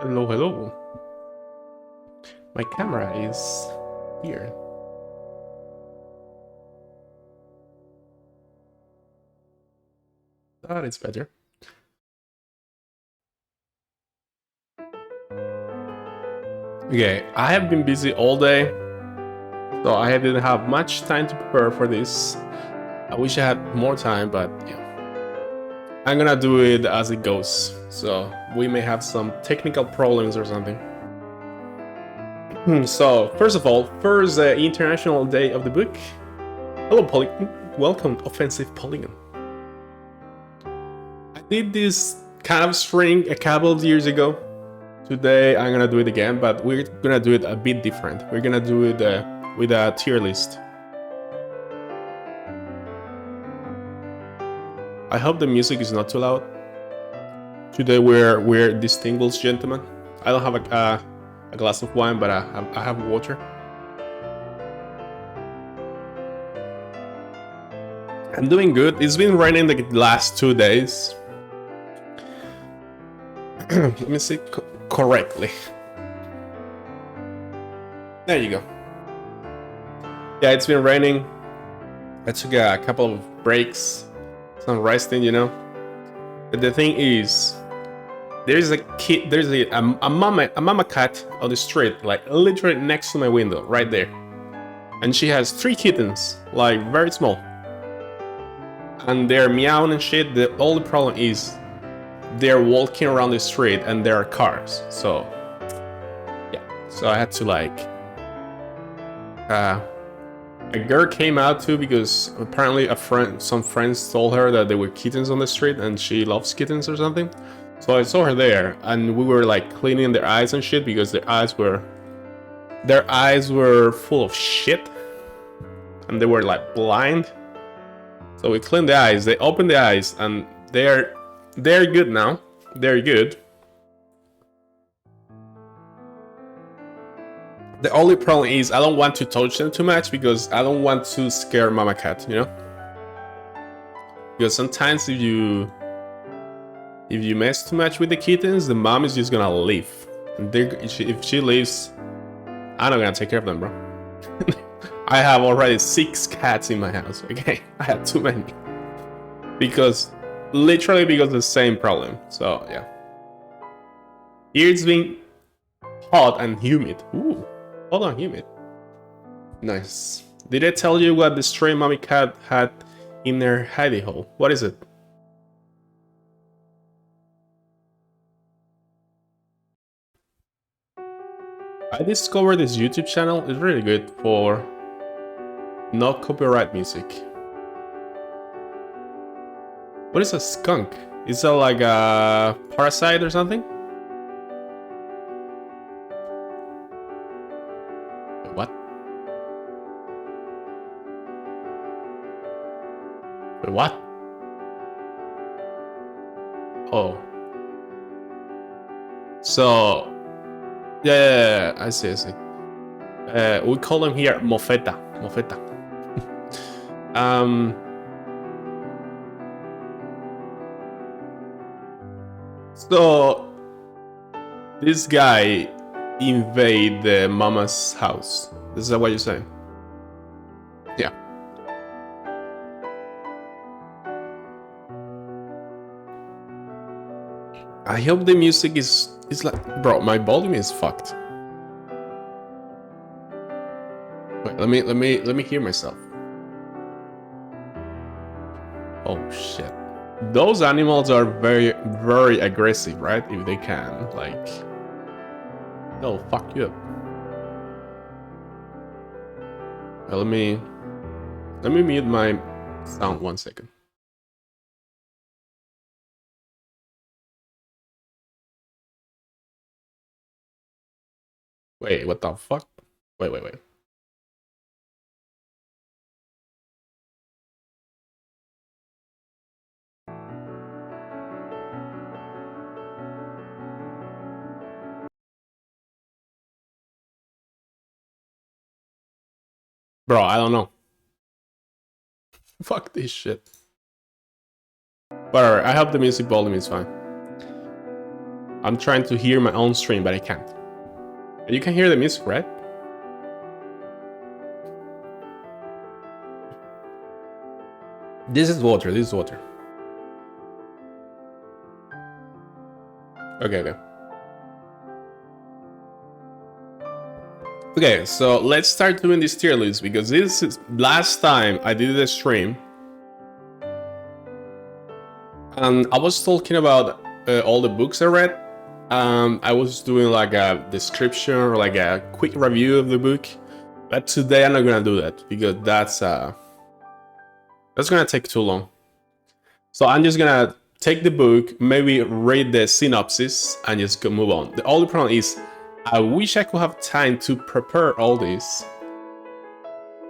Hello, hello. My camera is here. That is better. Okay, I have been busy all day, so I didn't have much time to prepare for this. I wish I had more time, but yeah. I'm gonna do it as it goes, so we may have some technical problems or something. So, first of all, first International Day of the Book. Hello, welcome, Offensive Polygon. I did this kind of string a couple of years ago. Today I'm gonna do it again, but we're gonna do it a bit different. We're gonna do it with a tier list. I hope the music is not too loud. Today we're distinguished gentlemen. I don't have a glass of wine, but I have water. I'm doing good. It's been raining the last 2 days. Let me see correctly. There you go. Yeah, it's been raining. I took a couple of breaks, some resting, you know. But the thing is, there's a kid, there's a mama cat on the street, like literally next to my window, right there. And she has 3 kittens, like very small. And they're meowing and shit. The only problem is they're walking around the street and there are cars. So yeah, so I had to like a girl came out too because apparently some friends told her that there were kittens on the street and she loves kittens or something. So I saw her there and we were like cleaning their eyes and shit because their eyes were full of shit and they were like blind. So we cleaned the eyes, they opened the eyes and they're good now. They're good. The only problem is I don't want to touch them too much because I don't want to scare mama cat, you know? Because sometimes if you mess too much with the kittens, the mom is just gonna leave. And if she leaves, I'm not gonna take care of them, bro. I have already 6 cats in my house, okay? I have too many. Literally because of the same problem, so yeah. Here it's been hot and humid. Ooh. Hold on, humid. Nice. Did I tell you what the stray mommy cat had in their hidey hole? What is it? I discovered this YouTube channel. It's really good for not copyright music. What is a skunk? Is that like a parasite or something? What? Wait, what? Oh. So, yeah, I see. We call them here mofeta. So, this guy invade the mama's house. Is that what you're saying? Yeah. I hope the music is like, bro, my volume is fucked. Wait, let me hear myself. Oh shit. Those animals are very, very aggressive, right? If they can, like, they'll fuck you up. Well, let me mute my sound 1 second. Wait, what the fuck? Wait. Bro, I don't know. Fuck this shit. But alright, I hope the music volume is fine. I'm trying to hear my own stream, but I can't. And you can hear the music, right? This is water. This is water. Okay. Okay, so let's start doing this tier list because this is last time I did the stream. And I was talking about all the books I read. I was doing like a description or like a quick review of the book. But today I'm not gonna do that because that's gonna take too long. So I'm just gonna take the book, maybe read the synopsis, and just go move on. The only problem is I wish I could have time to prepare all this,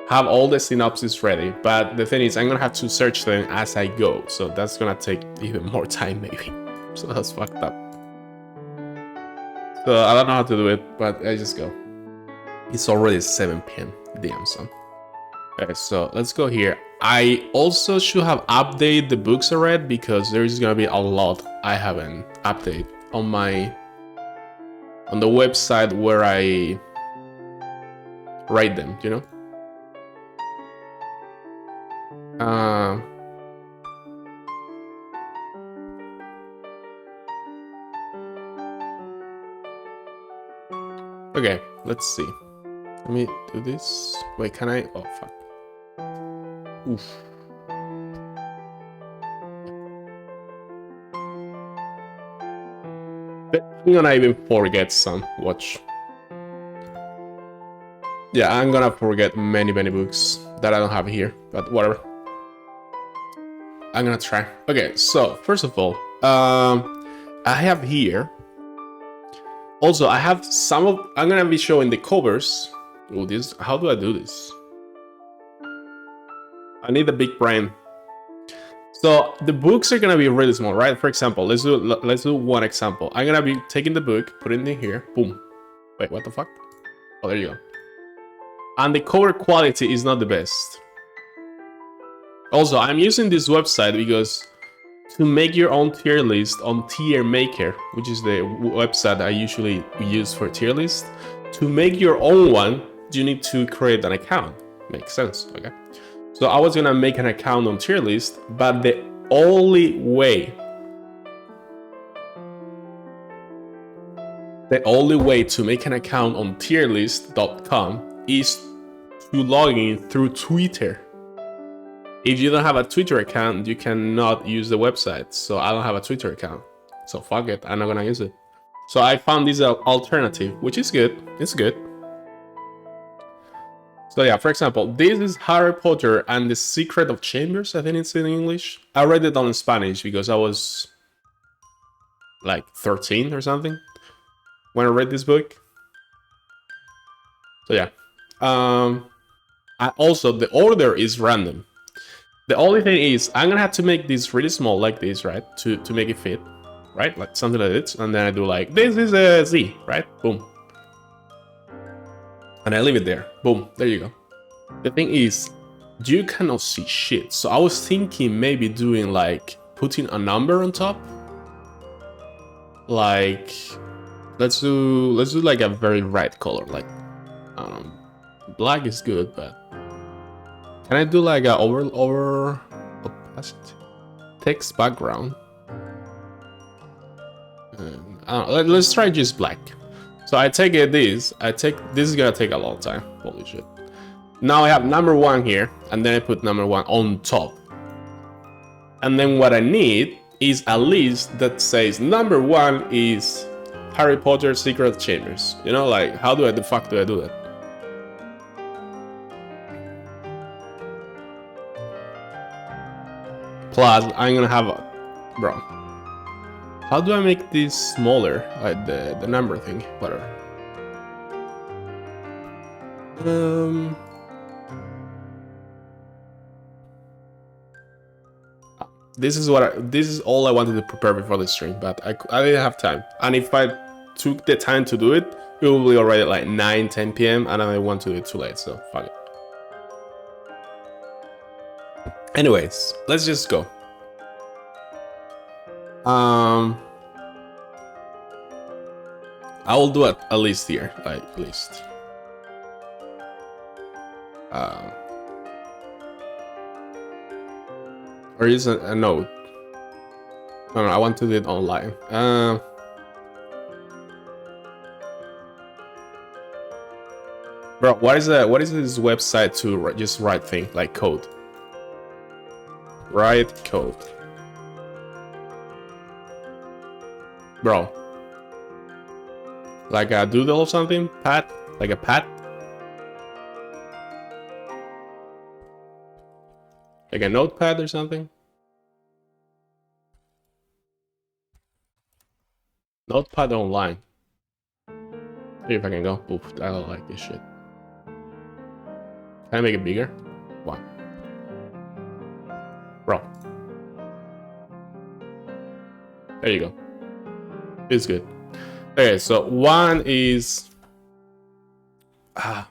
have all the synopsis ready, but the thing is I'm gonna have to search them as I go, so that's gonna take even more time maybe. So that's fucked up. So I don't know how to do it, but I just go. It's already 7 p.m. Damn son. Okay, so let's go here. I also should have updated the books I read because there is gonna be a lot I haven't updated on the website where I write them, you know? Okay, let's see. Let me do this. Wait, can I? Oh, fuck. Oof. But I'm gonna even forget some. Watch. Yeah, I'm gonna forget many books that I don't have here, but whatever. I'm gonna try. Okay, so first of all, I have here. Also, I have some of. I'm gonna be showing the covers. Oh, this. How do I do this? I need a big brain. So the books are gonna be really small, right? For example, let's do one example. I'm gonna be taking the book, putting it in here. Boom. Wait, what the fuck? Oh, there you go. And the cover quality is not the best. Also, I'm using this website because to make your own tier list on Tier Maker, which is the website I usually use for tier list, to make your own one, you need to create an account. Makes sense, okay? So I was gonna make an account on tier list, but the only way to make an account on tierlist.com is to log in through Twitter. If you don't have a Twitter account, you cannot use the website. So I don't have a Twitter account. So fuck it, I'm not gonna use it. So I found this alternative, which is good. It's good. So yeah, for example, this is Harry Potter and the Secret of Chambers. I think it's in English. I read it in Spanish because I was like 13 or something when I read this book. So yeah. Also, the order is random. The only thing is, I'm gonna have to make this really small like this, right? To make it fit, right? Like something like this. And then I do like, this is a Z, right? Boom. And I leave it there. Boom. There you go. The thing is, you cannot see shit. So I was thinking maybe doing like, putting a number on top. Like, let's do like a very bright color. Like, black is good, but can I do like a over opacity text background? Let's try just black. So I take this is gonna take a long time. Holy shit. Now I have number 1 here, and then I put number 1 on top. And then what I need is a list that says number 1 is Harry Potter Secret Chambers. You know, like, how the fuck do I do that? Plus, I'm gonna have a... Bro. How do I make this smaller? Like the number thing? Whatever. This is all I wanted to prepare before the stream, but I didn't have time. And if I took the time to do it, it will be already like 9-10 p.m. and I want to do it too late, so fuck it. Anyways, let's just go. I will do a list here, like list. Or is a note? No, I want to do it online. Bro, what is this website to just write things like code? Write code. Bro. Like a doodle or something? Pad? Like a pad? Like a notepad or something? Notepad online. See if I can go. Oof, I don't like this shit. Can I make it bigger? One. Bro. There you go. It's good. Okay, so one is... I'm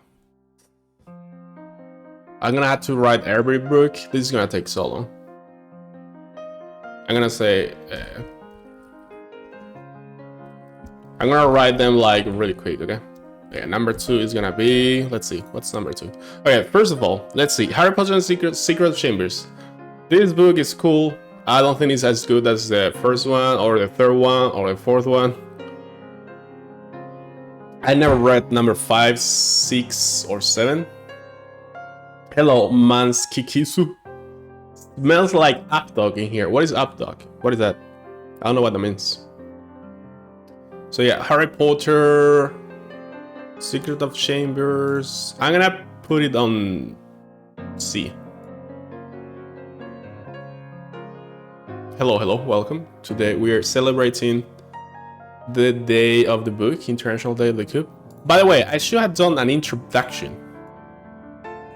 gonna have to write every book. This is gonna take so long. I'm gonna say... I'm gonna write them like really quick, okay? Okay, number 2 is gonna be... Let's see, what's number 2? Okay, first of all, let's see. Harry Potter and Secret Chambers. This book is cool. I don't think it's as good as the first one, or the third one, or the fourth one. I never read number 5, 6, or 7. Hello, Manskikisu. Smells like updog in here. What is updog? What is that? I don't know what that means. So yeah, Harry Potter, Secret of Chambers. I'm gonna put it on C. Hello, welcome. Today we are celebrating the day of the book, International Day of the Cube. By the way, I should have done an introduction,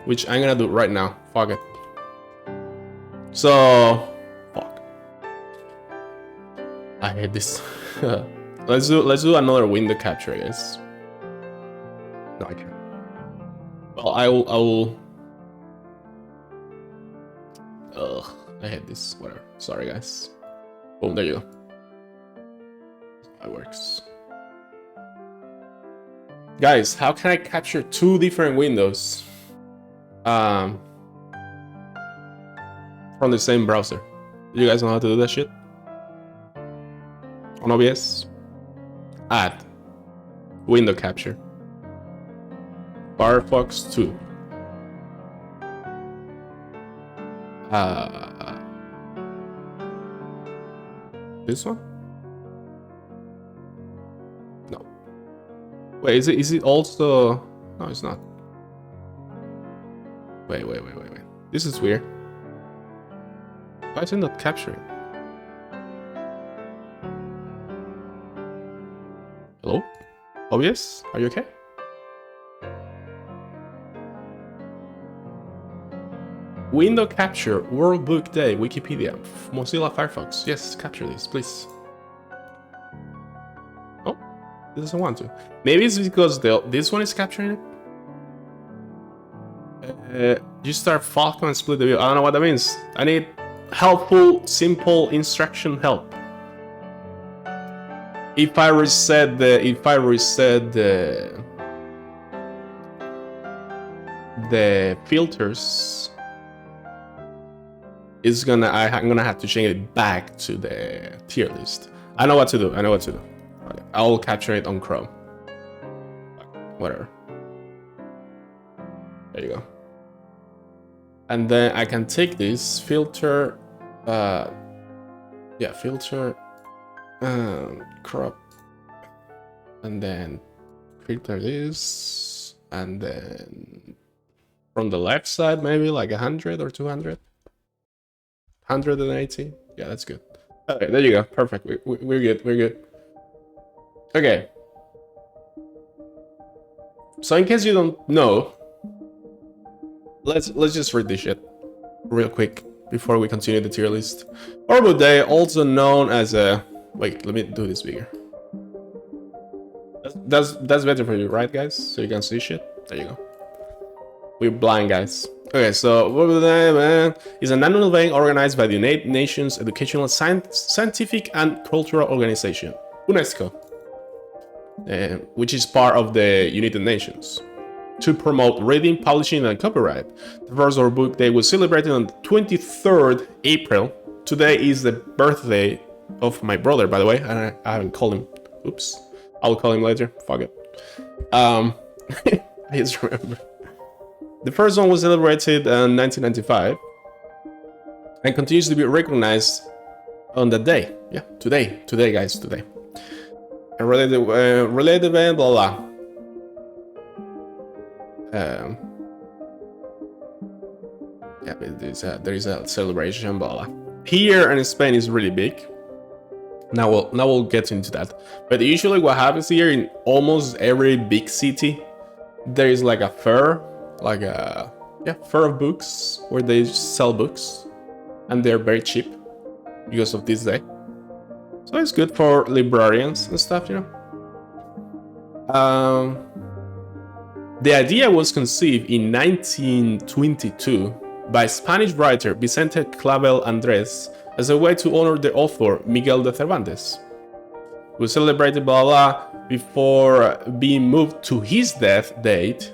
which I'm gonna do right now. Fuck it. So, fuck. I hate this. Let's do another window capture, I guess. No, I can't. Well, I will. Ugh, I hate this. Whatever. Sorry, guys. Boom, there you go. That works. Guys, how can I capture 2 different windows from the same browser? Do you guys know how to do that shit? On OBS? Add window capture. Firefox 2. This one? No. Wait, is it also... No, it's not. Wait. This is weird. Why is it not capturing? Hello? OBS? Are you okay? Window capture, World Book Day, Wikipedia, Mozilla Firefox. Yes, capture this, please. Oh, it doesn't want to. Maybe it's because this one is capturing it. You start Falcon and split the view. I don't know what that means. I need helpful, simple instruction help. If I reset the filters, I'm gonna have to change it back to the tier list. I know what to do. Okay. I'll capture it on Chrome. Whatever. There you go. And then I can take this filter, filter, crop, and then filter this, and then from the left side maybe like 100 or 200. 180. Yeah, that's good. Okay, there you go. Perfect. We're good. Okay. So in case you don't know, let's just read this shit real quick before we continue the tier list. Horrible Day, also known as a... Wait, let me do this bigger. That's better for you, right, guys? So you can see shit. There you go. We're blind, guys. Okay, so Horrible Day, man, is an annual event organized by the United Nations Educational, Scientific, and Cultural Organization, UNESCO. which is part of the United Nations, to promote reading, publishing, and copyright. The first World Book Day was celebrated on the 23rd April. Today is the birthday of my brother, by the way. I haven't called him. Oops. I'll call him later. Fuck it. I just remember. The first one was celebrated in 1995 and continues to be recognized on that day. Yeah, today, guys, today. A related event, blah blah. Yeah, there is a celebration, blah blah. Here in Spain is really big. Now we'll get into that. But usually, what happens here in almost every big city, there is like a fair, like a fair of books where they sell books, and they're very cheap because of this day. So it's good for librarians and stuff, you know. The idea was conceived in 1922 by Spanish writer Vicente Clavel Andrés as a way to honor the author Miguel de Cervantes, who celebrated blah blah before being moved to his death date.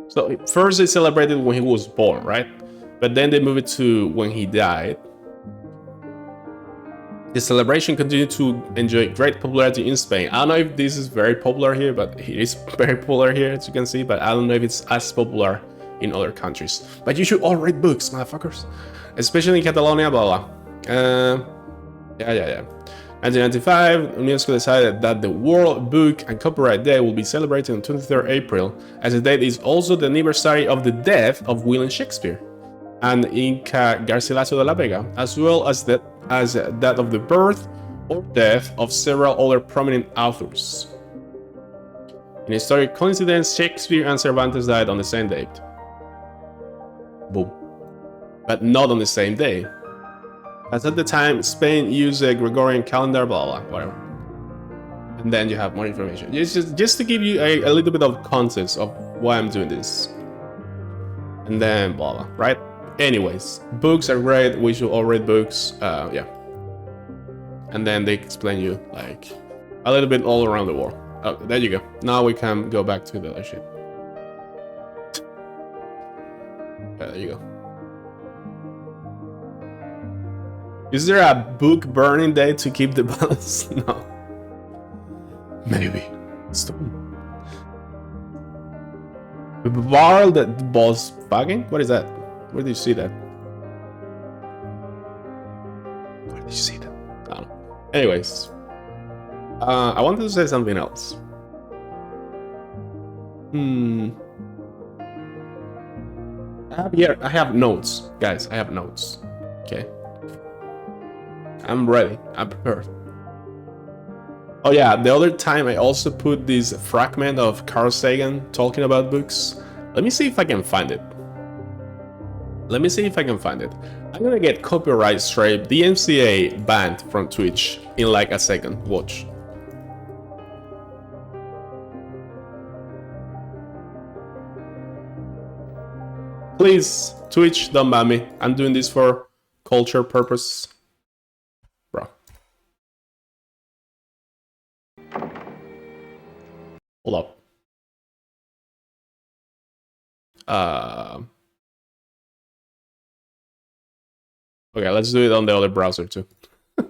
So first they celebrated when he was born, right? But then they moved it to when he died. The celebration continued to enjoy great popularity in Spain. I don't know if this is very popular here, but it is very popular here, as you can see, but I don't know if it's as popular in other countries. But you should all read books, motherfuckers. Especially in Catalonia, blah blah. 1995, UNESCO decided that the World Book and Copyright Day will be celebrated on 23rd April, as the date is also the anniversary of the death of William Shakespeare and Inca Garcilaso de la Vega, as well as that of the birth or death of several other prominent authors. In historic coincidence, Shakespeare and Cervantes died on the same date. Boom. But not on the same day. As at the time, Spain used a Gregorian calendar, blah blah, whatever. And then you have more information. Just to give you a little bit of context of why I'm doing this. And then blah blah, right? Anyways, books are great. We should all read books. Yeah. And then they explain you like a little bit all around the world. Oh, there you go. Now we can go back to the other shit. There you go. Is there a book burning day to keep the balance? No. Maybe. Stop. Barl that boss fucking? What is that? Where did you see that? Where did you see that? I don't know. Anyways. I wanted to say something else. I have notes. Guys, I have notes. Okay. I'm ready. I'm prepared. Oh yeah, the other time I also put this fragment of Carl Sagan talking about books. Let me see if I can find it. I'm gonna get copyright straight DMCA banned from Twitch in like a second. Watch. Please, Twitch, don't ban me. I'm doing this for culture purpose. Bro. Hold up. Okay, let's do it on the other browser too. There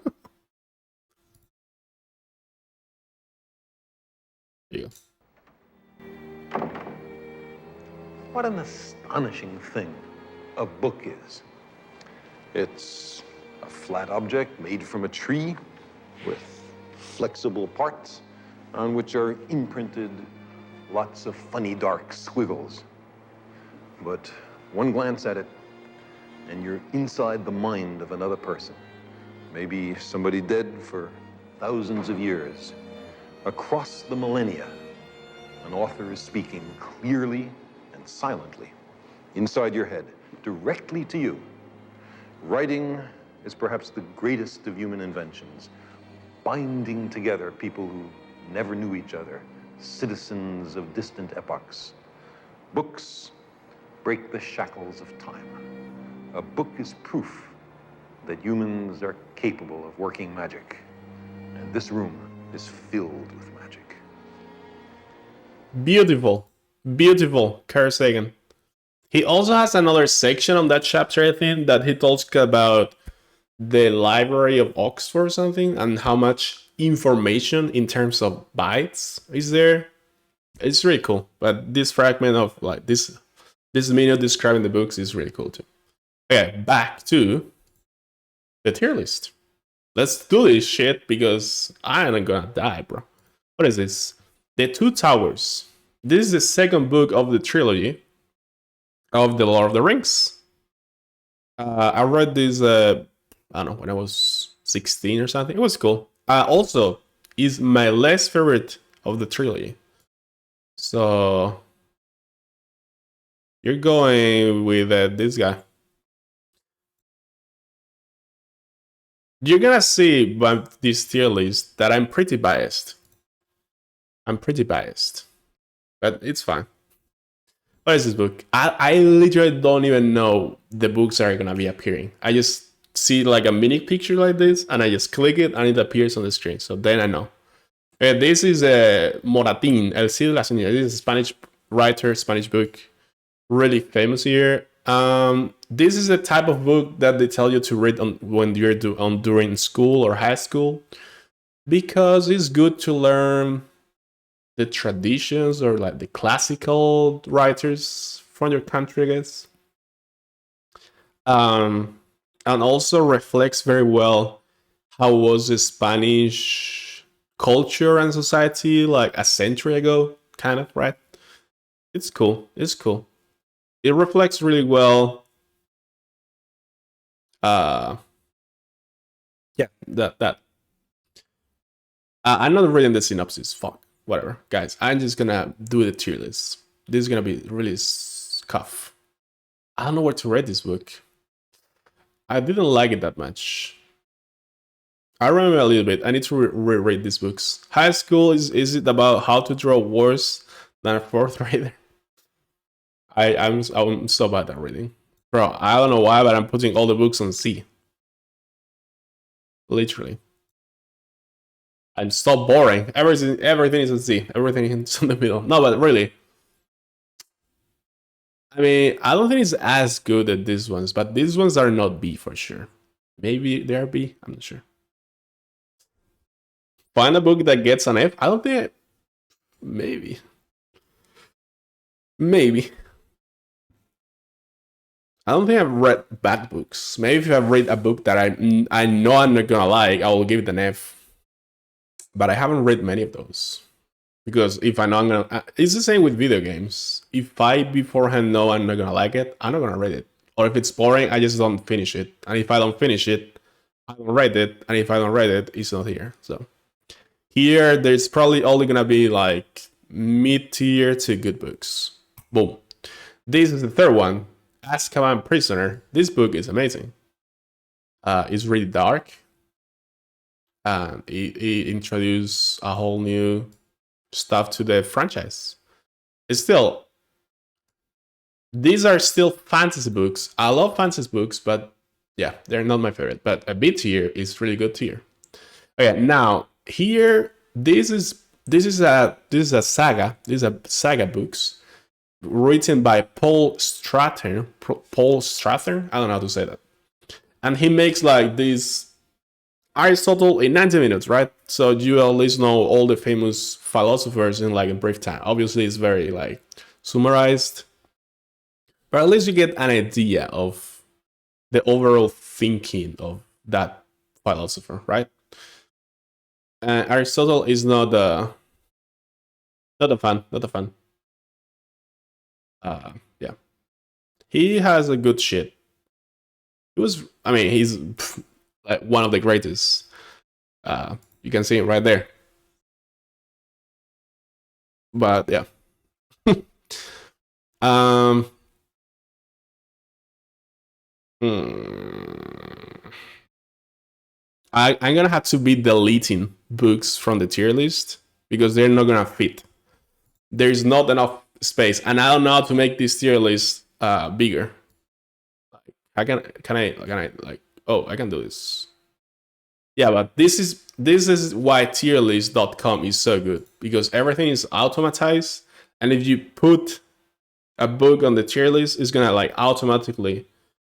you go. What an astonishing thing a book is. It's a flat object made from a tree with flexible parts on which are imprinted lots of funny dark squiggles. But one glance at it and you're inside the mind of another person. Maybe somebody dead for thousands of years. Across the millennia, an author is speaking clearly and silently, inside your head, directly to you. Writing is perhaps the greatest of human inventions, binding together people who never knew each other, citizens of distant epochs. Books break the shackles of time. A book is proof that humans are capable of working magic, and this room is filled with magic. Beautiful. Beautiful. Carl Sagan. He also has another section on that chapter, I think, that he talks about the Library of Oxford or something, and how much information in terms of bytes is there. It's really cool. But this fragment of like this minute describing the books is really cool too. Okay, back to the tier list. Let's do this shit because I ain't gonna die, bro. What is this? The Two Towers. This is the second book of the trilogy of The Lord of the Rings. I read this, I don't know, when I was 16 or something. It was cool. Also, is my least favorite of the trilogy. So, you're going with this guy. You're gonna see by this tier list that I'm pretty biased. But it's fine. What is this book? I literally don't even know the books are gonna be appearing. I just see like a mini picture like this, and I just click it, and it appears on the screen. So then I know. This is Moratín, El Cid de la Señora. This is a Spanish writer, Spanish book, really famous here. This is the type of book that they tell you to read when you're during school or high school, because it's good to learn the traditions or like the classical writers from your country, I guess. And also reflects very well how was the Spanish culture and society like a century ago, kind of, right? It's cool. It reflects really well. Yeah, that. I'm not reading the synopsis. Fuck. Whatever, guys. I'm just gonna do the tier list. This is gonna be really scuff. I don't know where to rate this book. I didn't like it that much. I remember a little bit. I need to reread these books. High school is it about how to draw worse than a fourth grader? I'm so bad at reading, bro. I don't know why, but I'm putting all the books on C. Literally. I'm so boring. Everything is on C. Everything is in the middle. No, but really. I mean, I don't think it's as good as these ones, but these ones are not B for sure. Maybe they are B. I'm not sure. Find a book that gets an F. I don't think. Maybe. I don't think I've read bad books. Maybe if I've read a book that I know I'm not gonna like, I will give it an F. But I haven't read many of those. Because if I know I'm gonna... It's the same with video games. If I beforehand know I'm not gonna like it, I'm not gonna read it. Or if it's boring, I just don't finish it. And if I don't finish it, I don't read it. And if I don't read it, it's not here. So here, there's probably only gonna be like mid-tier to good books. Boom. This is the third one. Azkaban Prisoner. This book is amazing. It's really dark. It introduced a whole new stuff to the franchise. It's still... These are still fantasy books. I love fantasy books, but yeah, they're not my favorite. But a B tier is really good tier. Okay, now here this is a saga. These are saga books written by Paul Strather. I don't know how to say that. And he makes like this Aristotle in 90 minutes, right? So you at least know all the famous philosophers in like a brief time. Obviously, it's very like summarized, but at least you get an idea of the overall thinking of that philosopher, right? Aristotle is not a fan. Yeah, he has a good shit. He's like one of the greatest. You can see it right there. But yeah. I'm gonna have to be deleting books from the tier list because they're not gonna fit. There's not enough space, and I don't know how to make this tier list bigger. I can do this. Yeah, but this is why tierlist.com is so good, because everything is automatized And if you put a book on the tier list, it's gonna like automatically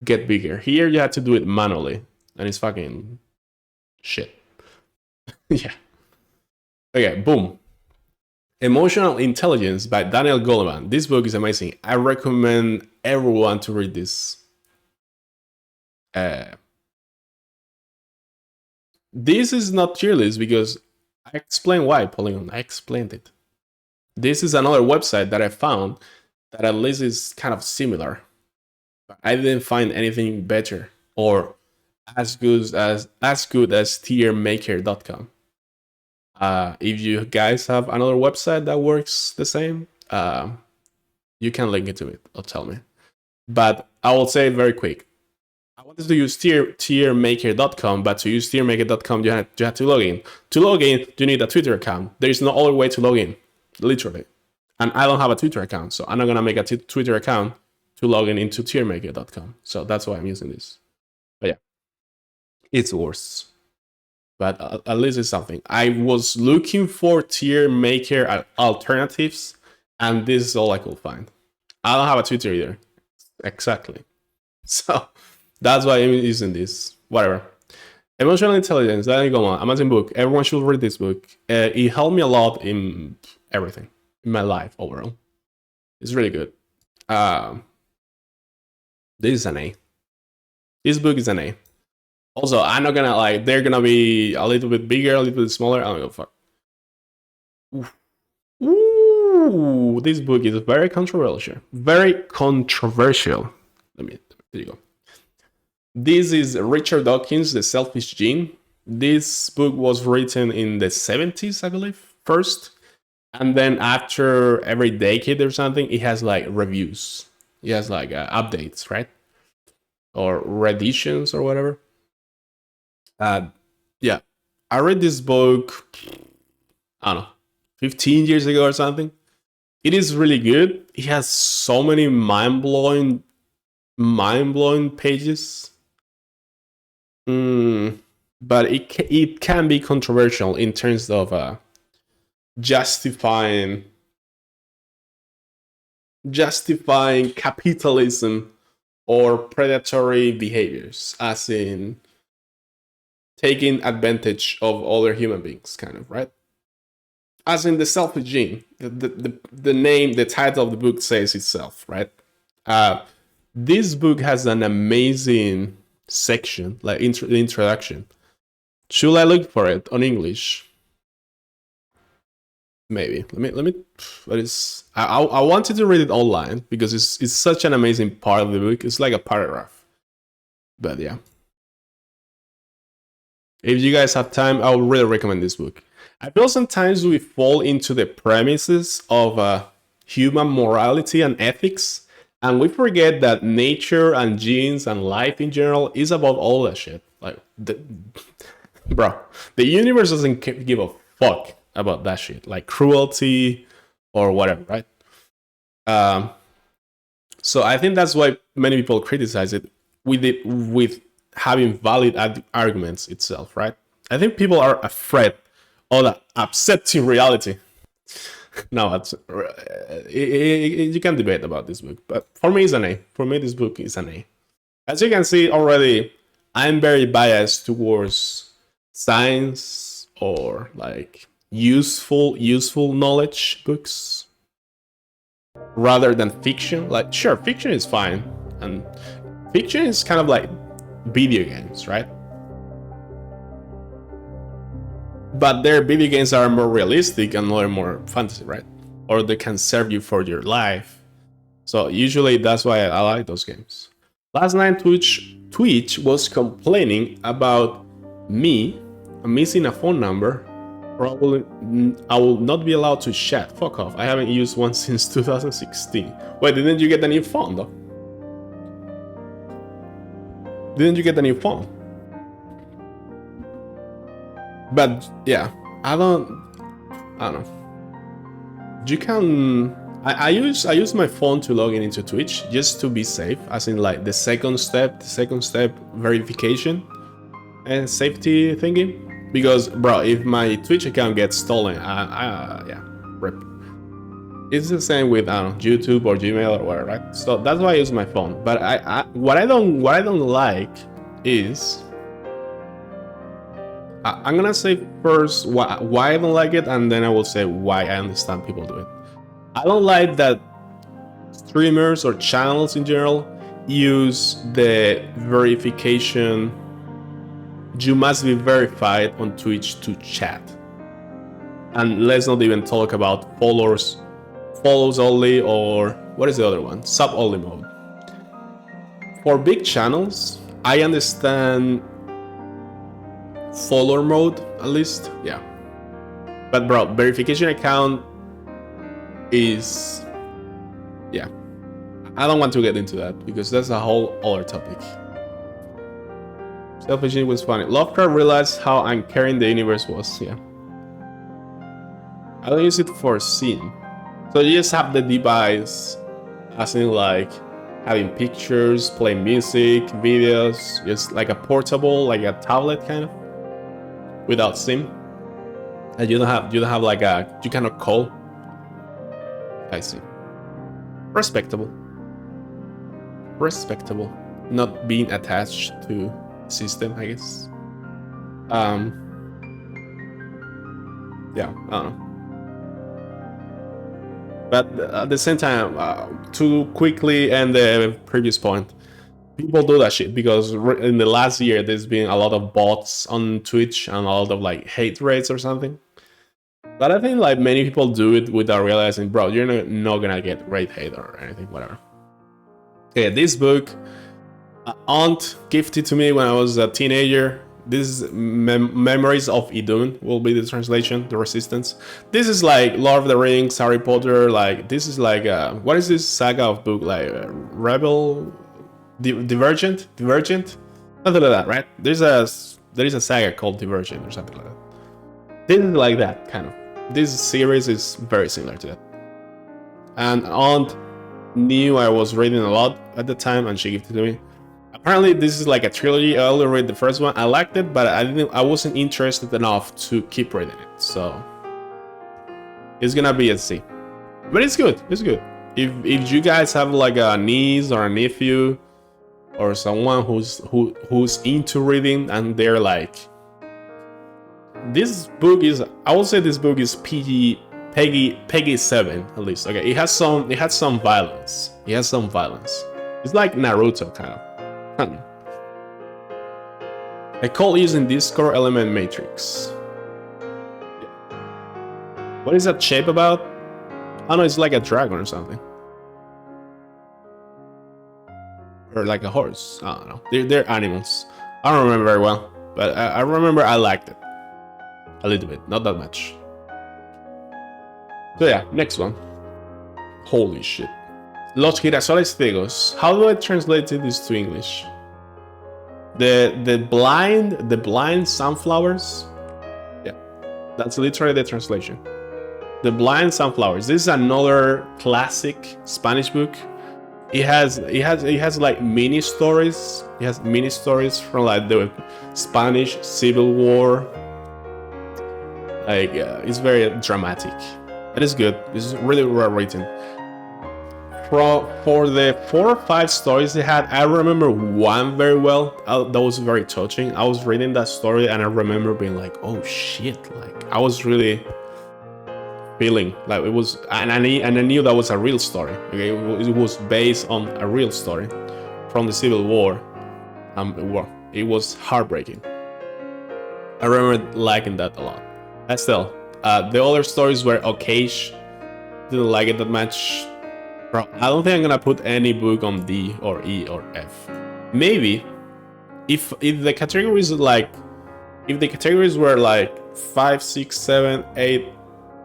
get bigger. Here you have to do it manually, and it's fucking shit. Yeah. Okay, boom. Emotional Intelligence by Daniel Goleman. This book is amazing. I recommend everyone to read this. This is not tier list because I explained why, Polygon. I explained it. This is another website that I found that at least is kind of similar. But I didn't find anything better or as good as tiermaker.com. If you guys have another website that works the same, you can link it to it or tell me. But I will say it very quick. I wanted to use tiermaker.com, but to use tiermaker.com, you have to log in. To log in, you need a Twitter account. There is no other way to log in, literally. And I don't have a Twitter account, so I'm not going to make a Twitter account to log in into tiermaker.com. So that's why I'm using this. But yeah, it's worse. But at least it's something. I was looking for tier maker alternatives, and this is all I could find. I don't have a Twitter either. Exactly. So that's why I'm using this. Whatever. Emotional Intelligence, that ain't going on. Amazing book. Everyone should read this book. It helped me a lot in everything, in my life overall. It's really good. This is an A. This book is an A. Also, I'm not gonna like, they're gonna be a little bit bigger, a little bit smaller. I don't give a fuck. Ooh, this book is very controversial. Very controversial. There you go. This is Richard Dawkins, The Selfish Gene. This book was written in the 70s, I believe, first. And then after every decade or something, it has like reviews. It has like updates, right? Or reeditions or whatever. Yeah, I read this book, I don't know, 15 years ago or something. It is really good. It has so many mind-blowing pages. But it can be controversial in terms of justifying capitalism or predatory behaviors, as in taking advantage of other human beings, kind of, right? As in The Selfish Gene, the name, the title of the book says itself, right? This book has an amazing section, like the introduction. Should I look for it on English? Maybe. Let me. What is? I wanted to read it online because it's such an amazing part of the book. It's like a paragraph. But yeah. If you guys have time, I would really recommend this book. I feel sometimes we fall into the premises of human morality and ethics, and we forget that nature and genes and life in general is above all that shit. Like, bro, the universe doesn't give a fuck about that shit, like cruelty or whatever, right? So I think that's why many people criticize it with having valid arguments itself, right? I think people are afraid of the accepting reality. No, you can debate about this book, but for me, it's an A. For me, this book is an A. As you can see already, I'm very biased towards science or like useful knowledge books rather than fiction. Like, sure, fiction is fine, and fiction is kind of like video games, right? But their video games are more realistic and more fantasy, right? Or they can serve you for your life. So usually that's why I like those games. Last night Twitch was complaining about me missing a phone number. Probably I will not be allowed to chat. Fuck off. I haven't used one since 2016. Wait, didn't you get a new phone though? Didn't you get a new phone? But yeah, I don't know. You can. I use my phone to log in into Twitch just to be safe, as in like the second step verification and safety thingy. Because bro, if my Twitch account gets stolen, yeah, rip. It's the same with I don't know, YouTube or Gmail or whatever, right? So that's why I use my phone. But what I don't like is I'm gonna say first why I don't like it, and then I will say why I understand people do it. I don't like that streamers or channels in general use the verification. You must be verified on Twitch to chat. And let's not even talk about follows only, or what is the other one? Sub only mode. For big channels, I understand follower mode at least, yeah. But bro, verification account is, yeah. I don't want to get into that because that's a whole other topic. Selfishly was funny. Lovecraft realized how uncaring the universe was, yeah. I don't use it for scene. So you just have the device as in like having pictures, playing music, videos, just like a portable, like a tablet kind of, without SIM. And you don't have like you cannot call. I see. Respectable. Not being attached to system, I guess. Yeah, I don't know. But at the same time, to quickly end the previous point, people do that shit because in the last year there's been a lot of bots on Twitch and a lot of like hate rates or something. But I think like many people do it without realizing, bro, you're not gonna get rate hate or anything, whatever. Okay, this book, aunt gifted to me when I was a teenager. This is Memories of Idun will be the translation, The Resistance. This is like Lord of the Rings, Harry Potter, like this is like what is this saga of book, like Rebel, Divergent, something like that, right? There is a saga called Divergent or something like that. This is like that kind of. This series is very similar to that. And aunt knew I was reading a lot at the time, and she gifted it to me. Apparently, this is like a trilogy. I only read the first one. I liked it, but I wasn't interested enough to keep reading it. So it's gonna be a C. But it's good. It's good. If you guys have like a niece or a nephew or someone who's into reading and they're like, this book is, I would say this book is Peggy 7 at least. Okay, it has some violence. It's like Naruto kind of. I call using Discord element matrix. What is that shape about? I don't know, it's like a dragon or something. Or like a horse. I don't know. They're animals. I don't remember very well, but I remember I liked it. A little bit, not that much. So yeah, next one. Holy shit. Los girasoles ciegos. How do I translate this to English? The blind sunflowers. Yeah, that's literally the translation. The blind sunflowers. This is another classic Spanish book. It has like mini stories. It has mini stories from like the Spanish Civil War. Like it's very dramatic. It is good. It's really well written. For the 4 or 5 stories they had, I remember one very well. That was very touching. I was reading that story and I remember being like, "Oh shit!" Like I was really feeling like it was, and I knew that was a real story. Okay, it was based on a real story from the Civil War. It was heartbreaking. I remember liking that a lot. And still, the other stories were okay. Didn't like it that much. Bro, I don't think I'm gonna put any book on D or E or F. Maybe if the categories like, if the categories were like 5, 6, 7, 8,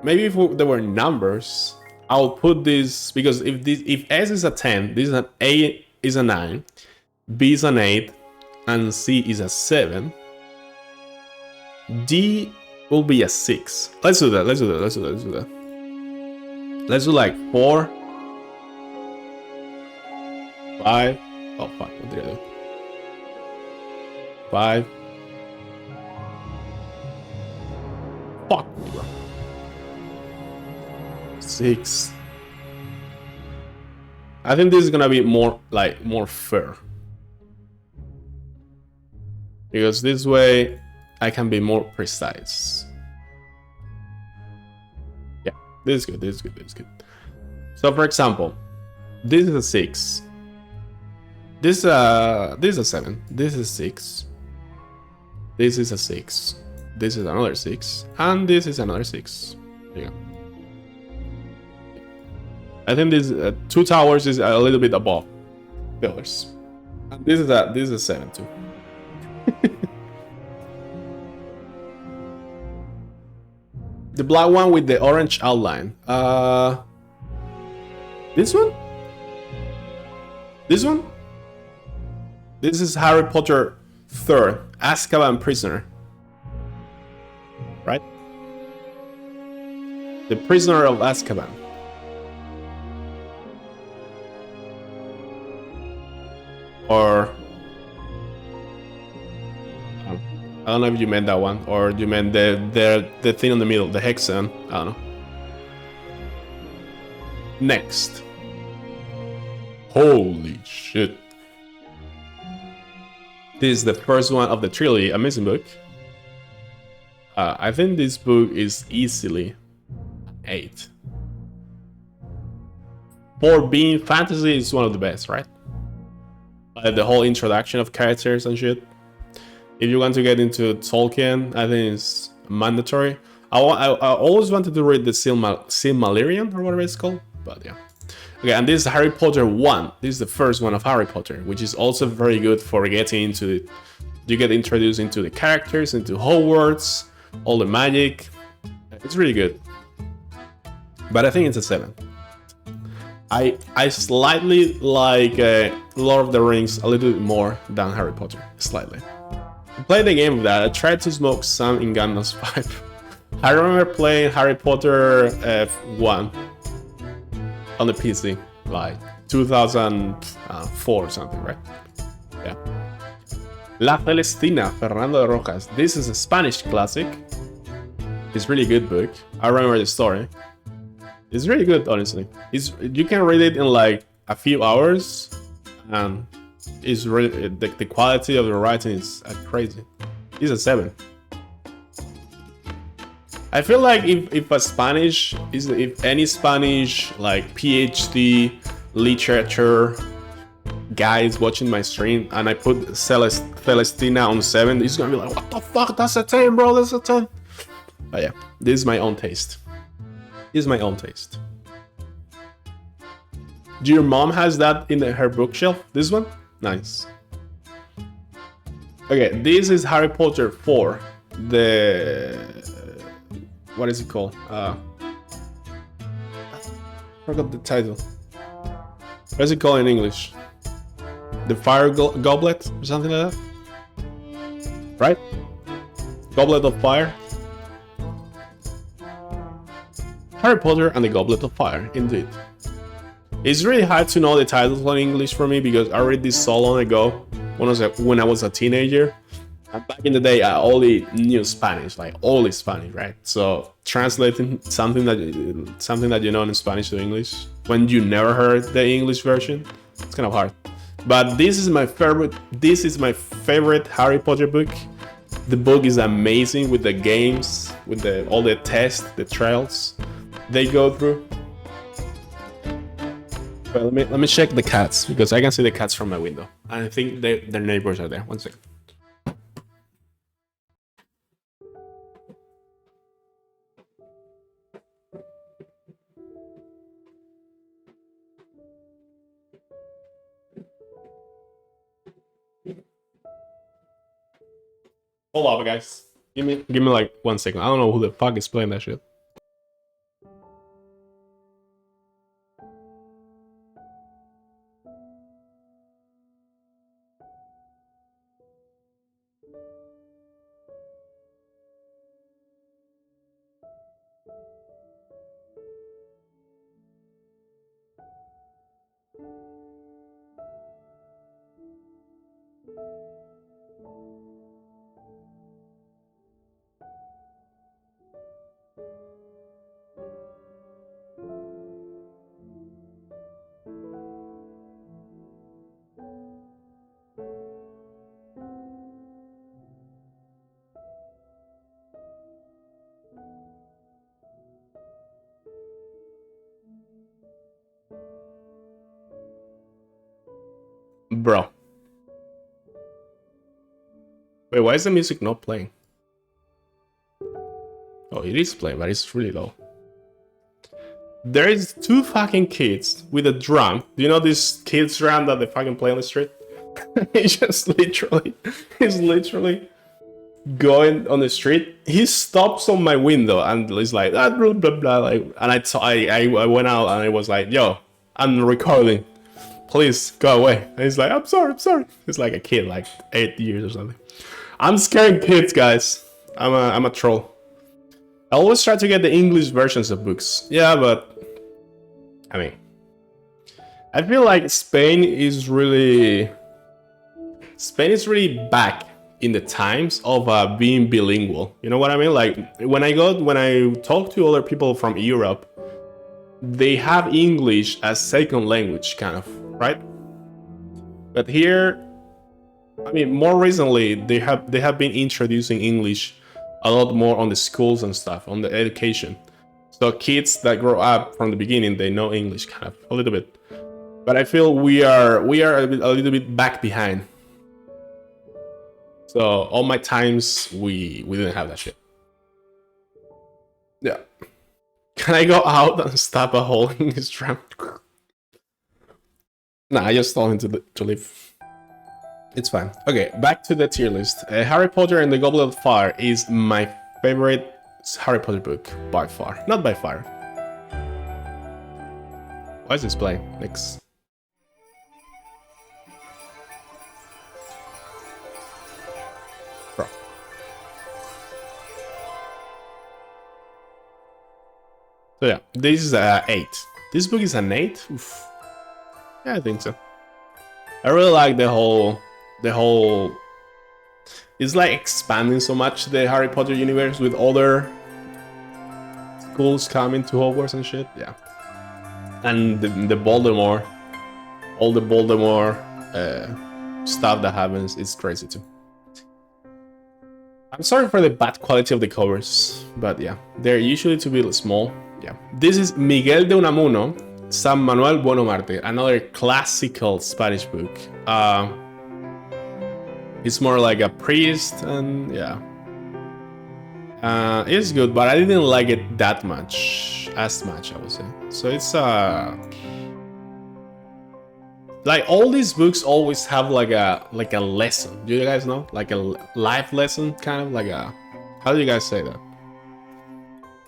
maybe if there were numbers, I'll put this, because if S is a 10, this is an A is a 9, B is an 8, and C is a 7. D will be a 6. Let's do that. Let's do like 4. 5. Oh fuck, what did I do? 5. Fuck me, bro. 6. I think this is gonna be more fair, because this way I can be more precise. Yeah, this is good. This is good. This is good. So, for example, this is a 6. This is a 7. This is 6. This is a 6. This is another 6, and this is another 6. There you go. I think this 2 towers is a little bit above the others. And this is a 7 too. The black one with the orange outline. This one? This one? This is Harry Potter 3rd, Azkaban Prisoner. Right? The Prisoner of Azkaban. Or I don't know if you meant that one, or you meant the thing in the middle, the hexagon. I don't know. Next. Holy shit. This is the first one of the trilogy, amazing book. I think this book is easily 8. For being fantasy, it's one of the best, right? The whole introduction of characters and shit. If you want to get into Tolkien, I think it's mandatory. I always wanted to read the Silmarillion or whatever it's called, but yeah. Okay, and this is Harry Potter 1. This is the first one of Harry Potter, which is also very good for getting into it. You get introduced into the characters, into Hogwarts, all the magic. It's really good. But I think it's a 7. I slightly like Lord of the Rings a little bit more than Harry Potter, slightly. I played the game of that. I tried to smoke some in Gandalf's pipe. I remember playing Harry Potter 1 on the PC, like 2004 or something, right? Yeah. La Celestina, Fernando de Rojas. This is a Spanish classic. It's a really good book. I remember the story. It's really good, honestly. You can read it in like a few hours, and it's really the quality of the writing is crazy. It's a 7. I feel like if any Spanish like PhD literature guys watching my stream and I put Celestina on 7, he's gonna be like, what the fuck? That's a 10, bro. That's a 10. But yeah, this is my own taste. This is my own taste. Do your mom has that in her bookshelf? This one? Nice. Okay, this is Harry Potter 4. What is it called? I forgot the title. What is it called in English? The Fire Goblet or something like that? Right? Goblet of Fire? Harry Potter and the Goblet of Fire, indeed. It's really hard to know the titles in English for me because I read this so long ago when I was a teenager. And back in the day, I only knew Spanish, like only Spanish, right? So translating something that you know in Spanish to English when you never heard the English version, it's kind of hard. But this is my favorite. This is my favorite Harry Potter book. The book is amazing with the games, with all the tests, the trials they go through. Well, let me check the cats because I can see the cats from my window. I think their neighbors are there. One second. Hold up, guys. Give me like 1 second. I don't know who the fuck is playing that shit. Bro. Wait, why is the music not playing? Oh, it is playing, but it's really low. There is two fucking kids with a drum. Do you know these kids drum that they fucking play on the street? He's literally going on the street. He stops on my window and he's like, ah, blah, blah, blah, like, and I went out and I was like, yo, I'm recording. Please go away. And he's like, I'm sorry. He's like a kid, like 8 years or something. I'm scaring kids, guys. I'm a troll. I always try to get the English versions of books. Yeah, but I mean, I feel like Spain is really back in the times of being bilingual. You know what I mean? Like when I talk to other people from Europe, they have English as second language, kind of, right? But here, I mean, more recently they have been introducing English a lot more on the schools and stuff, on the education. So kids that grow up from the beginning, they know English kind of a little bit. But I feel we are a little bit back behind. So all my times we didn't have that shit. Yeah. Can I go out and stop a hole in his drum? Nah, I just told him to leave. It's fine. Okay, back to the tier list. Harry Potter and the Goblet of Fire is my favorite Harry Potter book by far. Not by far. Why is this playing? Next. Bro. So yeah, this is 8. This book is an 8? Oof. Yeah, I think so. I really like the whole it's like expanding so much the Harry Potter universe with other schools coming to Hogwarts and shit. Yeah, and the Voldemort, all the Voldemort stuff that happens is crazy too. I'm sorry for the bad quality of the covers, but yeah, they're usually too bit small. Yeah, this is Miguel de Unamuno, San Manuel Bueno Marte, another classical Spanish book. It's more like a priest, and yeah, it's good, but I didn't like it that much, as much I would say. So it's like all these books always have like a lesson. Do you guys know, like a life lesson, kind of like a, how do you guys say that,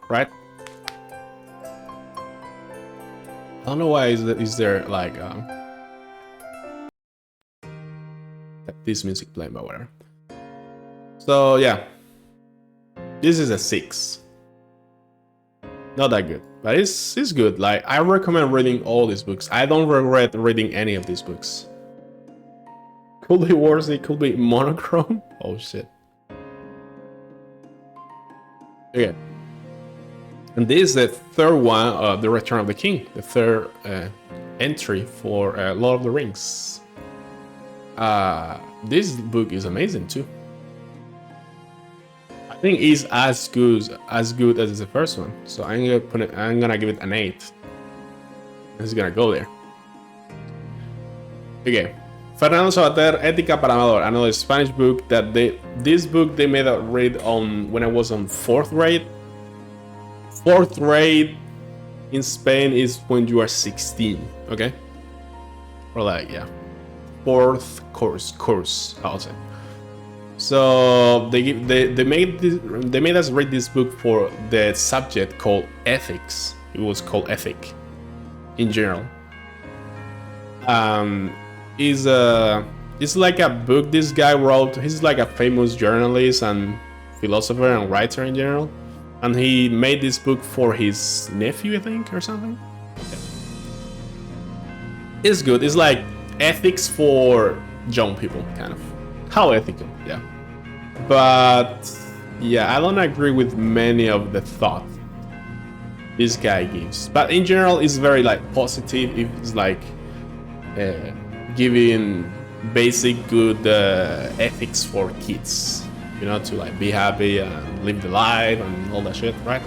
right? I don't know why is there like this music playing, but whatever. So yeah, this is a 6. Not that good, but it's good. Like I recommend reading all these books. I don't regret reading any of these books. Could be worse. It could be monochrome. Oh shit. Okay. And this is the third one, The Return of the King, the third entry for Lord of the Rings. This book is amazing too. I think it's as good as the first one. So I'm gonna give it an 8. It's gonna go there. Okay. Fernando Sabater, Ética para Amador, another Spanish book that this book they made a read on when I was on 4th grade. 4th grade in Spain is when you are 16, okay? Or like, yeah, 4th course, I'll say. So they made us read this book for the subject called ethics. It was called ethic, in general. It's like a book this guy wrote. He's like a famous journalist and philosopher and writer in general. And he made this book for his nephew, I think, or something. Okay. It's good. It's like ethics for young people, kind of. How ethical, yeah. But yeah, I don't agree with many of the thought this guy gives. But in general, it's very like positive. It's like giving basic good ethics for kids. You know, to like be happy and live the life and all that shit, right?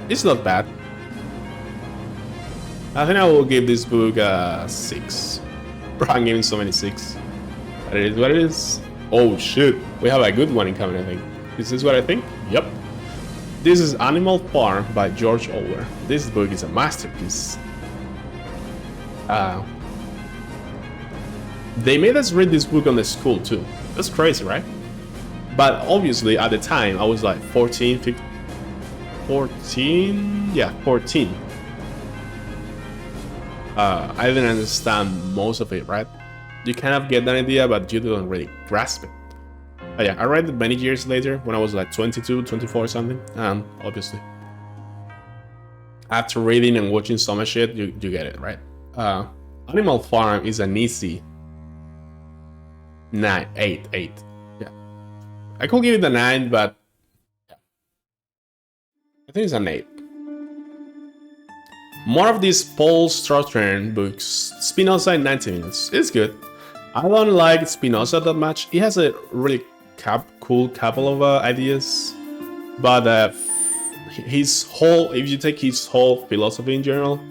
It's not bad. I think I will give this book a 6. Bro, I'm giving so many 6. But it is what it is. Oh shit, we have a good one in common, I think. Is this what I think? Yep. This is Animal Farm by George Orwell. This book is a masterpiece. They made us read this book on the school too. That's crazy, right? But obviously at the time I was like 14, 15, 14? Yeah, 14. I didn't understand most of it, right? You kind of get that idea, but you don't really grasp it. But yeah, I read it many years later when I was like 22, 24 or something. Obviously, after reading and watching so much shit, you get it, right? Animal Farm is an easy 9, 8, 8. Yeah, I could give it a 9, but yeah. I think it's an 8. More of these Paul Strother books. Spinoza in 90 minutes. It's good. I don't like Spinoza that much. He has a really cool couple of ideas, but his whole, if you take his whole philosophy in general,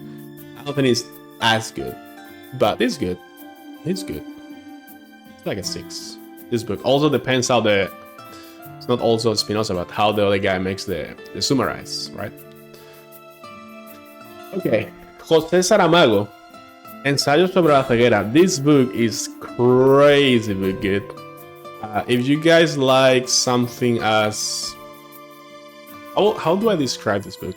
I don't think it's as good. But it's good. It's good. It's like a 6. This book also depends how it's not also Spinoza, but how the other guy makes the summarize, right? Okay, José Saramago, Ensayo sobre la ceguera. This book is crazy but good. If you guys like something as... How do I describe this book?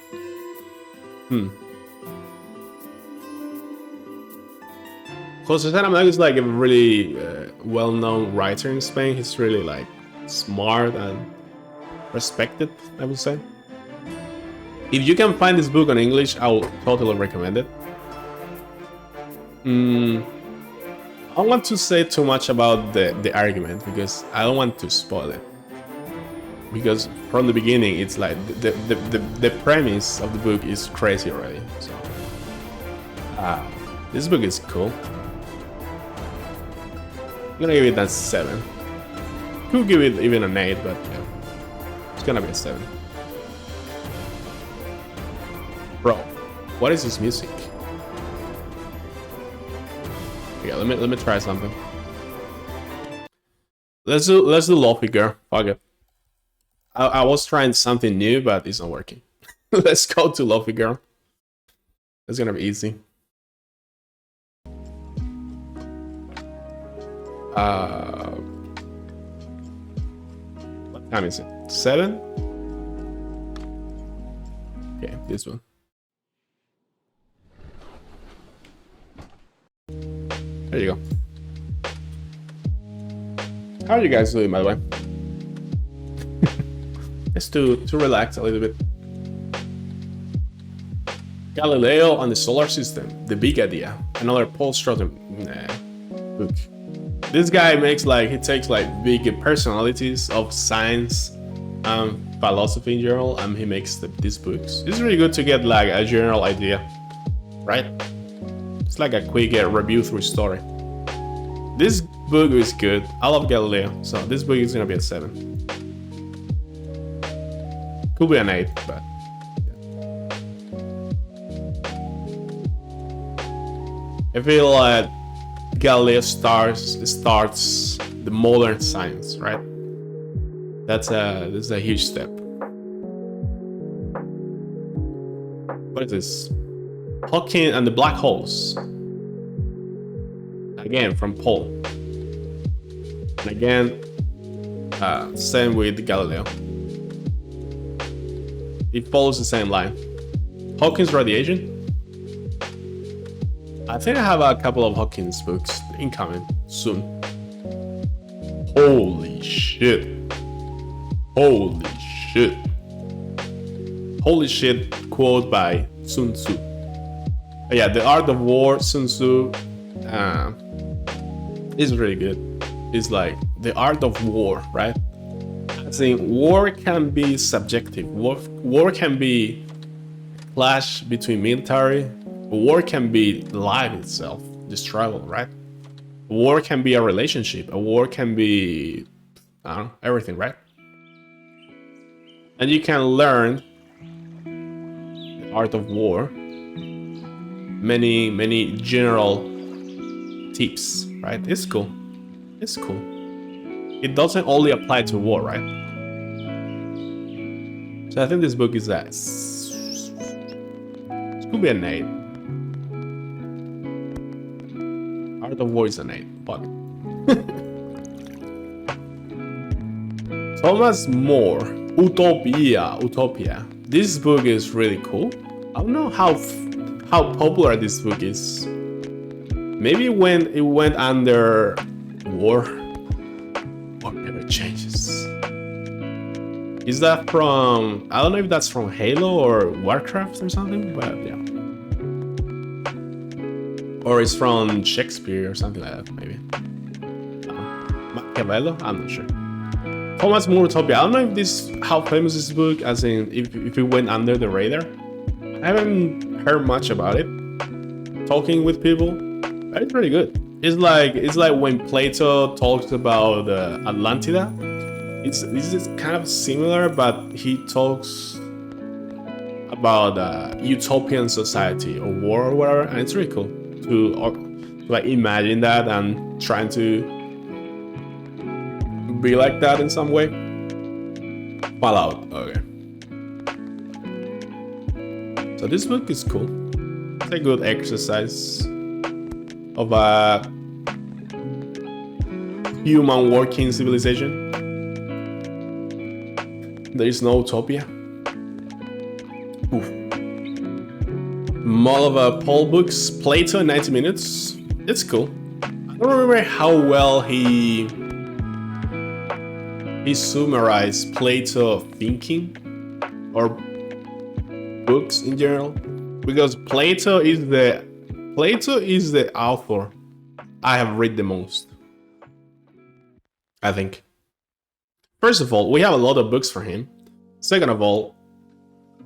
José Saramago is like a really well-known writer in Spain. He's really like smart and respected, I would say. If you can find this book on English, I will totally recommend it. I don't want to say too much about the argument because I don't want to spoil it. Because from the beginning, it's like the premise of the book is crazy already. So, this book is cool. I'm gonna give it a 7. Could give it even an 8, but yeah, it's gonna be a 7. Bro, what is this music? Yeah, let me try something. Let's do Lofi Girl. Fuck it. I was trying something new, but it's not working. Let's go to Lofi Girl. It's gonna be easy. What time is it? 7? Okay, this one. There you go. How are you guys doing, by the way? Just to relax a little bit. Galileo and the Solar System, The Big Idea. Another Paul Strother book. This guy makes like, he takes like big personalities of science and philosophy in general, and he makes these books. It's really good to get like a general idea, right? It's like a quick review through story. This book is good. I love Galileo, so this book is gonna be a 7. Could be an 8, but yeah. I feel like Galileo starts the modern science, right? That's a huge step. What is this? Hawking and the Black Holes. Again, from Paul. And again, same with Galileo. It follows the same line. Hawking's radiation. I think I have a couple of Hawkins books incoming soon. Holy shit. Holy shit. Holy shit quote by Sun Tzu. Yeah, The Art of War, Sun Tzu, is really good. It's like the art of war, right? I think war can be subjective. War can be clash between military. War can be life itself, the struggle, right? War can be a relationship. A war can be, I don't know, everything, right? And you can learn the art of war many general tips, right? It's cool. It's cool. It doesn't only apply to war, right? So I think this book is that. It could be an 8. Art of War is an 8. Fuck it. Thomas More, Utopia. This book is really cool. I don't know how popular this book is. Maybe when it went under war never changes. Is that from, I don't know if that's from Halo or Warcraft or something, but yeah. Or it's from Shakespeare or something like that, maybe. Machiavelli? I'm not sure. Thomas More Utopia. I don't know if this, how famous this book, as in if it went under the radar. I haven't heard much about it. Talking with people, but it's pretty good. It's like when Plato talks about Atlantida. This is kind of similar, but he talks about utopian society or war or whatever, and it's really cool to like imagine that and trying to be like that in some way. Fallout. Okay. So this book is cool. It's a good exercise of a human working civilization. There is no utopia. Oof. Molova Paul books, Plato in 90 minutes. It's cool. I don't remember how well he summarized Plato thinking or books in general, because Plato is the author I have read the most, I think. First of all, we have a lot of books for him. Second of all,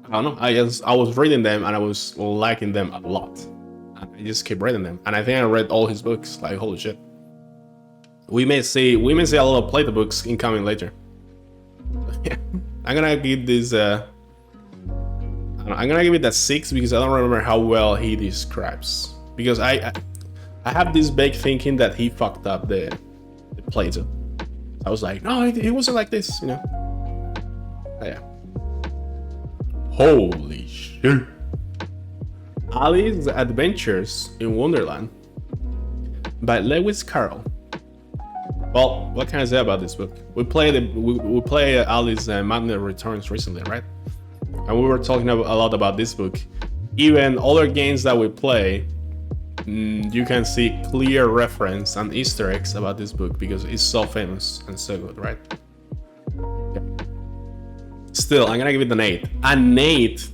I don't know, I was reading them and I was liking them a lot. I just keep reading them, and I think I read all his books. Like, holy shit. We may see a lot of Plato books incoming later. I'm gonna give this I'm gonna give it a 6 because I don't remember how well he describes. Because I have this vague thinking that he fucked up the Plato. I was like, no, it wasn't like this, you know. But yeah. Holy shit. Alice's Adventures in Wonderland by Lewis Carroll. Well, what can I say about this book? We played Alice Madness Returns recently, right? And we were talking a lot about this book. Even other games that we play, you can see clear reference and Easter eggs about this book because it's so famous and so good, right? Yeah. Still, I'm gonna give it an 8. An 8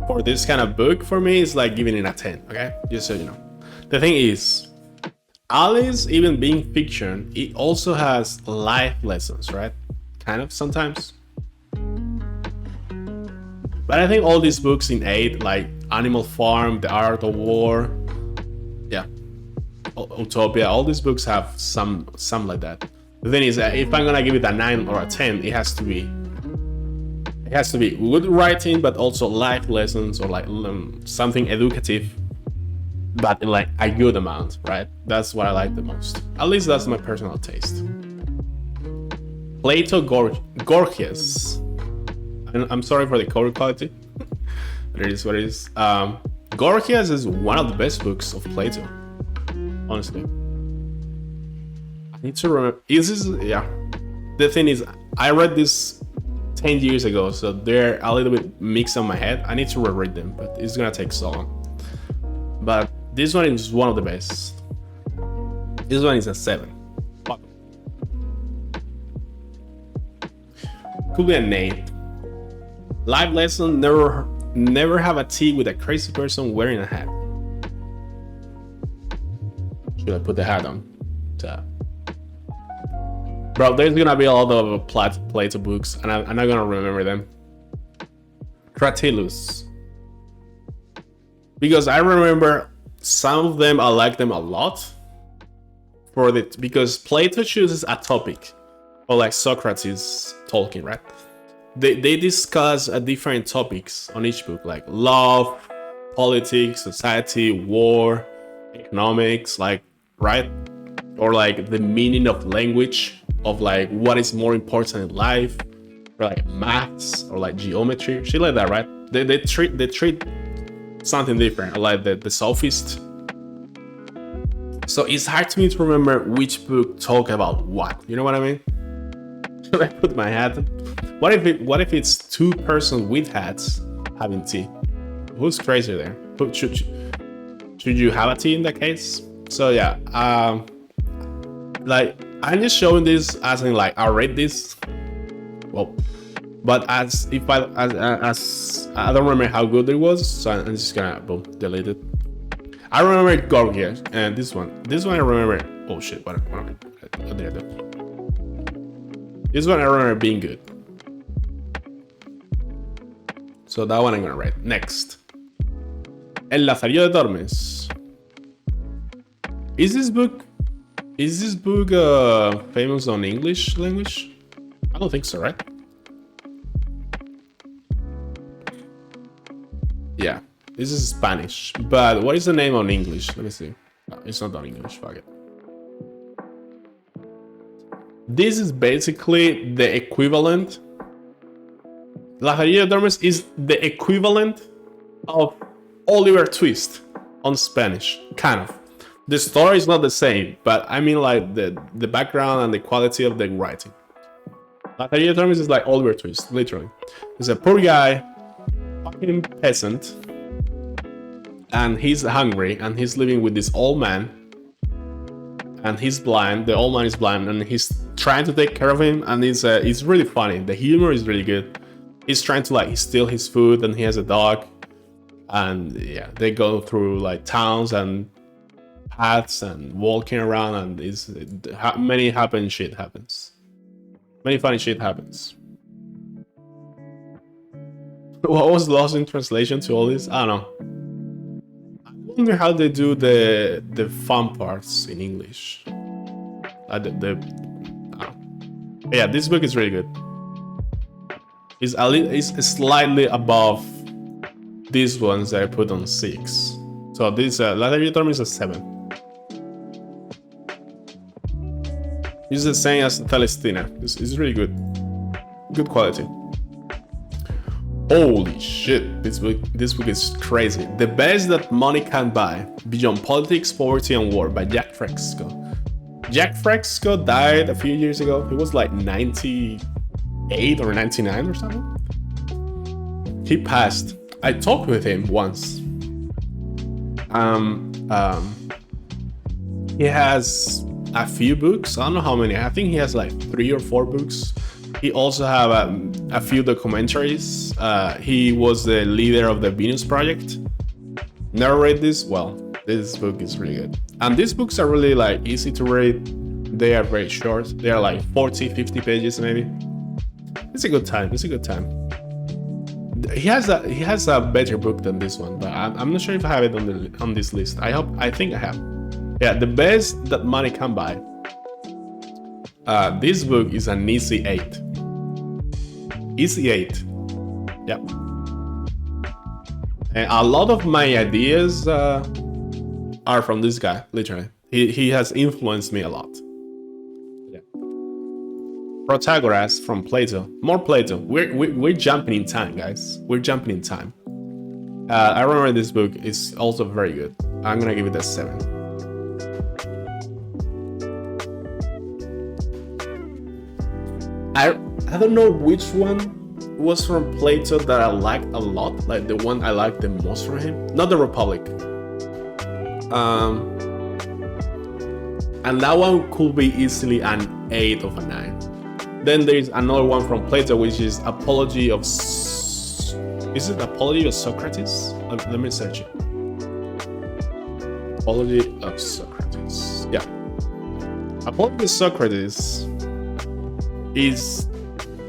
for this kind of book for me is like giving it a 10, okay? Just so you know. The thing is, Alice, even being fiction, it also has life lessons, right? Kind of sometimes. But I think all these books in 8, like Animal Farm, The Art of War, yeah, Utopia, all these books have some like that. The thing is, if I'm gonna give it a 9 or a 10, it has to be good writing, but also life lessons or like something educative, but in like a good amount, right? That's what I like the most. At least that's my personal taste. Plato Gorgias. I'm sorry for the color quality, but it is what it is. Gorgias is one of the best books of Plato, honestly. I need to remember. Yeah. The thing is, I read this 10 years ago, so they're a little bit mixed on my head. I need to reread them, but it's gonna take so long. But this one is one of the best. This one is a 7. Could be an 8. Life lesson: never have a tea with a crazy person wearing a hat. Should I put the hat on? Bro, there's gonna be a lot of Plato books, and I'm not gonna remember them. Cratylus. Because I remember some of them, I like them a lot. Because Plato chooses a topic, or like Socrates talking, right? They discuss different topics on each book, like love, politics, society, war, economics, like, right? Or like the meaning of language, of like what is more important in life, or like maths, or like geometry, shit like that, right? They treat something different, like the sophist. So it's hard to me to remember which book talk about what. You know what I mean? Should I put my hat? What if it's two persons with hats having tea? Who's crazy there? Should you have a tea in that case? So yeah, like I'm just showing this as in like I read this. Well, but as if I don't remember how good it was, so I'm just gonna boom delete it. I remember Gorgia and this one I remember. Oh shit! What did I do? This one I remember being good. So that one I'm gonna write. Next. El Lazarillo de Tormes. Is this book famous on English language? I don't think so, right? Yeah, this is Spanish. But what is the name on English? Let me see. No, it's not on English, fuck it. This is basically the equivalent. Lazarillo de Tormes is the equivalent of Oliver Twist on Spanish, kind of. The story is not the same, but I mean like the background and the quality of the writing. Lazarillo de Tormes is like Oliver Twist, literally. He's a poor guy, fucking peasant, and he's hungry, and he's living with this old man, and he's blind. The old man is blind, and he's trying to take care of him, and it's really funny. The humor is really good. He's trying to like steal his food, and he has a dog, and yeah, they go through like towns and paths and walking around, and many shit happens. Many funny shit happens. What was lost in translation to all this? I don't know. I wonder how they do the fun parts in English. I don't know. Yeah, this book is really good. It's slightly above these ones that I put on 6. So this Lazarillo de Tormes is a 7. It's the same as Celestina. It's really good. Good quality. Holy shit, this book is crazy. The Best That Money Can Buy, Beyond Politics, Poverty and War by Jack Fresco. Jack Fresco died a few years ago. He was like 98 or 99 or something. He passed. I talked with him once. He has a few books. I don't know how many. I think he has like 3 or 4 books. He also have a few documentaries. He was the leader of the Venus Project. Never read this? Well, this book is really good. And these books are really like easy to read. They are very short. They are like 40, 50 pages maybe. It's a good time. He has a better book than this one, but I'm not sure if I have it on this list. I think I have. Yeah, The Best That Money Can Buy. This book is an easy 8. Easy 8. Yep. And a lot of my ideas are from this guy, literally. He has influenced me a lot. Yeah. Protagoras from Plato. More Plato. We're jumping in time, guys. We're jumping in time. I remember this book is also very good. I'm gonna give it a 7. I don't know which one was from Plato that I liked a lot, like the one I liked the most from him. Not the Republic. And that one could be easily an 8 of a 9. Then there's another one from Plato, which is Apology of... Is it Apology of Socrates? Let me search it. Apology of Socrates. Yeah. Apology of Socrates is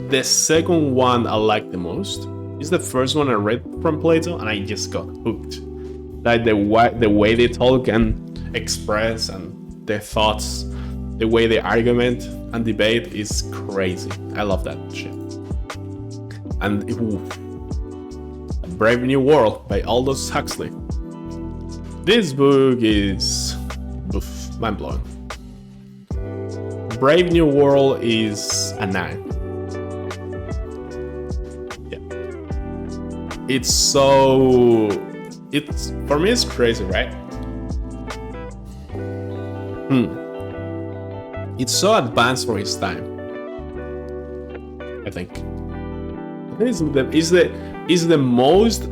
the second one I like the most. It's the first one I read from Plato, and I just got hooked. Like the way they talk and express, and their thoughts, the way they argument and debate is crazy. I love that shit. And Brave New World by Aldous Huxley. This book is mind-blowing. Brave New World is a 9. Yeah. It's for me it's crazy, right? It's so advanced for his time. I think it's the most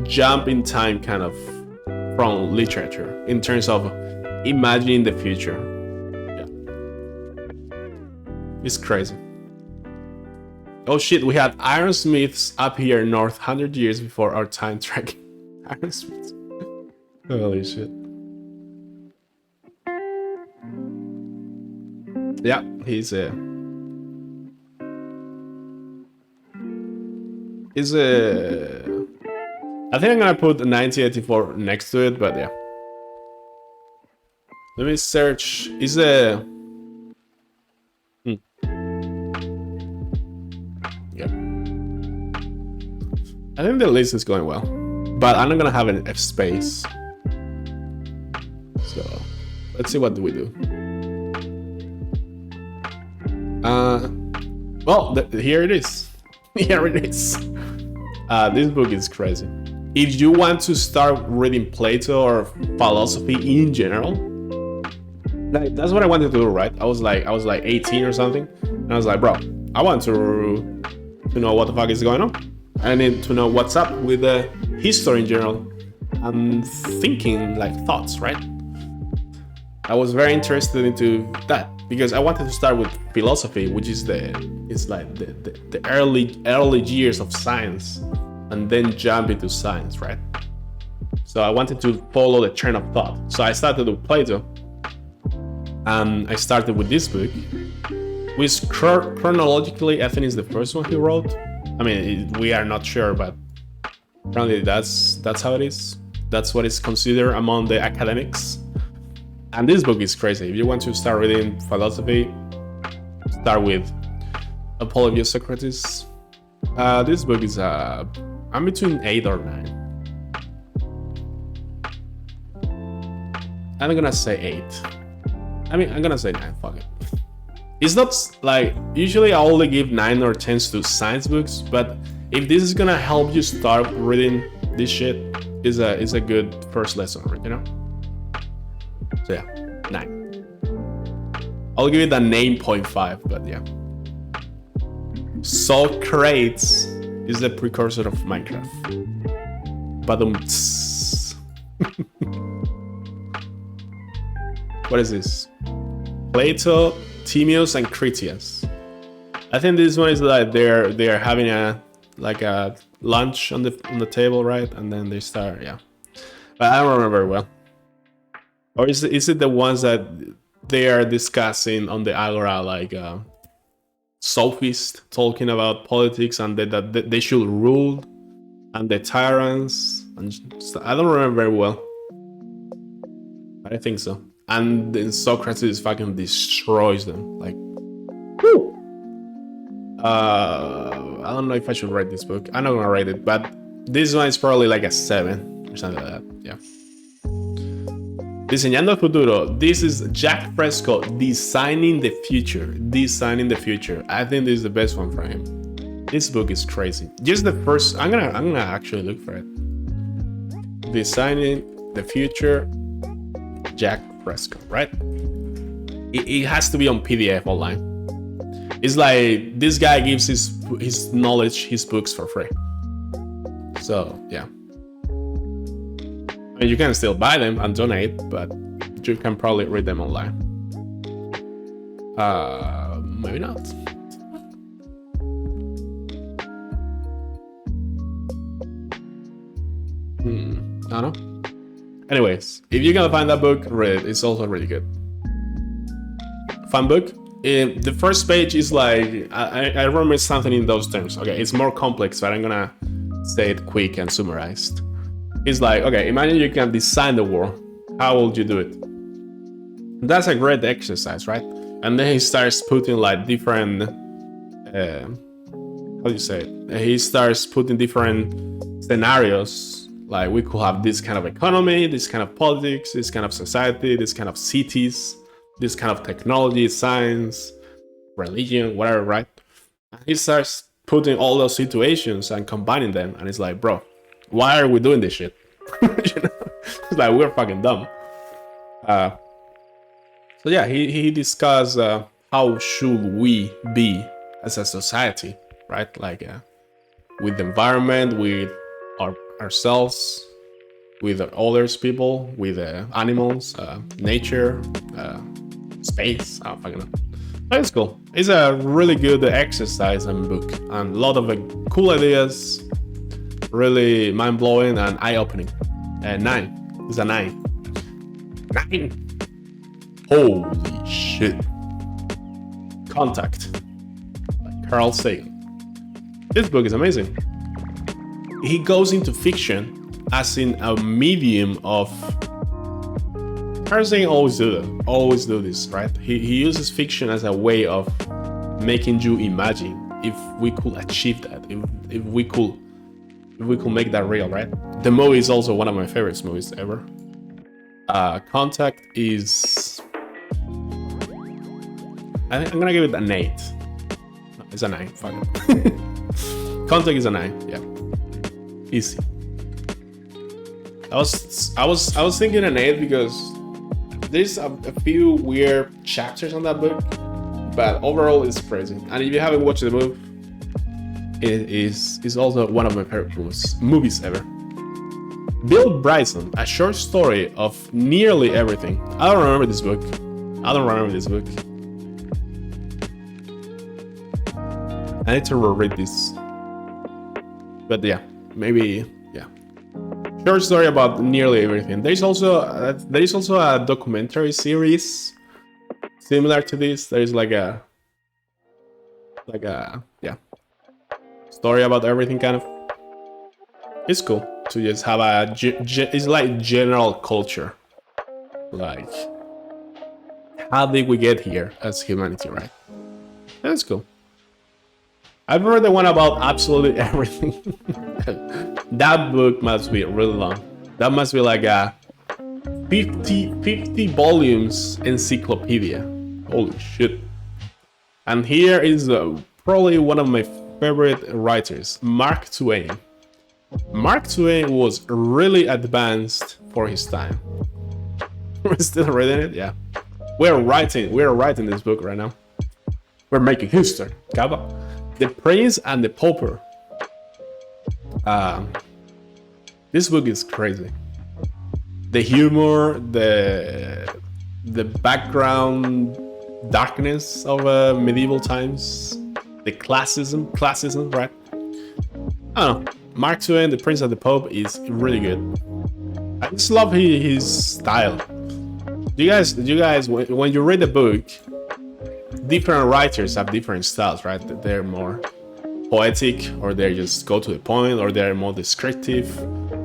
jump in time kind of from literature in terms of imagining the future. Yeah. It's crazy. Oh shit, we had ironsmiths up here north 100 years before our time tracking. Ironsmiths. Holy shit. Yeah, he's a I think I'm gonna put 1984 next to it, but yeah. Let me search. Is a yeah. I think the list is going well, but I'm not gonna have a space. So let's see what do we do. Well, here it is. Here it is. This book is crazy. If you want to start reading Plato or philosophy in general, like that's what I wanted to do, right? I was like 18 or something, and I was like, bro, I want to know what the fuck is going on. I need to know what's up with the history in general. I'm thinking like thoughts, right? I was very interested into that because I wanted to start with philosophy, which is the early years of science, and then jump into science, right? So I wanted to follow the train of thought. So I started with Plato, and I started with this book, which chronologically I think is the first one he wrote. I mean, we are not sure, but apparently that's how it is. That's what is considered among the academics. And this book is crazy. If you want to start reading philosophy, start with Apology of Socrates. This book is I'm between 8 or 9. I'm gonna say 8. I mean, I'm gonna say 9. Fuck it. It's not like usually I only give 9 or 10s to science books, but if this is gonna help you start reading this shit, is a good first lesson, you know? So yeah, 9. I'll give it a 9.5, but yeah. Socrates is the precursor of Minecraft. What is this? Plato, Timaeus, and Critias. I think this one is like they're having a lunch on the table, right? And then they start, yeah. But I don't remember very well. Or is it the ones that they are discussing on the Agora, like sophists talking about politics and that they should rule, and the tyrants? And I don't remember very well. I think so. And then Socrates fucking destroys them. Like, whoo! I don't know if I should write this book. I'm not gonna write it, but this one is probably like a 7 or something like that. Yeah. Diseñando el futuro. This is Jack Fresco, designing the future. Designing the future. I think this is the best one for him. This book is crazy. Just the first. I'm gonna actually look for it. Designing the future. Jack Fresco, right? It has to be on PDF online. It's like this guy gives his knowledge, his books for free. So yeah. I mean, you can still buy them and donate, but you can probably read them online. Maybe not. I don't know. Anyways, if you're gonna find that book, read it. It's also really good. Fun book. The first page is like, I remember something in those terms. Okay, it's more complex, but I'm gonna say it quick and summarized. It's like, okay, imagine you can design the world. How would you do it? That's a great exercise, right? And then he starts putting like different, how do you say it? He starts putting different scenarios. Like we could have this kind of economy, this kind of politics, this kind of society, this kind of cities, this kind of technology, science, religion, whatever, right? And he starts putting all those situations and combining them, and it's like, bro, why are we doing this shit? You know? It's like we're fucking dumb. So yeah, he discussed how should we be as a society, right? Like with the environment, with ourselves, with others people, with animals, nature, space. I don't fucking know. That's cool. It's a really good exercise and book, and a lot of cool ideas, really mind-blowing and eye-opening. 9. It's a 9. 9. Holy shit. Contact by Carl Sagan. This book is amazing. He goes into fiction as in a medium of... Carl Sagan always do this, right? He uses fiction as a way of making you imagine if we could achieve that, if we could make that real, right? The movie is also one of my favorite movies ever. Contact is... I'm gonna give it an 8. No, it's a 9. Fuck it. Contact is a 9. Yeah, easy. I was thinking an 8 because there's a few weird chapters on that book, but overall it's crazy. And if you haven't watched the movie, it is also one of my favorite movies ever. Bill Bryson, a short story of nearly everything. I don't remember this book. I need to reread this. But yeah, maybe, yeah. Short story about nearly everything. There is also a documentary series similar to this. There is like a yeah, story about everything kind of. It's cool to just have it's like general culture. Like, how did we get here as humanity, right? That's cool. I've read the one about absolutely everything. That book must be really long. That must be like a 50 volumes encyclopedia. Holy shit. And here is probably one of my favorite writers, Mark Twain. Mark Twain was really advanced for his time. We're still reading it? Yeah. We're writing this book right now. We're making history. Kaba. The Prince and the Pauper. This book is crazy. The humor, the background darkness of medieval times, the classism, right? I don't know. Mark Twain, The Prince and the Pope is really good. I just love his style. You guys, when you read the book, different writers have different styles, right? They're more poetic, or they just go to the point, or they're more descriptive.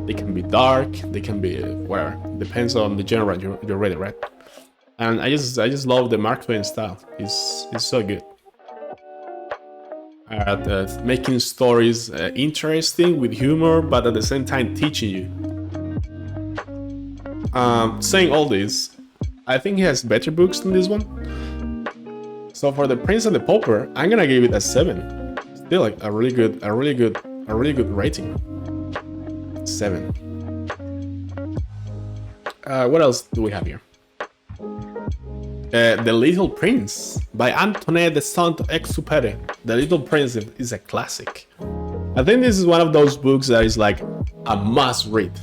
They can be dark, they can be whatever. Depends on the genre you're reading, right? And I just love the Mark Twain style. It's so good. Making stories interesting with humor, but at the same time teaching you. Saying all this, I think he has better books than this one. So for The Prince and the Pauper, I'm gonna give it a 7. Still like a really good rating. 7. What else do we have here? The Little Prince by Antoine de Saint-Exupéry. The Little Prince is a classic. I think this is one of those books that is like a must read.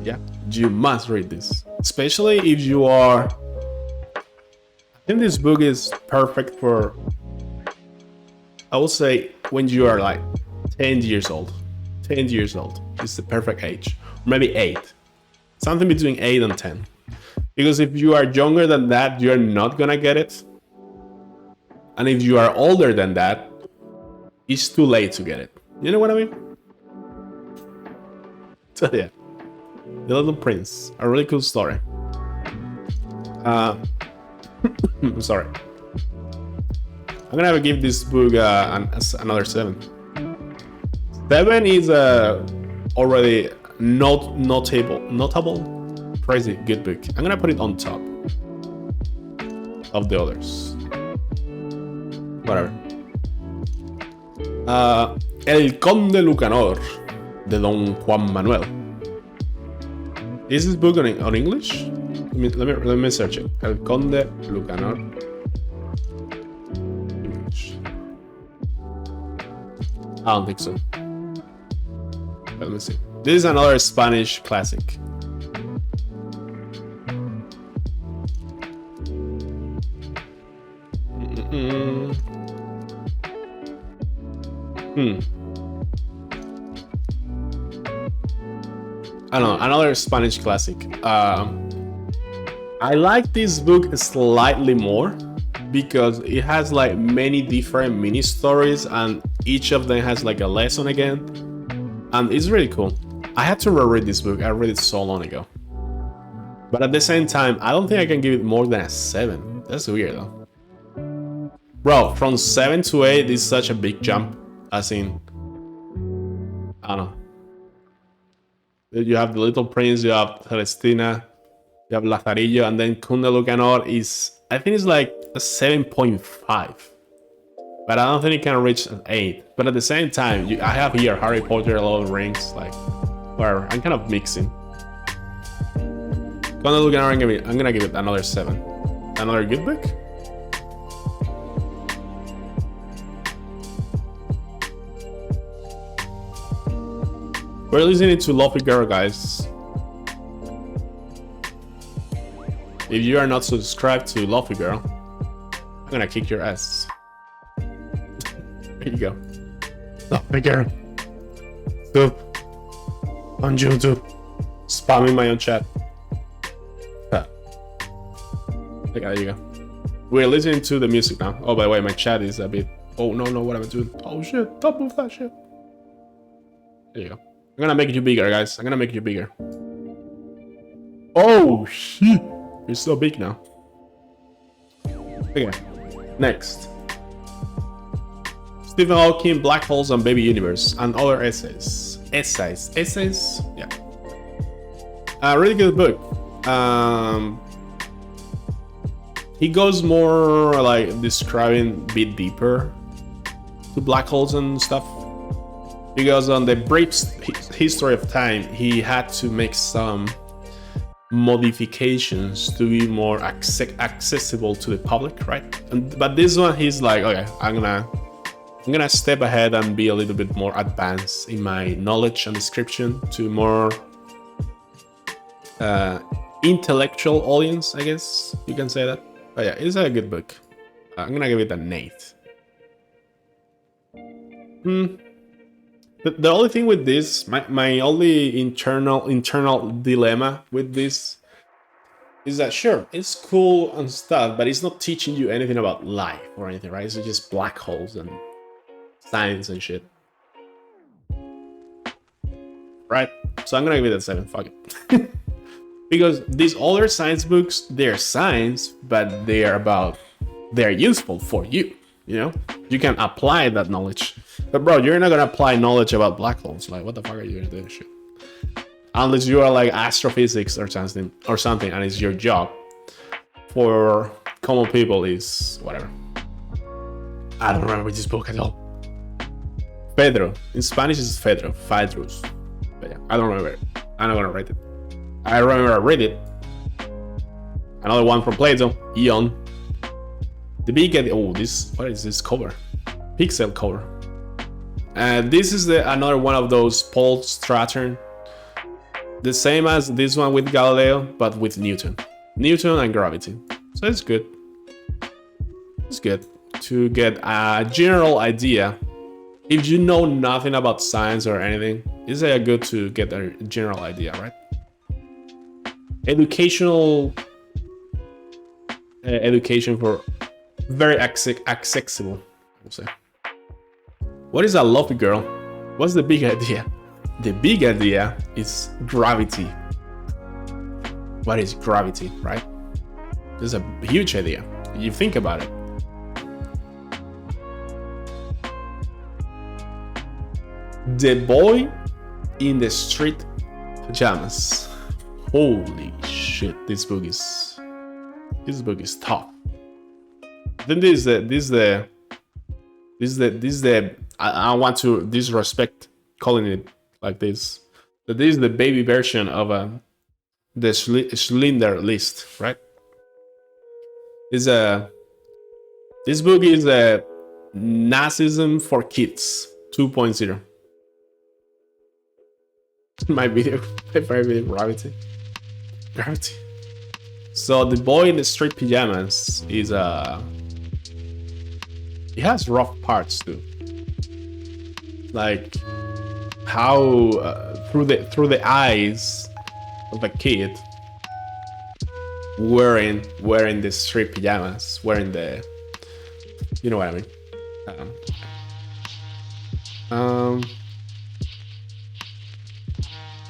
Yeah, you must read this, especially if you are. I think this book is perfect for, I would say, when you are like 10 years old. 10 years old is the perfect age. Maybe 8. Something between 8 and 10. Because if you are younger than that, you're not gonna get it. And if you are older than that, it's too late to get it. You know what I mean? So yeah. The Little Prince. A really cool story. I'm sorry. I'm gonna give this book another 7. 7 is already notable, crazy good book. I'm gonna put it on top of the others. Whatever. El Conde Lucanor de Don Juan Manuel. Is this book on English? Let me search it. El Conde Lucanor. English. I don't think so. Let me see. This is another Spanish classic. I don't know, another Spanish classic. I like this book slightly more because it has like many different mini stories and each of them has like a lesson again. And it's really cool. I had to reread this book. I read it so long ago. But at the same time, I don't think I can give it more than a 7. That's weird though. Bro, from 7 to 8 is such a big jump. As in, I don't know. You have the Little Prince, you have Celestina, you have Lazarillo, and then Conde Lucanor is, I think it's like a 7.5. But I don't think it can reach an 8. But at the same time, I have here Harry Potter, Lord of the Rings, like, whatever. I'm kind of mixing. Conde Lucanor, I'm gonna give it another 7. Another good book? We're listening to Luffy Girl, guys. If you are not subscribed to Luffy Girl, I'm gonna kick your ass. There you go. Luffy Girl. Soup. On YouTube. Spamming my own chat. Okay, there you go. We're listening to the music now. Oh, by the way, my chat is a bit... Oh, no, what am I doing? Oh, shit. Don't move that shit. There you go. I'm gonna make you bigger, guys. I'm gonna make you bigger. Oh, shit. You're so big now. Okay. Next. Stephen Hawking, Black Holes and Baby Universe, and other essays. Essays? Yeah. A really good book. He goes more like describing a bit deeper to black holes and stuff. Because on the brief history of time, he had to make some modifications to be more accessible to the public, right? But this one, he's like, okay, I'm gonna step ahead and be a little bit more advanced in my knowledge and description to more intellectual audience, I guess you can say that. But yeah, it's a good book. I'm gonna give it an 8. The only thing with this, my only internal dilemma with this is that sure, it's cool and stuff, but it's not teaching you anything about life or anything, right? It's just black holes and science and shit. Right? So I'm gonna give it a 7, fuck it. Because these other science books, they're science, but they're useful for you, you know? You can apply that knowledge. But bro, you're not gonna apply knowledge about black holes. Like, what the fuck are you gonna do? Shit. Unless you are like astrophysics or something, and it's your job. For common people, is whatever. I don't remember this book at all. Pedro. In Spanish, it's Pedro. Phaedrus. But yeah, I don't remember it. I'm not gonna write it. I remember I read it. Another one from Plato, Eon. The big what is this cover? Pixel cover. This is another one of those Paul Stratton. The same as this one with Galileo, but with Newton and gravity. So it's good. It's good to get a general idea. If you know nothing about science or anything, it's good to get a general idea, right? Education for very accessible, I would say. What is a Luffy Girl? What's the big idea? The big idea is gravity. What is gravity, right? This is a huge idea. You think about it. The boy in the Street Pajamas. Holy shit, this book is tough. I think this is the I don't want to disrespect calling it like this, but this is the baby version of the Schindler List, right? This book is a Nazism for Kids 2.0. My favorite video, Gravity. So the boy in the street pajamas is he has rough parts too, like how through the eyes of a kid wearing the street pajamas, wearing the, you know what I mean.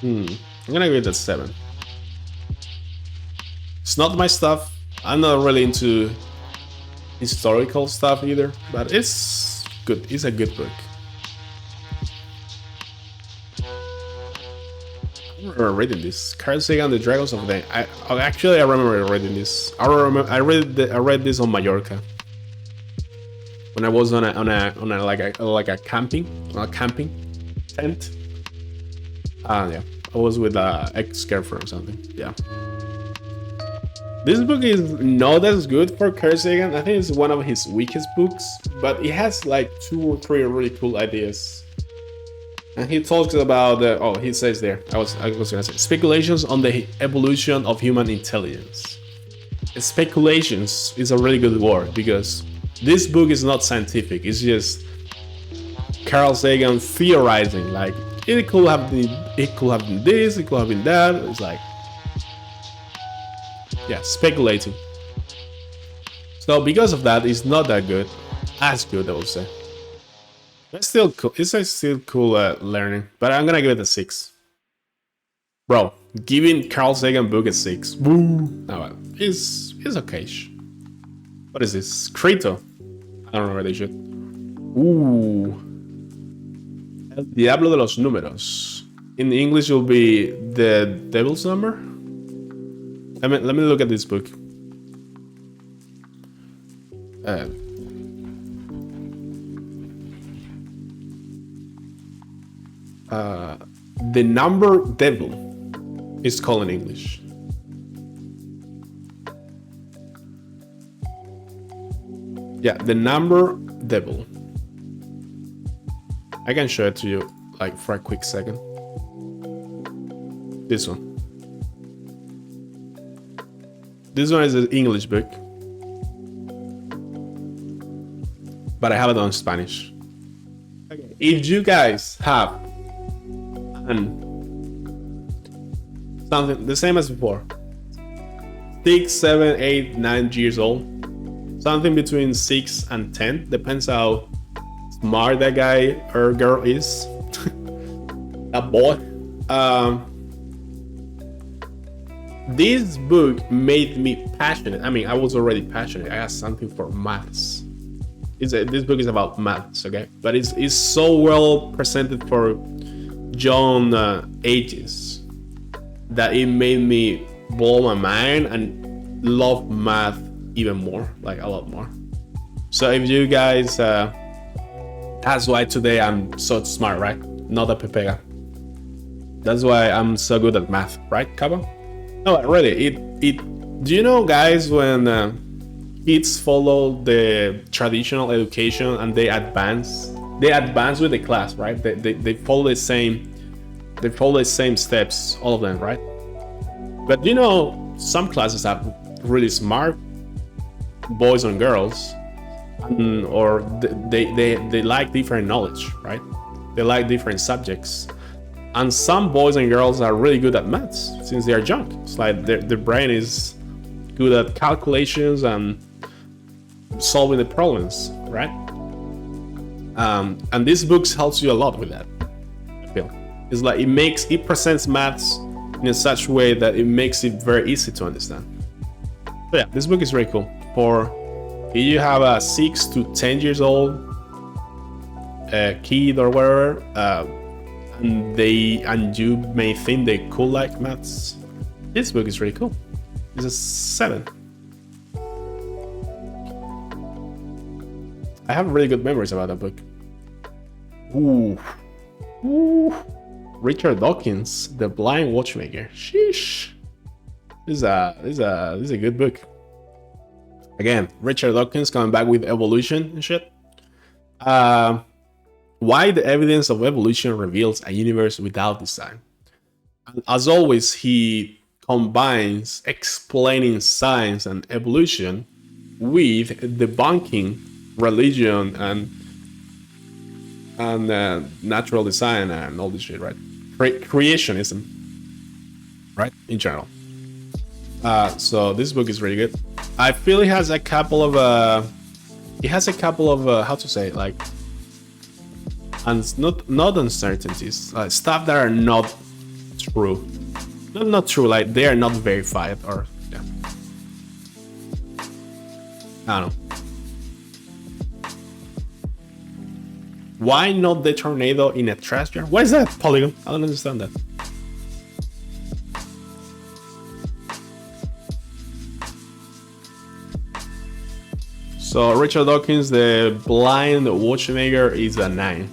I'm gonna give it a 7. It's not my stuff. I'm not really into historical stuff either, but it's good. It's a good book. I remember reading this. Carl Sagan, The Dragons of the. I remember reading this. I read this on Mallorca when I was on a camping tent. Yeah, I was with an ex-girlfriend or something. Yeah. This book is not as good for Carl Sagan. I think it's one of his weakest books, but it has like 2 or 3 really cool ideas. And he talks about he says there. I was gonna say speculations on the evolution of human intelligence. Speculations is a really good word because this book is not scientific. It's just Carl Sagan theorizing. Like it could have been this, it could have been that. It's like, yeah, speculating. So because of that, it's not that good. As good, I would say. It's still cool. It's still cool learning, but I'm gonna give it a 6. Bro, giving Carl Sagan book a 6. Woo! No, it's okay. What is this? Crito. I don't know where they should. Ooh. El Diablo de los Números. In English, it will be the Devil's Number. Let me look at this book. The Number Devil is called in English. Yeah, The Number Devil. I can show it to you like for a quick second. This one. This one is an English book, but I have it on Spanish. Okay. If you guys have something the same as before, 6, 7, 8, 9 years old, something between 6 and 10, depends how smart that guy or girl is. A boy. This book made me passionate. I mean, I was already passionate. I had something for maths. This book is about maths, okay? But it's so well presented for young ages that it made me blow my mind and love math even more, like a lot more. So if you guys, that's why today I'm so smart, right? Not a pepega. That's why I'm so good at math, right, Kaba? No, really. Do you know, guys, when kids follow the traditional education and they advance with the class, right? They follow the same steps, all of them, right? But you know, some classes have really smart boys and girls, or they like different knowledge, right? They like different subjects. And some boys and girls are really good at maths since they are young. It's like their brain is good at calculations and solving the problems, right? And this book helps you a lot with that, I feel. It's like it presents maths in such a way that it makes it very easy to understand. So yeah, this book is very cool. For if you have a 6 to 10 years old kid or whatever, and you may think they could like maths. This book is really cool. It's a 7. I have really good memories about that book. Ooh. Richard Dawkins, The Blind Watchmaker. Sheesh. This is a good book. Again, Richard Dawkins coming back with evolution and shit. Why the evidence of evolution reveals a universe without design. And as always, he combines explaining science and evolution with debunking religion and natural design and all this shit, right? Creationism, right? In general. So this book is really good. I feel it has a couple of how to say, like, and not uncertainties, stuff that are not true. Not true, like they are not verified, or yeah. I don't know. Why not the tornado in a trash jar? What is that, Polygon? I don't understand that. So Richard Dawkins, The Blind Watchmaker, is a 9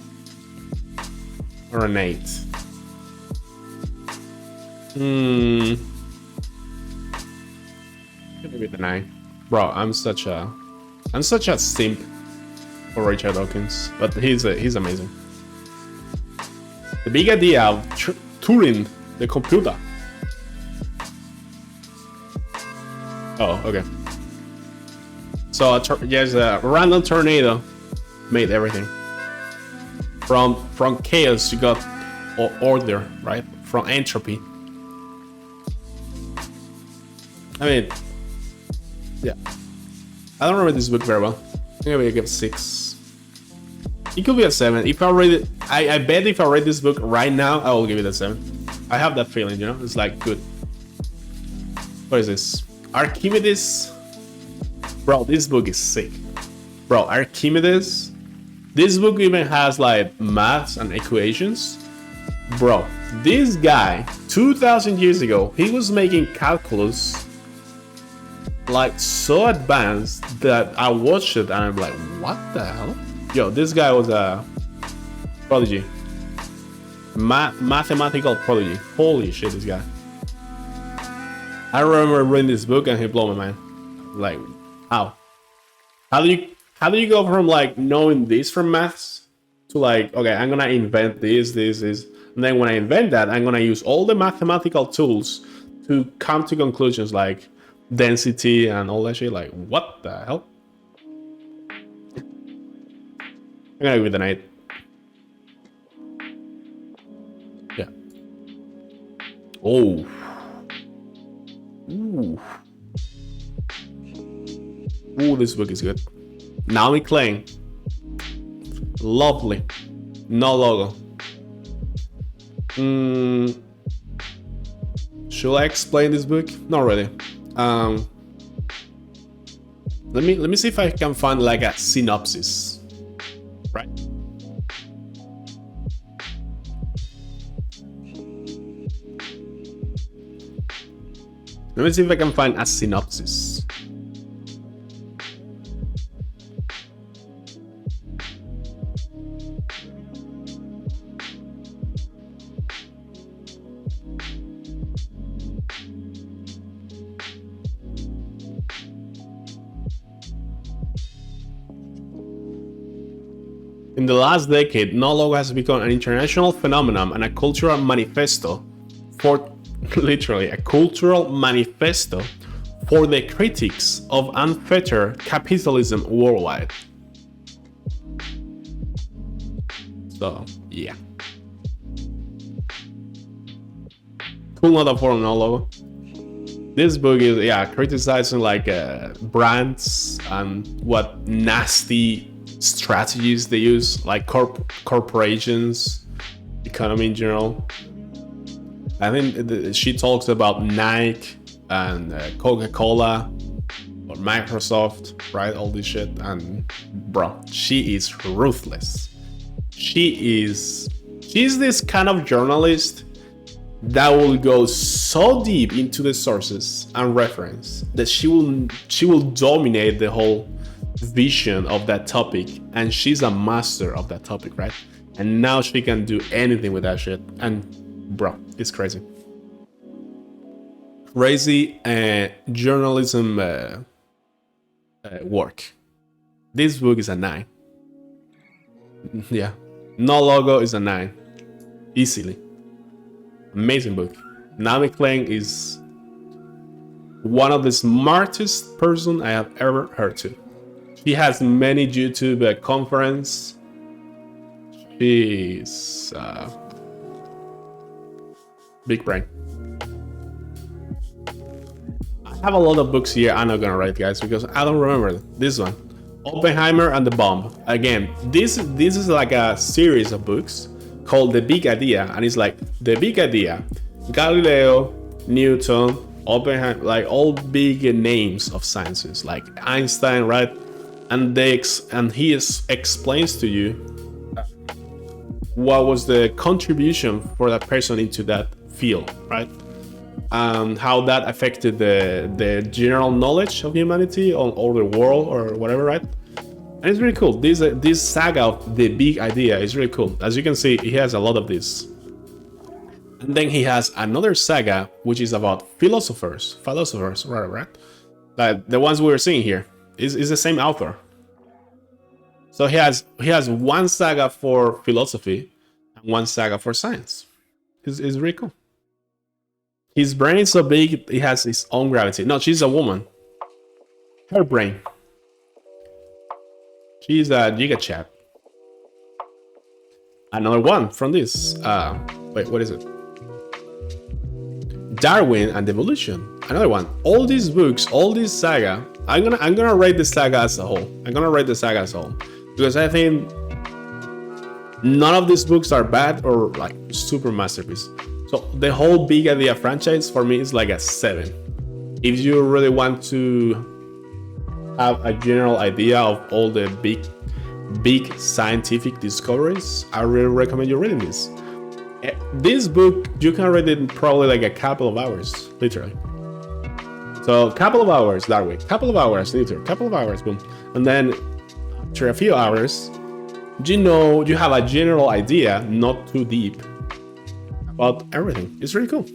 or an 8. Gonna be the 9, bro. I'm such a simp for Richard Dawkins, but he's amazing. The big idea of Turing, the computer. Oh, okay. So a random tornado made everything. From chaos you got order, right? From entropy. I mean, yeah. I don't remember this book very well. I think I give 6. It could be a 7. If I read it, I bet if I read this book right now, I will give it a 7. I have that feeling, you know? It's like, good. What is this? Archimedes? Bro, this book is sick. Bro, Archimedes? This book even has like maths and equations. Bro, this guy, 2,000 years ago, he was making calculus like so advanced that I watched it and I'm like, what the hell? Yo, this guy was a prodigy. Mathematical prodigy. Holy shit, this guy. I remember reading this book and he blew my mind. Like, how? How do you go from like knowing this from maths to like, okay, I'm gonna invent this, and then when I invent that, I'm gonna use all the mathematical tools to come to conclusions like density and all that shit. Like, what the hell? I'm gonna give it an 8. Yeah. Oh. Ooh, this book is good. Naomi Klein. Lovely. No logo. Should I explain this book? Not really. Let me see if I can find like a synopsis. Right. Let me see if I can find a synopsis. In the last decade, no logo has become an international phenomenon and a cultural manifesto for literally a cultural manifesto for the critics of unfettered capitalism worldwide. So, yeah. Cool not for no logo. This book is, yeah, criticizing like brands and what nasty strategies they use, like corporations, economy in general. I think she talks about Nike and Coca-Cola or Microsoft, right? All this shit. And bro, she is ruthless. She she's this kind of journalist that will go so deep into the sources and reference that she will dominate the whole vision of that topic, and she's a master of that topic, right? And now she can do anything with that shit, and bro, it's crazy. Crazy journalism work. This book is a 9. Yeah, no logo is a 9, easily. Amazing book. Naomi Klein is one of the smartest person I have ever heard to. She has many YouTube conference. She's big brain. I have a lot of books here I'm not gonna write, guys, because I don't remember this one. Oppenheimer and the Bomb. Again, this is like a series of books called The Big Idea, and it's like The Big Idea, Galileo, Newton, Oppenheimer, like all big names of sciences, like Einstein, right? And he explains to you what was the contribution for that person into that field, right? And how that affected the general knowledge of humanity on all the world or whatever, right? And it's really cool. This saga of The Big Idea is really cool. As you can see, he has a lot of this. And then he has another saga which is about philosophers, right? Like the ones we were seeing here is the same author. So he has one saga for philosophy and one saga for science. It's really cool. His brain is so big, it has its own gravity. No, she's a woman. Her brain. She's a giga chat. Another one from this. Wait, what is it? Darwin and Evolution. Another one. All these books, all this saga. I'm gonna rate the saga as a whole. Because I think none of these books are bad or like super masterpiece. So the whole Big Idea franchise for me is like a 7. If you really want to have a general idea of all the big scientific discoveries, I really recommend you reading this. This book, you can read it in probably like a couple of hours, literally. So couple of hours, Darwin, couple of hours, literally, couple of hours, boom. And then after a few hours, you have a general idea, not too deep, about everything. It's really cool.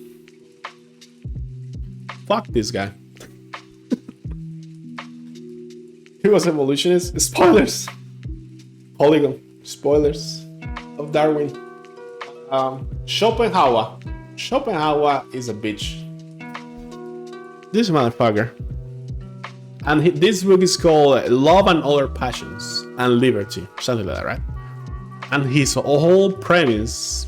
Fuck this guy. He was evolutionist. Spoilers. Polygon. Spoilers of Darwin. Schopenhauer. Schopenhauer is a bitch. This motherfucker. And this book is called Love and Other Passions and Liberty. Something like that, right? And his whole premise,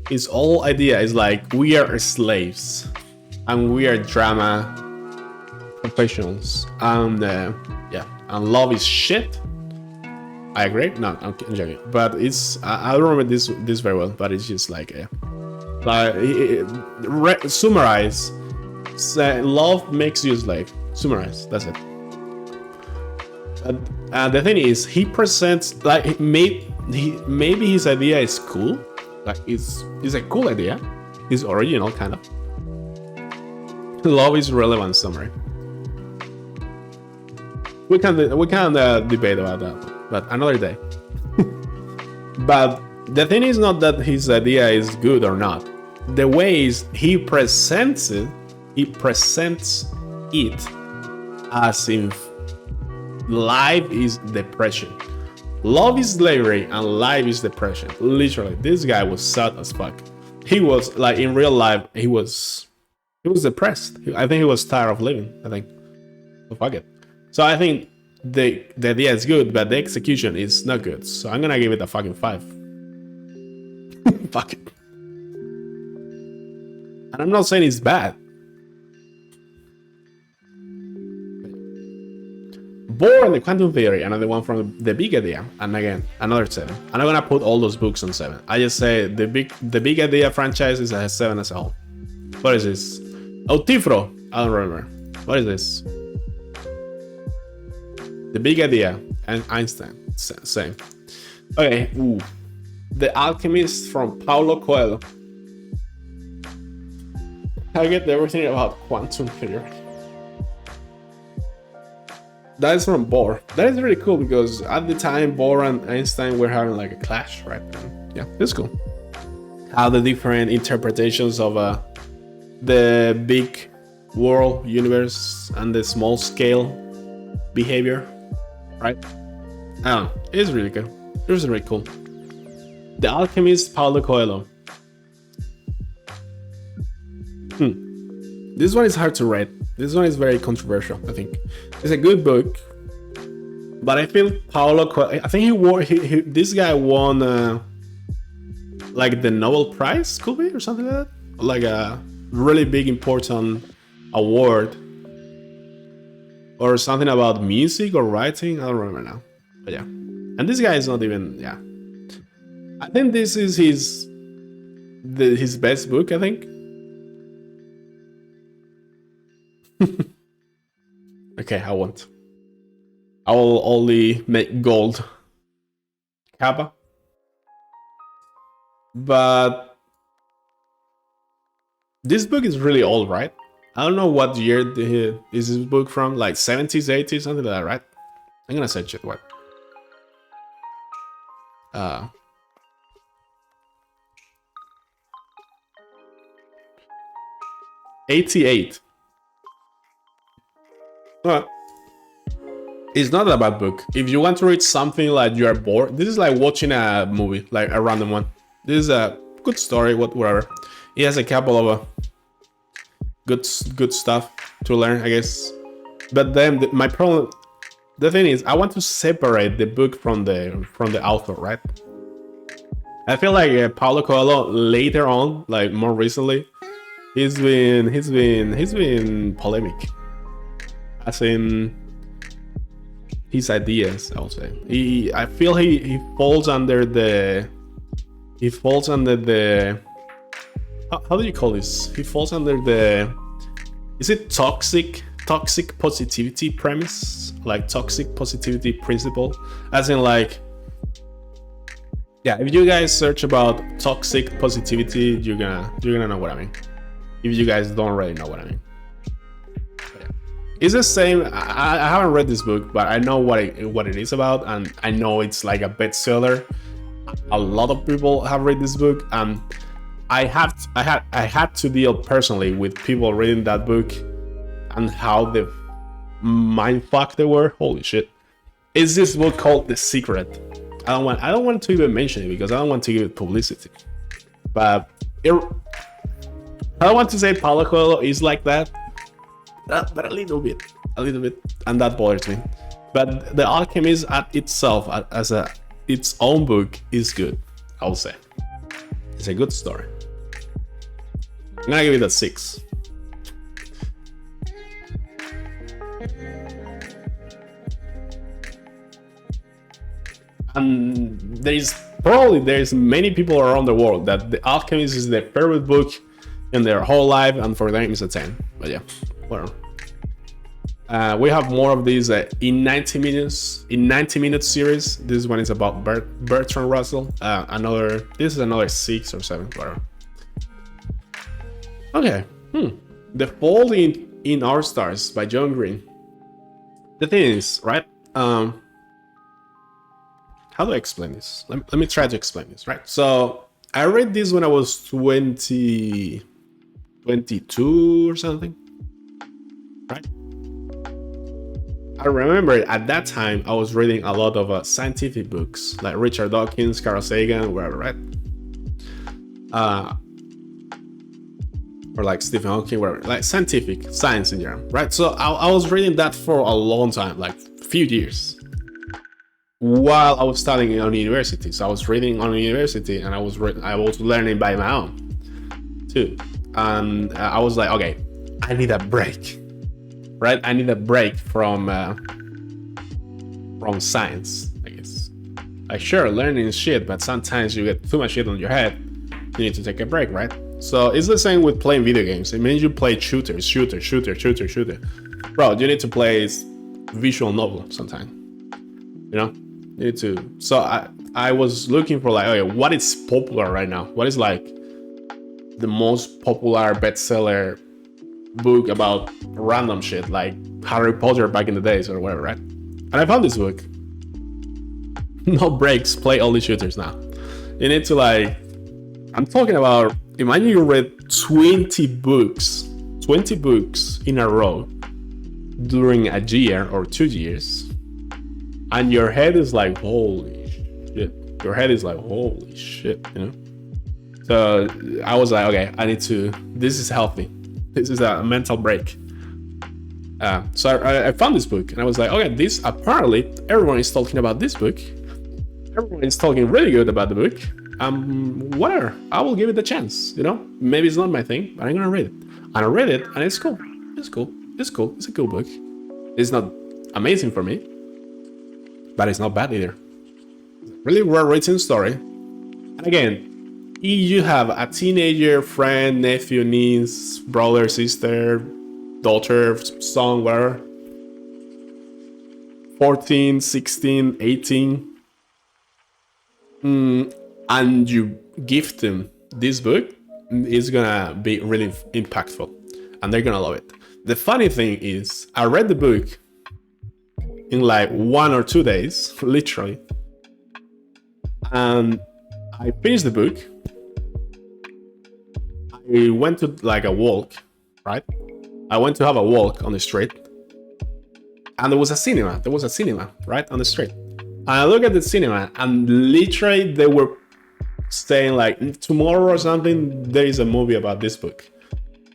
his whole idea is like, we are slaves and we are drama professionals. And and love is shit. I agree. No, I'm joking. But it's I don't remember this very well. But it's just like summarize. Say, love makes you a slave. Summarize. That's it. The thing is, he presents like maybe his idea is cool. Like it's a cool idea. It's original, kind of. Love is relevant summary. We can debate about that, but another day. But the thing is not that his idea is good or not. The way he presents it as if life is depression. Love is slavery and life is depression. Literally, this guy was sad as fuck. He was like, in real life, he was depressed. I think he was tired of living. I think. So fuck it. So I think the idea is good, but the execution is not good. So I'm gonna give it a fucking 5. Fuck it. And I'm not saying it's bad. Bohr and the Quantum Theory, another one from The Big Idea, and again, another 7. I'm not gonna put all those books on 7. I just say the Big Idea franchise is a 7 as a whole. What is this? Autifro. I don't remember. What is this? The Big Idea and Einstein. Same. Okay. Ooh. The Alchemist from Paulo Coelho. I get everything about quantum theory. That is from Bohr. That is really cool because at the time Bohr and Einstein were having like a clash, right? And yeah, it's cool. How the different interpretations of the big world universe and the small scale behavior, right? I don't know. It's really good. It's really cool. The Alchemist, Paulo Coelho. This one is hard to read. This one is very controversial, I think. It's a good book, but I feel Paulo Coelho, I think this guy won like the Nobel Prize, could be, or something like that. Like a really big important award. Or something about music or writing, I don't remember now. But yeah. And this guy is not even, yeah. I think this is his best book, I think. Okay, I won't. I will only make gold Kappa. But this book is really old, right? I don't know what year is this book from, like 70s, 80s, something like that, right? I'm gonna search it. What? 88. Well, it's not a bad book. If you want to read something like you are bored, this is like watching a movie, like a random one. This is a good story, whatever. It has a couple of good stuff to learn, I guess. But then my problem, the thing is, I want to separate the book from the author, right? I feel like Paulo Coelho later on, like more recently, he's been polemic, as in his ideas. I would say I feel he falls under the how do you call this? He falls under the, is it toxic positivity premise, like toxic positivity principle, as in like, yeah, if you guys search about toxic positivity, you're gonna know what I mean. If you guys don't really know what I mean. Yeah. It's the same. I haven't read this book, but I know what it is about, and I know it's like a bestseller. A lot of people have read this book, and I had to deal personally with people reading that book and how the mindfuck they were. Holy shit. It's this book called The Secret. I don't want to even mention it because I don't want to give it publicity. But I don't want to say Paulo Coelho is like that, but a little bit, and that bothers me. But The Alchemist at itself, as its own book, is good. I will say it's a good story. I'm gonna give it a 6. And there's many people around the world that The Alchemist is their favorite book in their whole life, and for them it's a 10. But yeah, whatever. We have more of these in 90 minute series. This one is about Bertrand Russell. This is another 6 or 7, whatever. Okay. The Fall in Our Stars by John Green. The thing is, right? How do I explain this? Let me try to explain this, right? So I read this when I was 22 or something, right? I remember at that time I was reading a lot of scientific books like Richard Dawkins, Carl Sagan, whatever, right? Or like Stephen Hawking, whatever, like science in general, right? So I was reading that for a long time, like a few years, while I was studying on university. So I was reading on university, and I was learning by my own too. And I was like, okay, I need a break, right? I need a break from science, I guess. Like, sure, learning is shit, but sometimes you get too much shit on your head. You need to take a break, right? So it's the same with playing video games. It means you play shooter. Bro, you need to play visual novel sometime, you know? You need to. So I was looking for like, okay, what is popular right now? What is like the most popular bestseller book about random shit, like Harry Potter back in the days or whatever, right? And I found this book. No breaks, play only shooters now. You need to like, I'm talking about, imagine you read 20 books in a row during a year or 2 years, and your head is like, holy shit. Your head is like, holy shit, you know? So I was like, okay, this is healthy. This is a mental break. So I found this book and I was like, okay, this apparently everyone is talking about this book. Everyone is talking really good about the book. Whatever, I will give it a chance, you know? Maybe it's not my thing, but I'm gonna read it. And I read it and it's cool. It's cool. It's a cool book. It's not amazing for me, but it's not bad either. Really well-written story. And again, if you have a teenager, friend, nephew, niece, brother, sister, daughter, son, whatever, 14, 16, 18, and you gift them this book, it's gonna be really impactful and they're gonna love it. The funny thing is, I read the book in like 1 or 2 days, literally, and I finished the book. I went to like a walk, right? I went to have a walk on the street, and there was a cinema. Right on the street. And I look at the cinema, and literally they were saying like, tomorrow or something, there is a movie about this book.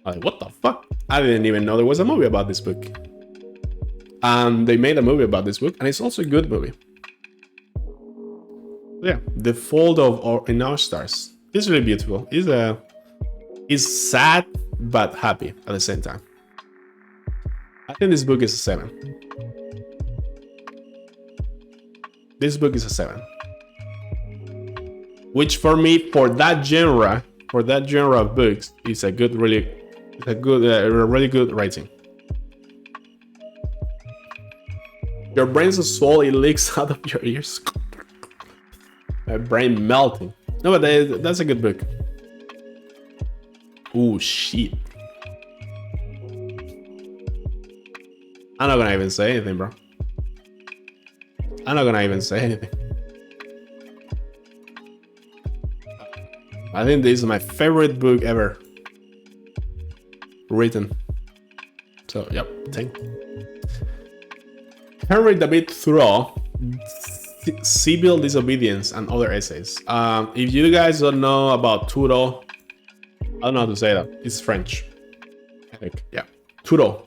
I'm like, what the fuck? I didn't even know there was a movie about this book. And they made a movie about this book, and it's also a good movie. Yeah, The Fault in Our Stars. It's really beautiful. It's sad but happy at the same time. I think this book is a 7. This book is a 7. Which for me, for that genre of books, is a really good rating. Your brain's so swollen, it leaks out of your ears. My brain melting. No, but that's a good book. Oh shit. I'm not gonna even say anything, bro. I think this is my favorite book ever written. So, yep, 10. Henry David Thoreau, Civil Disobedience and Other Essays. If you guys don't know about Thoreau, I don't know how to say that. It's French, I think. Yeah, Thoreau.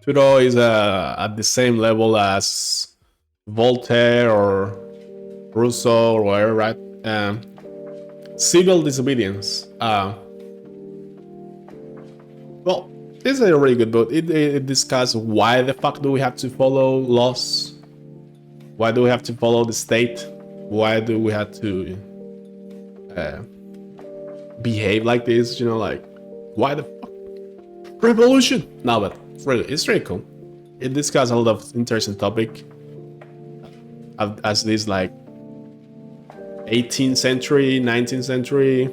Thoreau is at the same level as Voltaire or Rousseau or whatever, right? Civil Disobedience. Well, this is a really good book. It discusses why the fuck do we have to follow laws? Why do we have to follow the state? Why do we have to behave like this? You know, like, why the fuck? Revolution! No, but it's really cool. It discusses a lot of interesting topic as this like 18th century, 19th century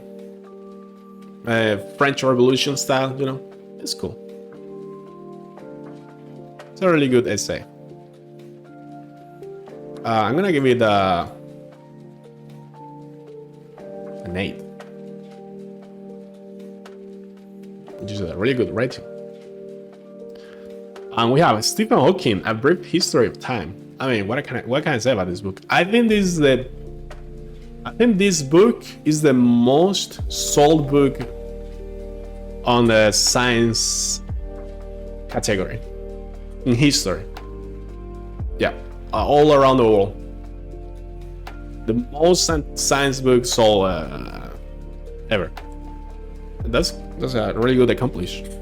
French Revolution style, you know. It's cool. It's a really good essay. I'm gonna give it an 8, which is a really good rating. And we have Stephen Hawking, A Brief History of Time. I mean, what can I say about this book? I think this book is the most sold book on the science category in history. Yeah, all around the world. The most science book sold ever. That's a really good accomplishment.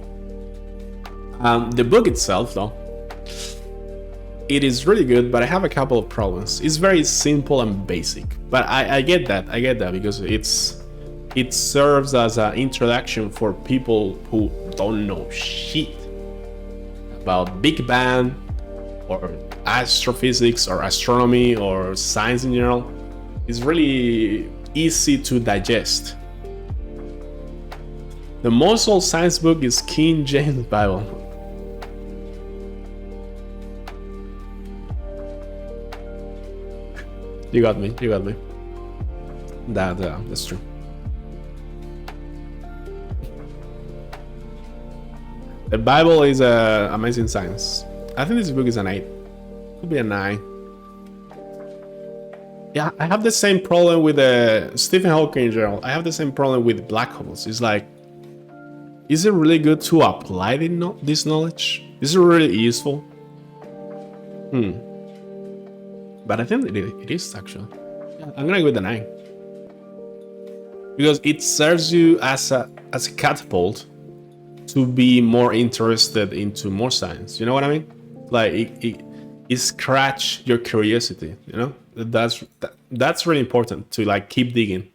The book itself, though, it is really good, but I have a couple of problems. It's very simple and basic, but I get that because it serves as an introduction for people who don't know shit about Big Bang or astrophysics or astronomy or science in general, is really easy to digest. The most old science book is King James Bible. You got me. That's true. The Bible is amazing science. I think this book is an 8. Could be a 9. Yeah, I have the same problem with Stephen Hawking in general. I have the same problem with black holes. It's like, is it really good to apply this knowledge? Is it really useful? But I think it is actually. Yeah, I'm gonna go with the 9. Because it serves you as a catapult to be more interested into more science. You know what I mean? Like it scratch your curiosity. You know, that's really important to like keep digging.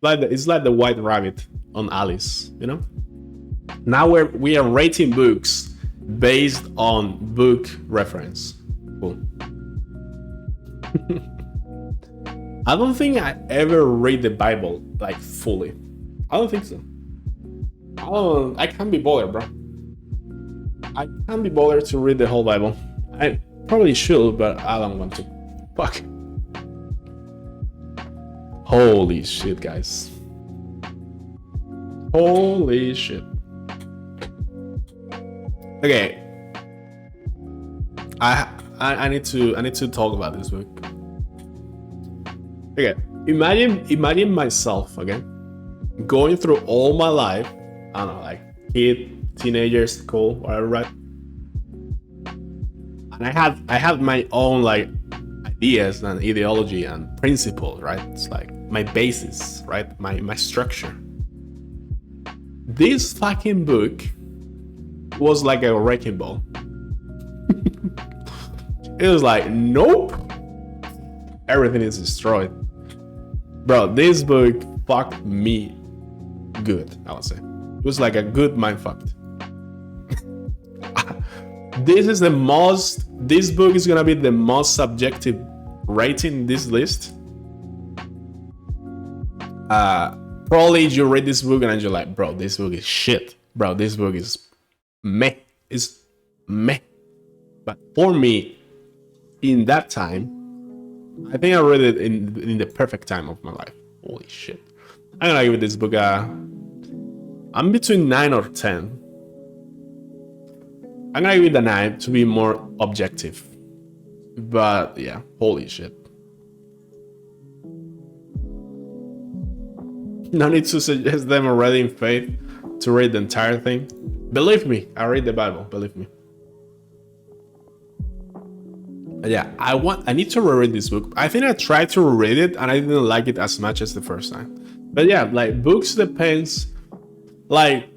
It's like the white rabbit on Alice. You know. Now we are rating books based on book reference. Cool. I don't think I ever read the Bible like fully. I don't think so. I can't be bothered, bro. I can't be bothered to read the whole Bible. I probably should, but I don't want to. Fuck. Holy shit, guys. Holy shit. Okay. I need to talk about this book. Okay. Imagine myself, okay, going through all my life. I don't know, like kid, teenager, school, whatever, right? And I had my own like ideas and ideology and principles, right? It's like my basis, right? My structure. This fucking book was like a wrecking ball. It was like, nope, everything is destroyed. Bro, this book fucked me good, I would say. It was like a good mind fucked. This book is gonna be the most subjective rating in this list. Probably you read this book and you're like, bro, this book is shit. Bro, this book is meh. It's meh. But for me, in that time, I think I read it in the perfect time of my life. Holy shit. I'm gonna give this book I'm between 9 or 10. I'm gonna give it a 9 to be more objective. But yeah, holy shit. No need to suggest them already in faith to read the entire thing. Believe me, I read the Bible, believe me. Yeah, I need to reread this book. I think I tried to reread it and I didn't like it as much as the first time. But yeah, like books depends, like,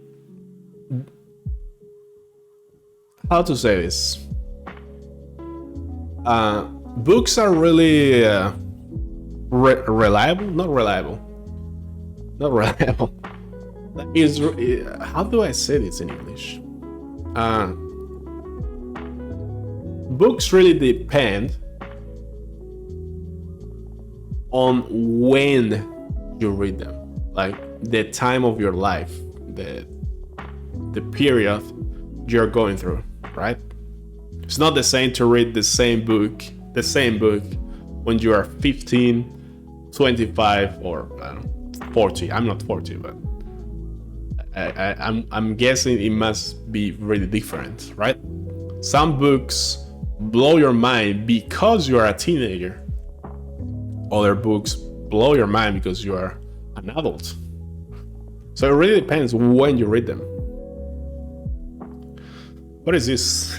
how to say this? Books are really reliable? Not reliable. Not reliable. How do I say this in English? Books really depend on when you read them, like the time of your life, the period you're going through, right? It's not the same to read the same book when you are 15, 25, or I don't know, 40. I'm not 40, but I'm guessing it must be really different, right? Some books blow your mind because you are a teenager. Other books blow your mind because you are an adult. So it really depends when you read them. What is this?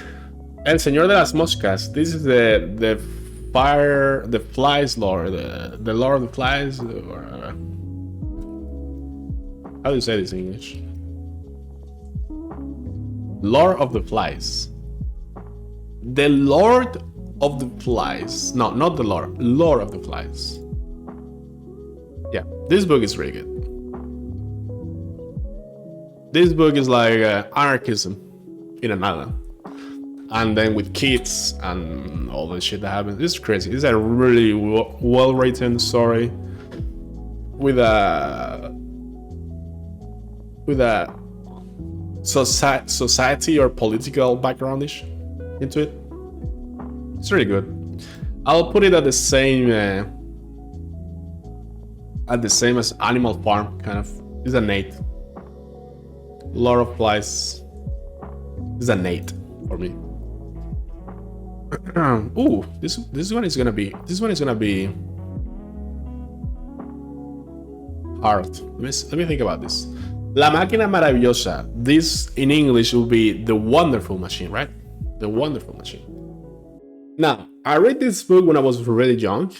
El Señor de las Moscas. This is the flies lore, the lore of the flies. Or, how do you say this in English? Lore of the Flies. The Lord of the Flies. No, not the lore. Lore of the Flies. Yeah, this book is really good. This book is like anarchism in an island. and then with kids and all the shit that happens. It's crazy. It's a really well-written story with a society or political backgroundish into it. It's really good. I'll put it at the same as Animal Farm, kind of. It's an 8. Lord of Flies is an 8 for me. Ooh, this one is gonna be hard. Let me think about this. La Máquina Maravillosa. This in English will be The Wonderful Machine, right? The Wonderful Machine. Now, I read this book when I was really young.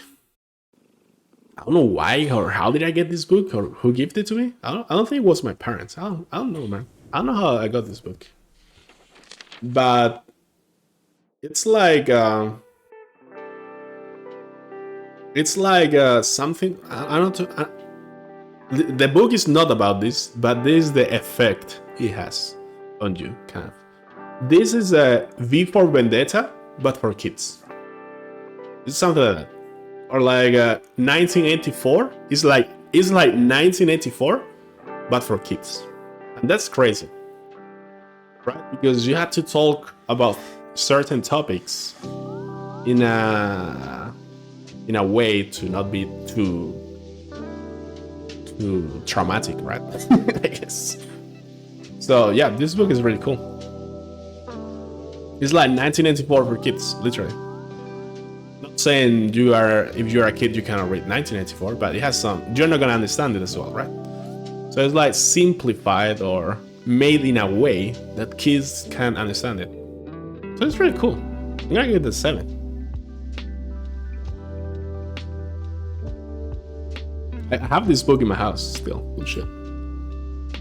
I don't know why or how did I get this book or who gifted it to me. I don't think it was my parents. I don't know, man. I don't know how I got this book. But it's like something. I don't know. The book is not about this, but this is the effect it has on you, kind of. This is a V for Vendetta, but for kids. It's something like that. Or like 1984. It's like 1984, but for kids. And that's crazy. Right? Because you have to talk about certain topics in a way to not be too traumatic, right? I guess. So yeah, this book is really cool. It's like 1984 for kids, literally. Not saying if you're a kid you cannot read 1984, but it has some. You're not gonna understand it as well, right? So it's like simplified or made in a way that kids can understand it. So it's really cool. I'm gonna give it a 7. I have this book in my house still. Good shit.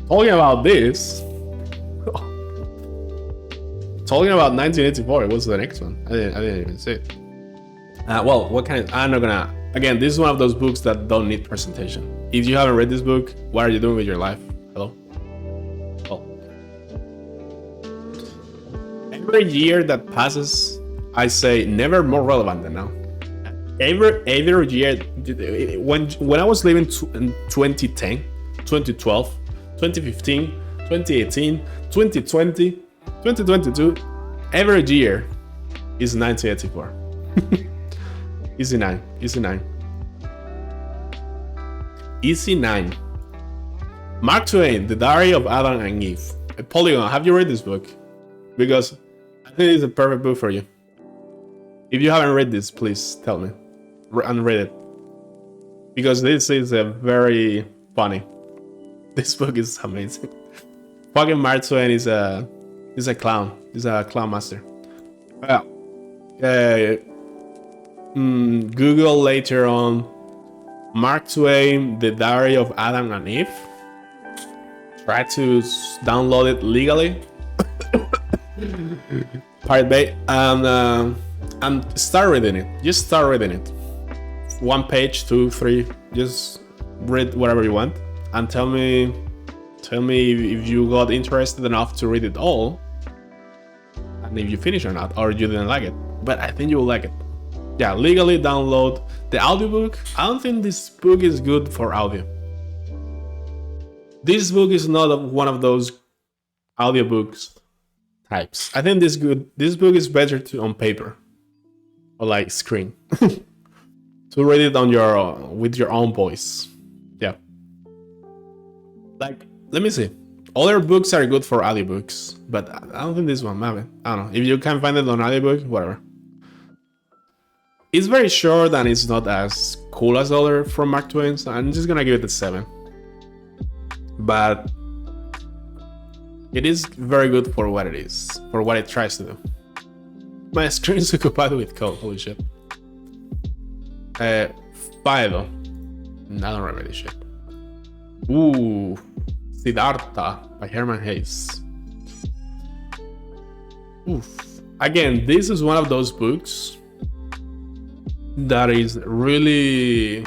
Talking about this. Talking about 1984, it was the next one. I didn't even say it. Well, what kind of... I'm not gonna... Again, this is one of those books that don't need presentation. If you haven't read this book, what are you doing with your life? Hello? Oh. Every year that passes, I say never more relevant than now. Every year, when I was living in 2010, 2012, 2015, 2018, 2020, 2022, every year is 1984. Easy 9. Easy 9. Mark Twain, The Diary of Adam and Eve. Polygon, have you read this book? Because I think it's a perfect book for you. If you haven't read this, please tell me and read it. Because this is a very funny. This book is amazing. Fucking Mark Twain is a clown. He's a clown master. Well, Google later on Mark Twain, The Diary of Adam and Eve. Try to download it legally. Pirate Bay, and start reading it. Just start reading it. 1 page, 2, 3. Just read whatever you want, and tell me if you got interested enough to read it all, and if you finish or not, or you didn't like it. But I think you will like it. Yeah, legally download the audiobook. I don't think this book is good for audio. This book is not one of those audiobooks types. I think this book is better on paper or like screen. To read it with your own voice. Yeah. Like, let me see. Other books are good for audiobooks, but I don't think this one, maybe. I don't know. If you can find it on audiobook, whatever. It's very short and it's not as cool as the other from Mark Twain, so I'm just gonna give it a 7. But it is very good for what it is, for what it tries to do. My screen is occupied with code, holy shit. 5 though. I don't remember this shit. Ooh, Siddhartha by Herman Hesse. Oof. Again, this is one of those books that is really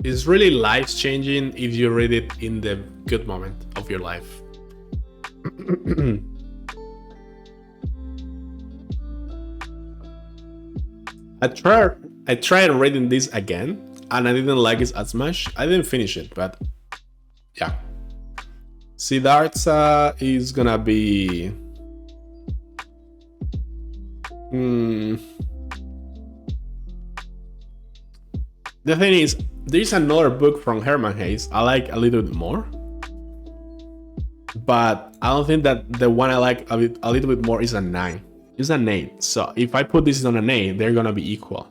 life-changing if you read it in the good moment of your life. I tried reading this again, and I didn't like it as much. I didn't finish it, but yeah. Siddhartha is gonna be. Hmm. The thing is, there's another book from Herman Hayes I like a little bit more, but I don't think that the one I like a little bit more is a 9. It's an 8. So if I put this on an 8, they're gonna be equal.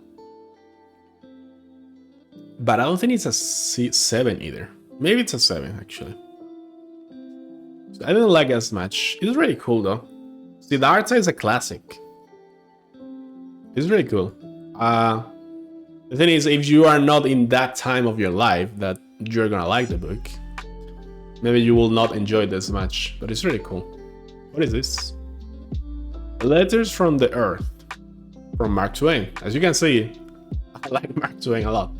But I don't think it's a 7 either. Maybe it's a 7 actually. So I didn't like it as much. It's really cool though. Siddhartha is a classic. It's really cool. The thing is, if you are not in that time of your life that you're gonna like the book, maybe you will not enjoy it as much. But it's really cool. What is this? Letters from the Earth from Mark Twain. As you can see, I like Mark Twain a lot.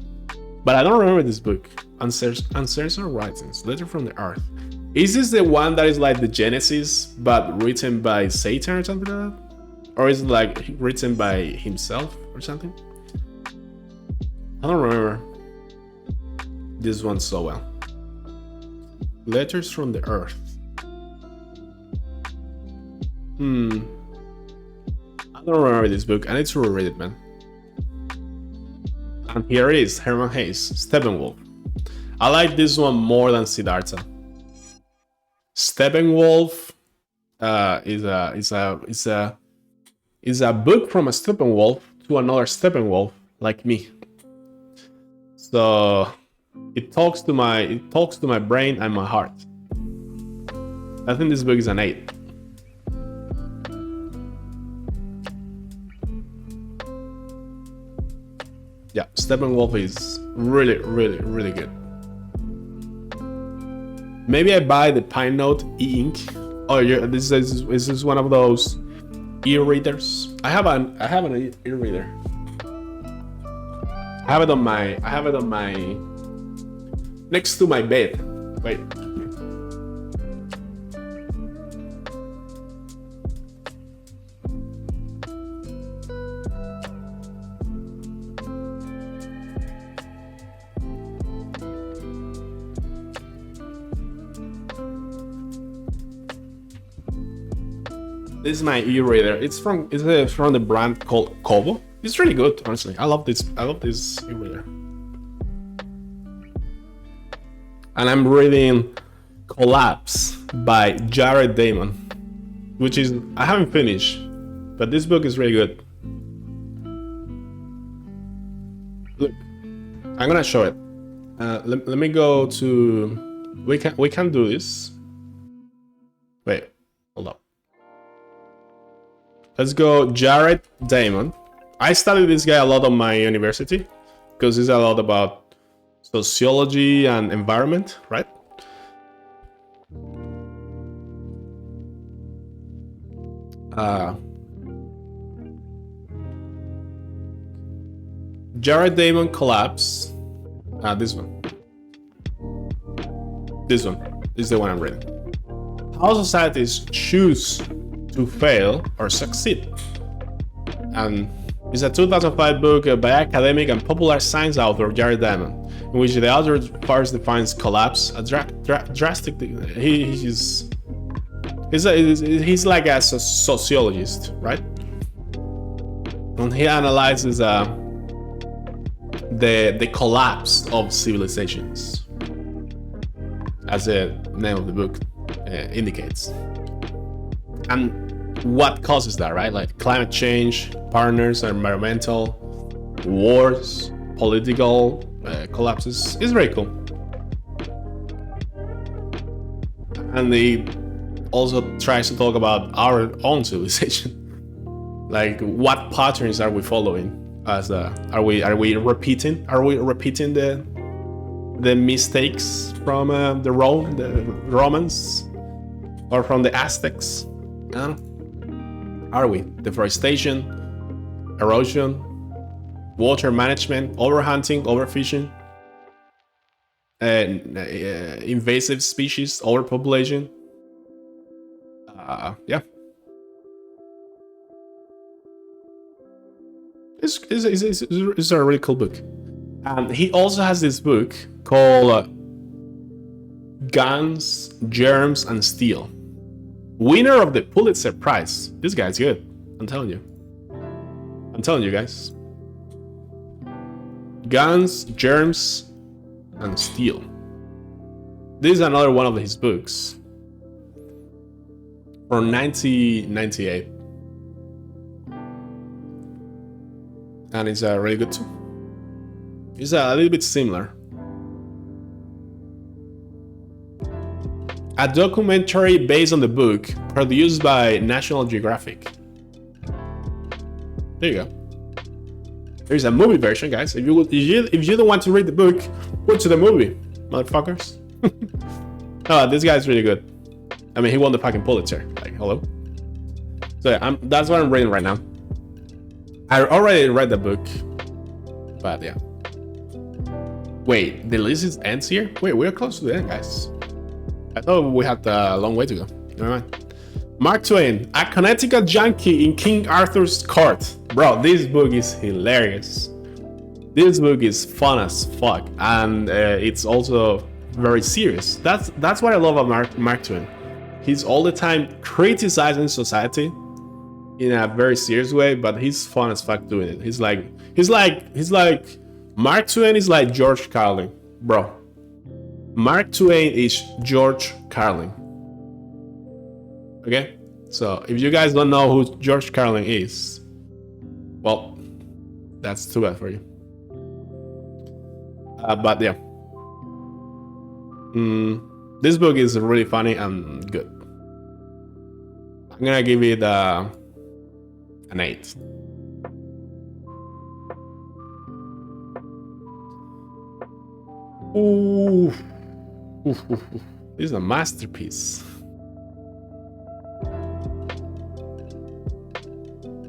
But I don't remember this book. Uncensored Writings, Letter from the Earth. Is this the one that is like the Genesis, but written by Satan or something like that? Or is it like written by himself or something? I don't remember this one so well. Letters from the Earth. I don't remember this book. I need to reread it, man. And here it is, Herman Hayes, Steppenwolf. I like this one more than Siddhartha. Steppenwolf is a book from a Steppenwolf to another Steppenwolf like me. So it talks to my brain and my heart. I think this book is an 8. Yeah, Steppenwolf is really, really, really good. Maybe I buy the Pine Note e-ink. Oh, yeah, this is one of those e-readers. I have an e-reader. I have it on my next to my bed. Wait. This is my e-reader. It's from the brand called Kobo. It's really good, honestly. I love this e-reader. And I'm reading Collapse by Jared Diamond, which is, I haven't finished, but this book is really good. Look, I'm gonna show it. Let me go to. We can do this. Wait, hold up. Let's go, Jared Diamond. I studied this guy a lot on my university because it's a lot about sociology and environment, right? Jared Diamond Collapse. This one. This one is the one I'm reading. How societies choose to fail or succeed. And it's a 2005 book by academic and popular science author Jared Diamond, in which the author first defines collapse a drastic. He's like a sociologist, right? And he analyzes the collapse of civilizations, as the name of the book indicates, and what causes that, right? Like climate change, partners, environmental, wars, political collapses. It's very cool. And he also tries to talk about our own civilization. Like, what patterns are we following? As are we repeating the mistakes from the Romans or from the Aztecs? Are we? Deforestation, erosion, water management, overhunting, overfishing, invasive species, overpopulation. Yeah. It's a really cool book. He also has this book called Guns, Germs, and Steel. Winner of the Pulitzer Prize. This guy's good. I'm telling you. I'm telling you guys. Guns, Germs, and Steel. This is another one of his books from 1998. And it's really good too. It's a little bit similar. A documentary based on the book, produced by National Geographic. There you go. There's a movie version, guys. If you don't want to read the book, go to the movie, motherfuckers. Oh, this guy's really good. I mean, he won the fucking Pulitzer. Like, hello. So yeah, that's what I'm reading right now. I already read the book, but yeah. Wait, the list ends here? Wait, we're close to the end, guys. I thought we had a long way to go. Never mind. Mark Twain, a Connecticut junkie in King Arthur's court. Bro, this book is hilarious. This book is fun as fuck, and it's also very serious. That's what I love about Mark Twain. He's all the time criticizing society in a very serious way, but he's fun as fuck doing it. He's like Mark Twain is like George Carlin, bro. Mark Twain is George Carlin. Okay? So if you guys don't know who George Carlin is, well, that's too bad for you. But yeah. This book is really funny and good. I'm gonna give it an 8. Ooh. This is a masterpiece.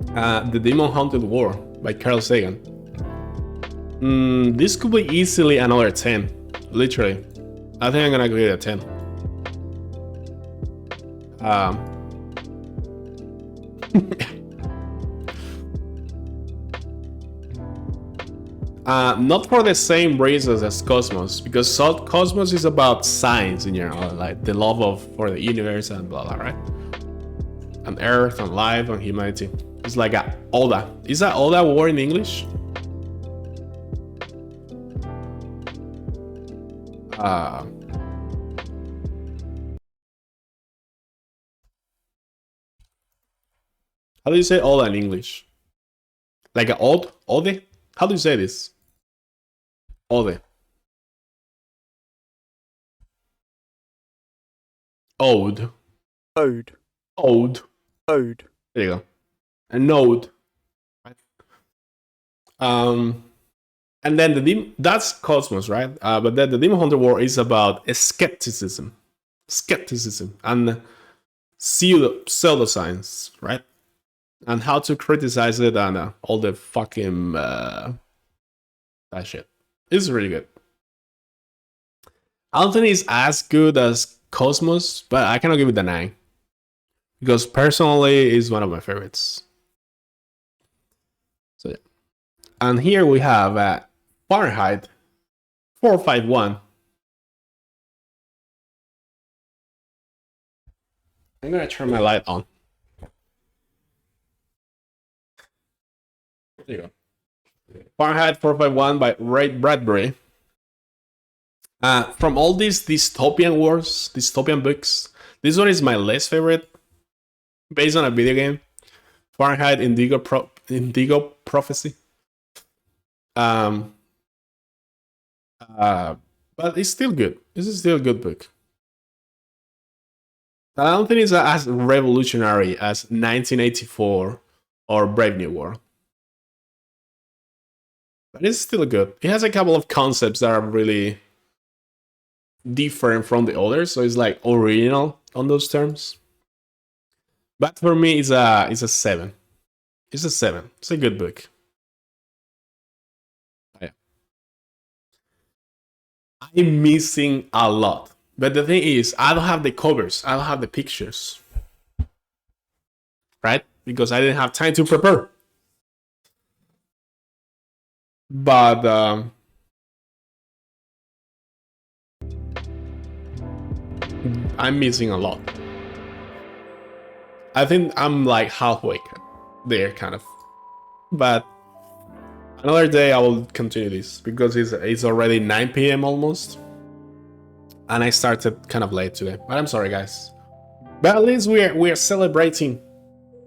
The Demon Haunted War by Carl Sagan. This could be easily another 10. Literally. I think I'm gonna give it a 10. Not for the same reasons as Cosmos, because Cosmos is about science in general, like the love for the universe and blah blah, right? And Earth and life and humanity. It's like a Oda. Is that Oda war in English? How do you say Oda in English? Like a ode? Ode? How do you say this? Ode. Ode. Ode. Ode. Ode. There you go. A node. And then that's Cosmos, right? But then the Demon Hunter War is about skepticism and pseudoscience, right? And how to criticize it and all the fucking that shit. It's really good. I don't think it's as good as Cosmos, but I cannot give it a 9 because personally, it's one of my favorites. So yeah. And here we have Fahrenheit 451. I'm gonna turn my light on. There you go. Fahrenheit 451 by Ray Bradbury. From all these dystopian books, this one is my least favorite, based on a video game, Fahrenheit Indigo Prophecy. But it's still good. This is still a good book. I don't think it's as revolutionary as 1984 or Brave New World. But it's still good. It has a couple of concepts that are really different from the others, so it's like original on those terms. But for me, it's a 7. It's a 7. It's a good book. Yeah. I'm missing a lot. But the thing is, I don't have the covers. I don't have the pictures. Right? Because I didn't have time to prepare. But I'm missing a lot. I think I'm like halfway there, kind of. But another day I will continue this because it's already 9 p.m. almost, and I started kind of late today. But I'm sorry, guys. But at least we're celebrating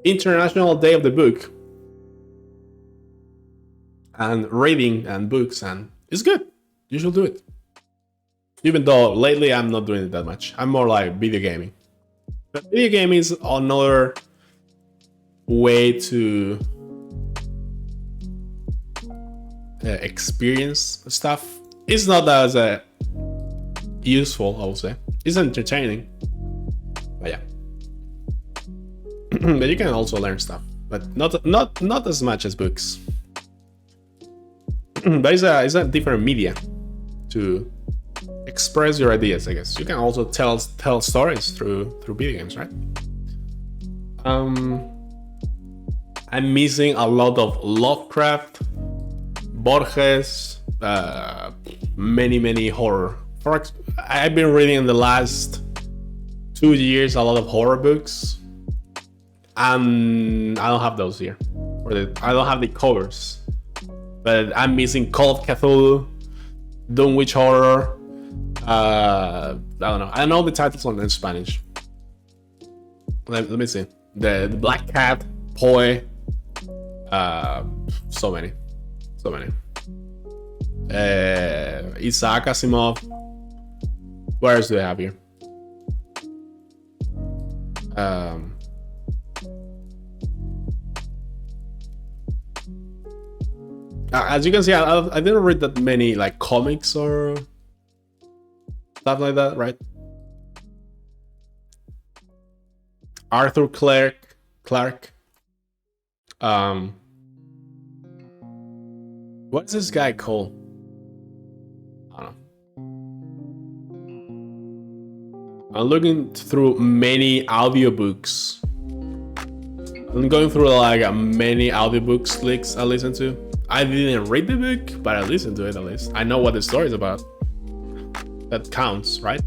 International Day of the Book and reading and books, and it's good. You should do it. Even though lately I'm not doing it that much. I'm more like video gaming. But video gaming is another way to experience stuff. It's not as useful, I would say. It's entertaining. But yeah. But you can also learn stuff. But not as much as books. But it's a different media to express your ideas, I guess. You can also tell stories through video games, right? I'm missing a lot of Lovecraft, Borges, many horror. I've been reading in the last 2 years a lot of horror books, and I don't have those here. I don't have the covers. But I'm missing Call of Cthulhu, Dunwich Horror. I don't know. I know the titles in Spanish. Let me see. The Black Cat, Poi. So many. Isaac Asimov. What else do I have here? As you can see, I didn't read that many like comics or stuff like that, right? Arthur Clarke. What's this guy called? I don't know. I'm looking through many audiobooks. I'm going through like many audiobooks links I listen to. I didn't read the book, but I listened to it at least. I know what the story is about. That counts, right?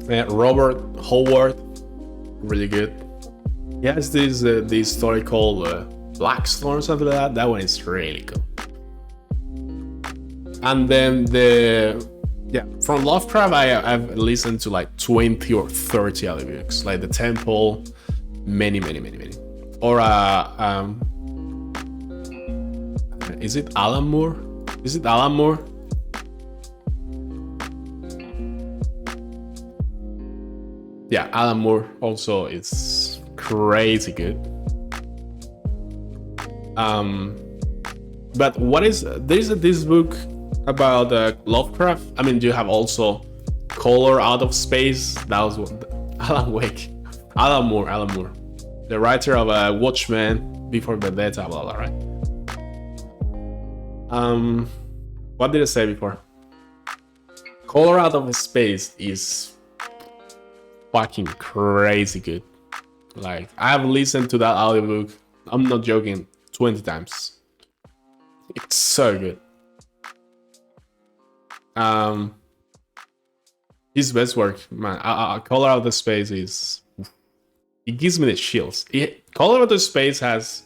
Robert Howard, really good. He has this story called Blackstone or something like that. That one is really cool. And then from Lovecraft, I've listened to like 20 or 30 other books, like The Temple, many. Or is it Alan Moore? Yeah, Alan Moore also is crazy good. But there's this book about Lovecraft. I mean, you have also Color Out of Space. That was Alan Moore, the writer of Watchmen, Before Vendetta, blah blah, right? What did I say before? Color Out of Space is fucking crazy good. Like, I've listened to that audiobook, I'm not joking, 20 times. It's so good. His best work, man. Color Out of Space it gives me the chills. Color Out of Space has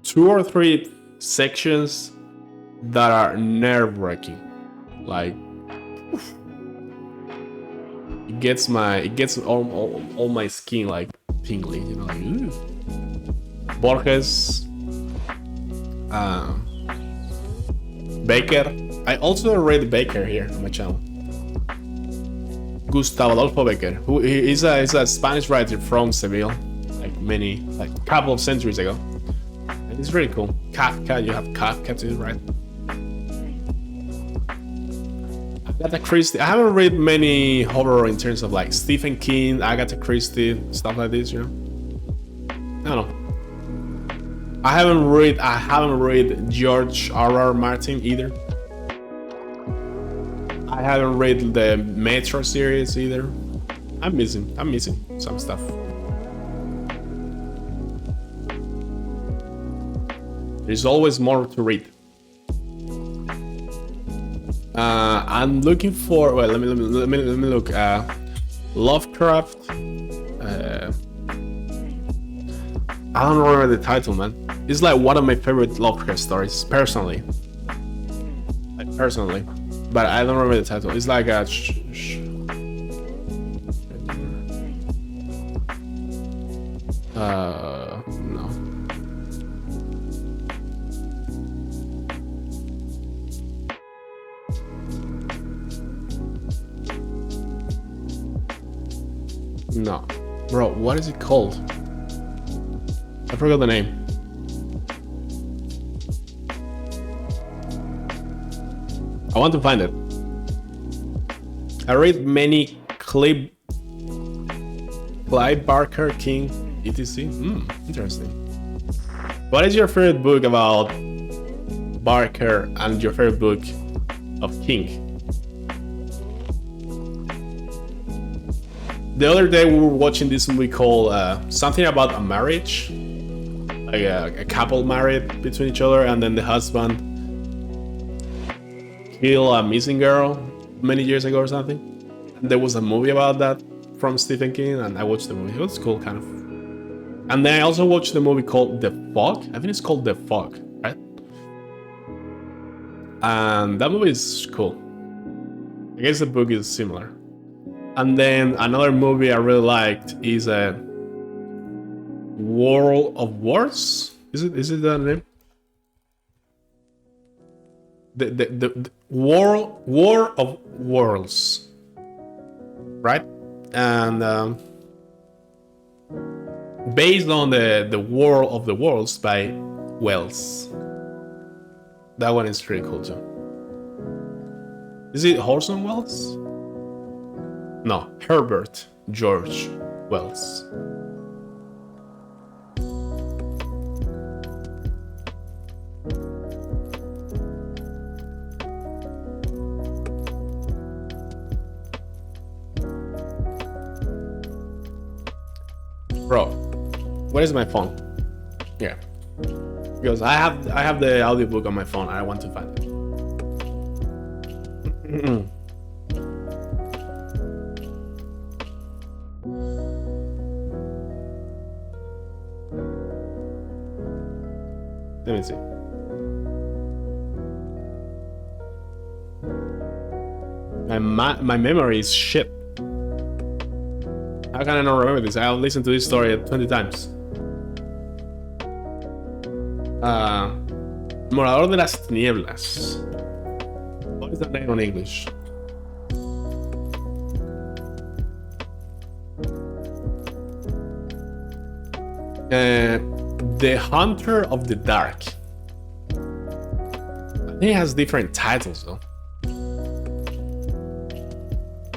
2 or 3 sections that are nerve-wracking. Like, it gets all my skin like tingly, you know, like, ooh. Borges, Baker. I also read Baker here on my channel. Gustavo Adolfo Becker, who is a Spanish writer from Seville, like a couple of centuries ago. And it's really cool. Kafka, you have Kafka too, right? Agatha Christie. I haven't read many horror in terms of like Stephen King, Agatha Christie, stuff like this, you know. I don't know. I haven't read George R.R. Martin either. I haven't read the Metro series either. I'm missing some stuff. There's always more to read. I'm looking for. Well, let me look. Lovecraft. I don't remember the title, man. It's like one of my favorite Lovecraft stories, personally. But I don't remember the title. It's like a. No. No. Bro, what is it called? I forgot the name. I want to find it. I read many Clive Barker, King, etc. Interesting. What is your favorite book about Barker and your favorite book of King? The other day we were watching this movie called something about a marriage, like a couple married between each other, and then the husband killed a missing girl many years ago or something. And there was a movie about that from Stephen King, and I watched the movie. It was cool, kind of. And then I also watched the movie called The Fog. I think it's called The Fog, right? And that movie is cool. I guess the book is similar. And then another movie I really liked is a World of Wars. Is it that name? The War of Worlds, right? And based on the War of the Worlds by Wells. That one is pretty cool too. Is it Orson Welles? No, Herbert George Wells. Bro, where is my phone? Yeah, because I have the audiobook on my phone. I want to find it. Let me see. My memory is shit. How can I not remember this? I'll listen to this story 20 times. Morador de las Tinieblas. What is that name in English? The Hunter of the Dark. I think it has different titles though.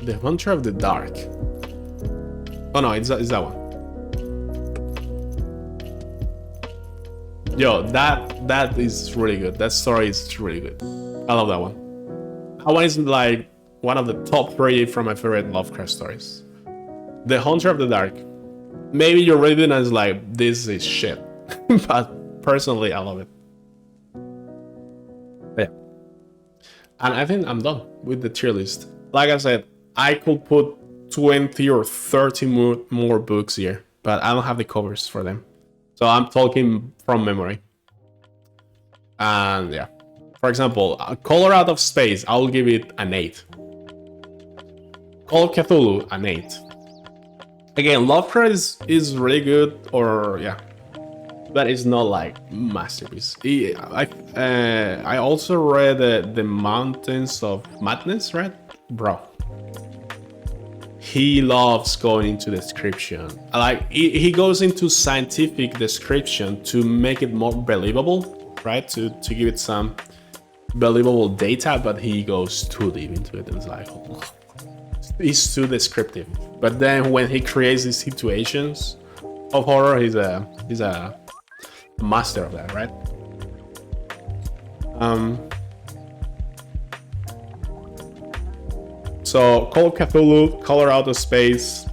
The Hunter of the Dark. Oh no, it's that one. Yo, that is really good. That story is really good. I love that one. That one is like one of the top 3 from my favorite Lovecraft stories. The Hunter of the Dark. Maybe you're reading and it's like, this is shit. But personally, I love it. But yeah. And I think I'm done with the tier list. Like I said, I could put 20 or 30 more books here, but I don't have the covers for them. So I'm talking from memory. And yeah. For example, Color Out of Space, I'll give it an 8. Call of Cthulhu, an 8. Again, Lovecraft is really good, or yeah, but it's not like masterpiece. I also read the Mountains of Madness, right? Bro, he loves going into description. Like he goes into scientific description to make it more believable, right? To give it some believable data, but he goes too deep into it. And it's like, oh, he's too descriptive. But then when he creates these situations of horror, he's a master of that, right? So Call of Cthulhu, Color Out of Space,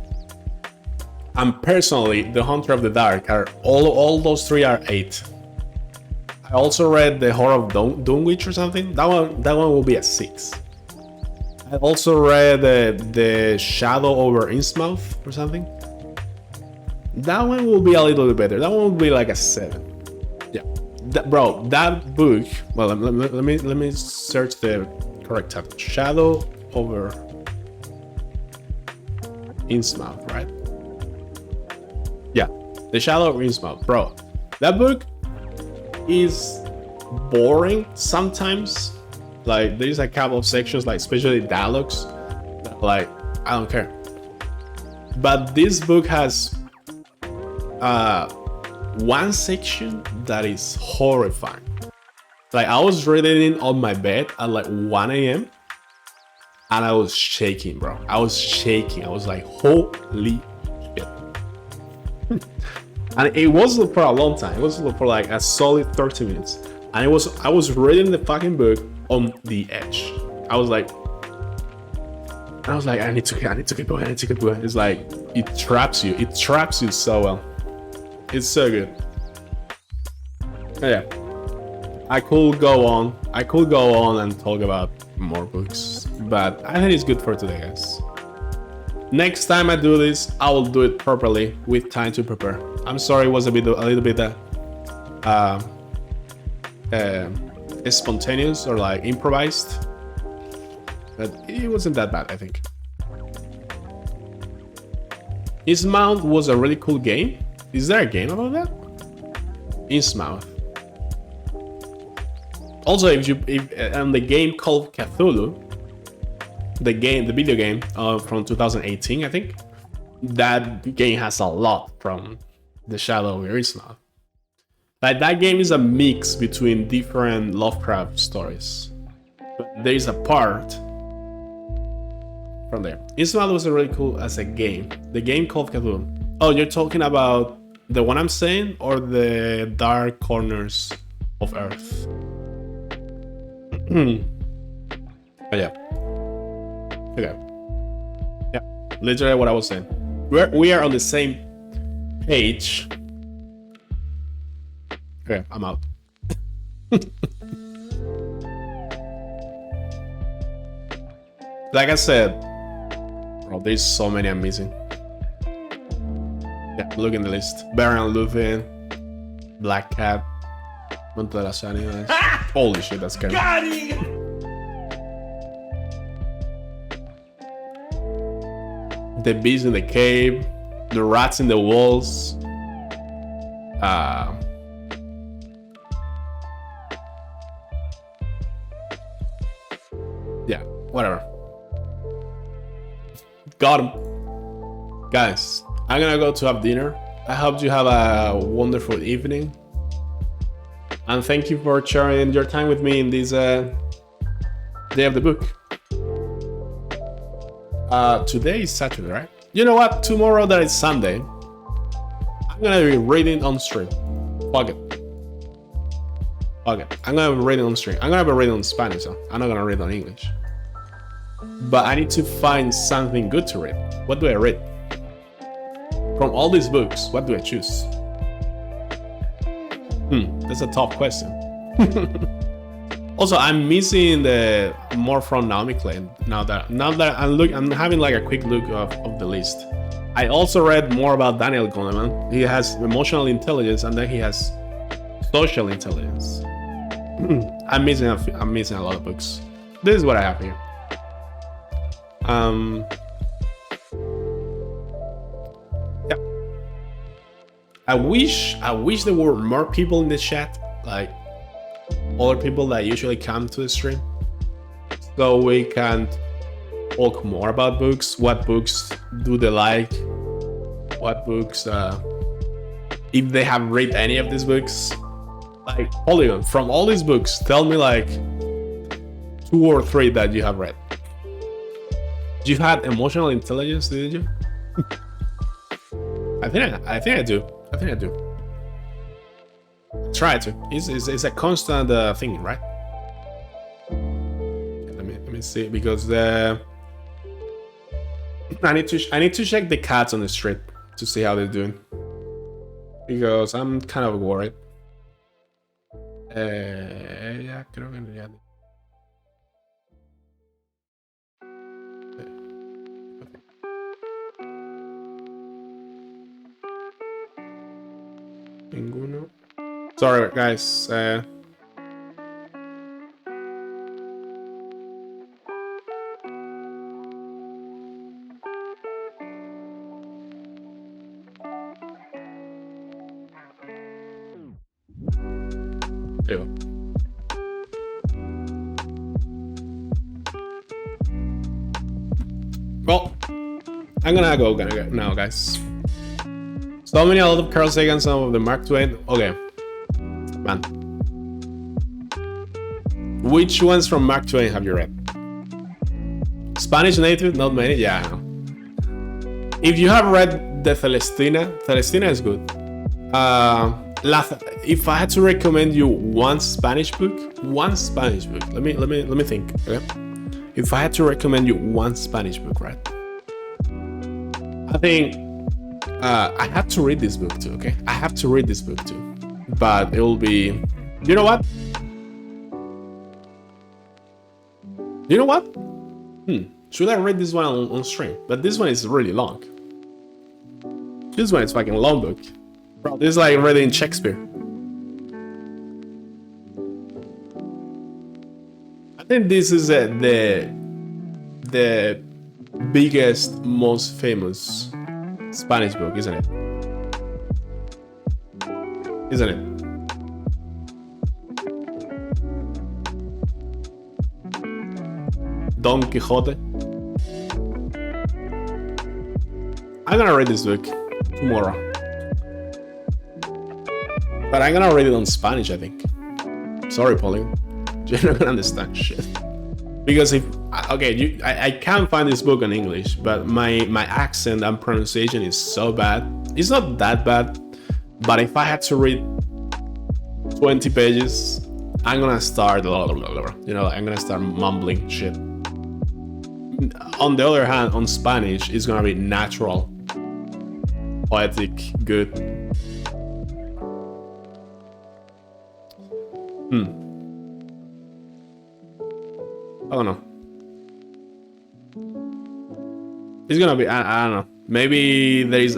and personally, The Hunter of the Dark are all those 3 are 8. I also read The Horror of Dunwich or something. That one will be a 6. I also read The Shadow over Innsmouth or something. That one will be a little bit better. That one will be like a 7. Yeah, bro, that book. Well, let me search the correct title. Shadow over Innsmouth, right? Yeah, The Shadow over Innsmouth, bro. That book is boring sometimes. Like, there's a couple of sections, like especially dialogues, that, like, I don't care. But this book has one section that is horrifying. Like, I was reading it on my bed at like 1 a.m. and I was shaking, bro. I was shaking. I was like, holy shit. And it wasn't for a long time. It was for like a solid 30 minutes. And I was reading the fucking book on the edge. I was like, I need to keep going. It's like, it traps you. It traps you so well. It's so good. Yeah. I could go on and talk about more books, but I think it's good for today, guys. Next time I do this, I will do it properly with time to prepare. I'm sorry it was a little bit spontaneous or like improvised, but it wasn't that bad, I think. Innsmouth was a really cool game. Is there a game about that? Innsmouth. Also, if the game called Cthulhu, the video game from 2018, I think, that game has a lot from The Shadow over Innsmouth. Like, that game is a mix between different Lovecraft stories. But there is a part from there. Innsmouth was really cool as a game. The game called Cthulhu. Oh, you're talking about the one I'm saying, or the Dark Corners of Earth? Oh, yeah. Okay. Yeah, literally what I was saying. We are on the same page. Okay, I'm out. Like I said, bro, there's so many I'm missing. Yeah, look in the list. Baron Lupin, Black Cat, Monte de las Ánimas. Holy shit, that's scary. Got him! The Beast in the Cave, The Rats in the Walls. Yeah, whatever. Got him. Guys, I'm gonna go to have dinner. I hope you have a wonderful evening. And thank you for sharing your time with me in this day of the book. Today is Saturday, right? You know what? Tomorrow that is Sunday, I'm gonna be reading on stream. Fuck it. I'm gonna be reading on stream. I'm gonna be reading on Spanish, so I'm not gonna read on English. But I need to find something good to read. What do I read? From all these books, what do I choose? That's a tough question. Also, I'm missing the more from Naomi Klein now that I'm having like a quick look of the list. I also read more about Daniel Goleman. He has emotional intelligence, and then he has social intelligence. I'm missing a lot of books. This is what I have here. Yeah. I wish there were more people in the chat, like other people that usually come to the stream, so we can talk more about books. What books do they like? What books, if they have read any of these books. Like, Polygon, from all these books, tell me like 2 or 3 that you have read. You had emotional intelligence, didn't you? I think I do. Try to. It's a constant thing, right? Okay, let me see, because I need to check the cats on the street to see how they're doing, because I'm kind of worried. Ya creo que ya. Ninguno. Sorry, guys. There you go. Well, I'm gonna go now, guys. So many, a lot of Carl Sagan, some of the Mark Twain. Okay, man. Which ones from Mark Twain have you read? Spanish native, not many. Yeah, I know. If you have read the Celestina is good. If I had to recommend you one Spanish book, let me think. Okay, if I had to recommend you one Spanish book, right? I think I have to read this book too. Okay, I have to read this book too, but it will be. You know what? Should I read this one on stream? But this one is really long. This one is fucking long book. Bro, this is like reading Shakespeare. I think this is the biggest, most famous Spanish book, isn't it? Isn't it? Don Quixote. I'm gonna read this book tomorrow. But I'm gonna read it on Spanish, I think. Sorry, Pauline. You're not gonna understand shit. Because I can't find this book in English, but my accent and pronunciation is so bad. It's not that bad, but if I had to read 20 pages, I'm gonna start, I'm gonna start mumbling shit. On the other hand, on Spanish, it's gonna be natural, poetic, good. I don't know. It's gonna be. I don't know. Maybe there is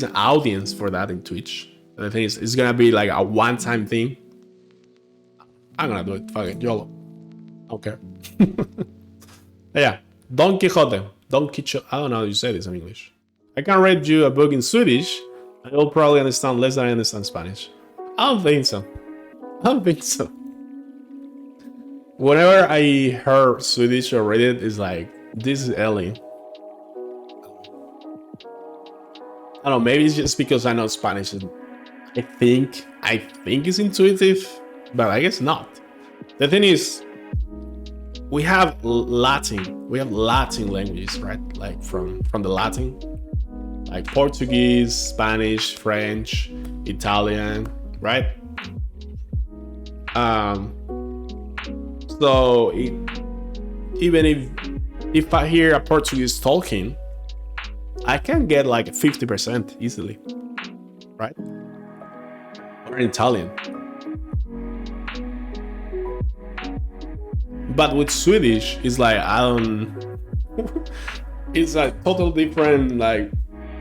an audience for that in Twitch. The thing is, it's gonna be like a one-time thing. I'm gonna do it. Fuck it, YOLO. Okay. Yeah, Don Quixote. Don Quixote. I don't know how you say this in English. I can read you a book in Swedish, and you'll probably understand less than I understand Spanish. I don't think so. Whenever I heard Swedish or read it, it's like, this is alien. I don't know, maybe it's just because I know Spanish. I think it's intuitive, but I guess not. The thing is, we have Latin languages, right? Like from the Latin, like Portuguese, Spanish, French, Italian, right? So even if I hear a Portuguese talking, I can get like 50% easily, right? Or Italian. But with Swedish, it's like it's a total different, like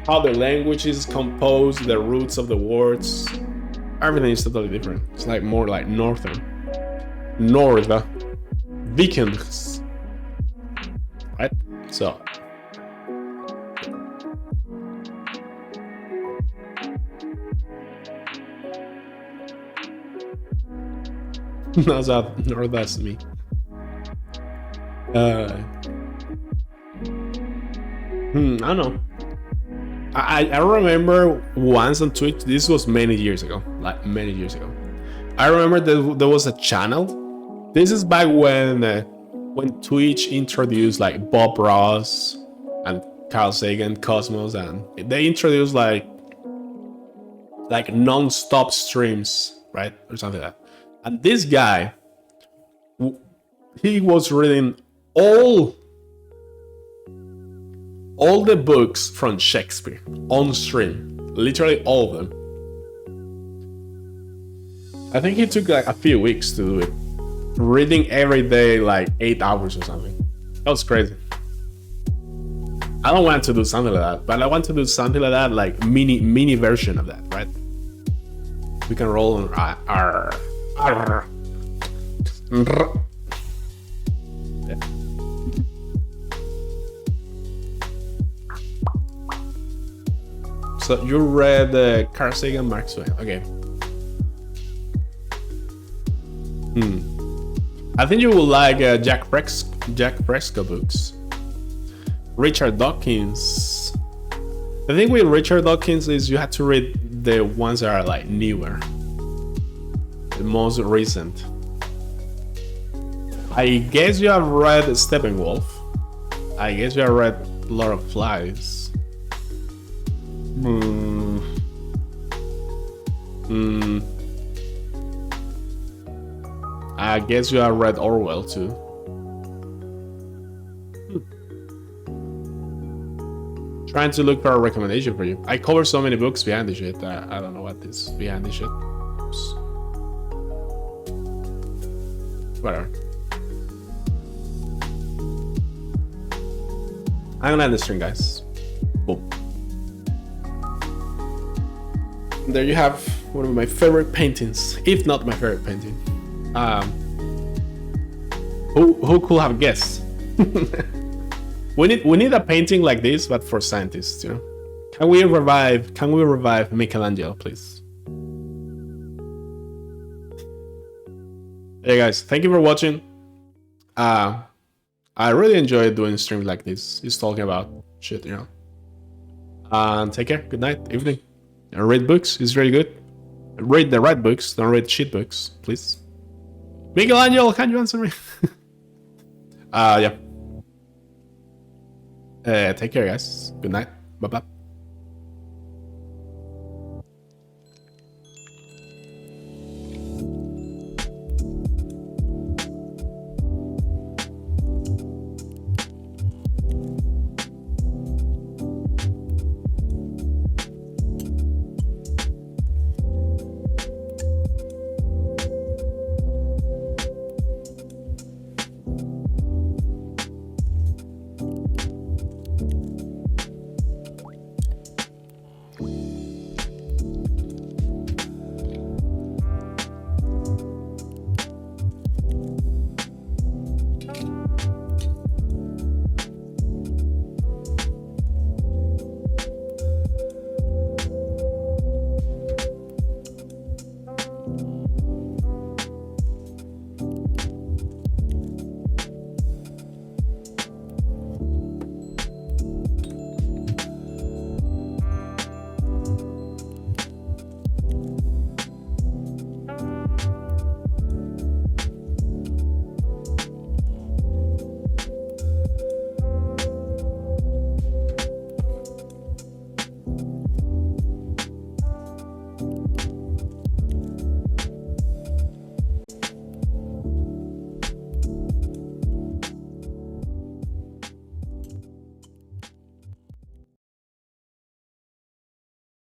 how the language is composed, the roots of the words, everything is totally different. It's like more like Vikings, right? So that's me. I don't know. I remember once on Twitch. This was many years ago. I remember there was a channel. This is back when Twitch introduced like Bob Ross and Carl Sagan, Cosmos, and they introduced like non-stop streams, right, or something like that. And this guy, he was reading all the books from Shakespeare on stream, literally all of them. I think he took like a few weeks to do it. Reading every day, like 8 hours or something. That was crazy. I don't want to do something like that, but I want to do something like that, like mini version of that, right? We can roll on yeah. So you read Carl Sagan, Mark Twain, okay. I think you will like Jack Fresco books. Richard Dawkins. The thing with Richard Dawkins is you have to read the ones that are like newer, the most recent. I guess you have read Steppenwolf. I guess you have read Lord of Flies. I guess you have read Orwell too. Trying to look for a recommendation for you. I cover so many books behind the shit that I don't know what is behind the shit. Oops. Whatever. I'm gonna end the stream, guys. Boom. There you have one of my favorite paintings, if not my favorite painting. Who could have guessed? We need a painting like this, but for scientists, you know. Can we revive Michelangelo, please? Hey guys, thank you for watching. I really enjoy doing streams like this, just talking about shit, you know. And take care, good night, evening. And read books, it's really good. Read the right books, don't read shit books, please. Michelangelo, can you answer me? Yeah. Take care, guys. Good night. Bye-bye.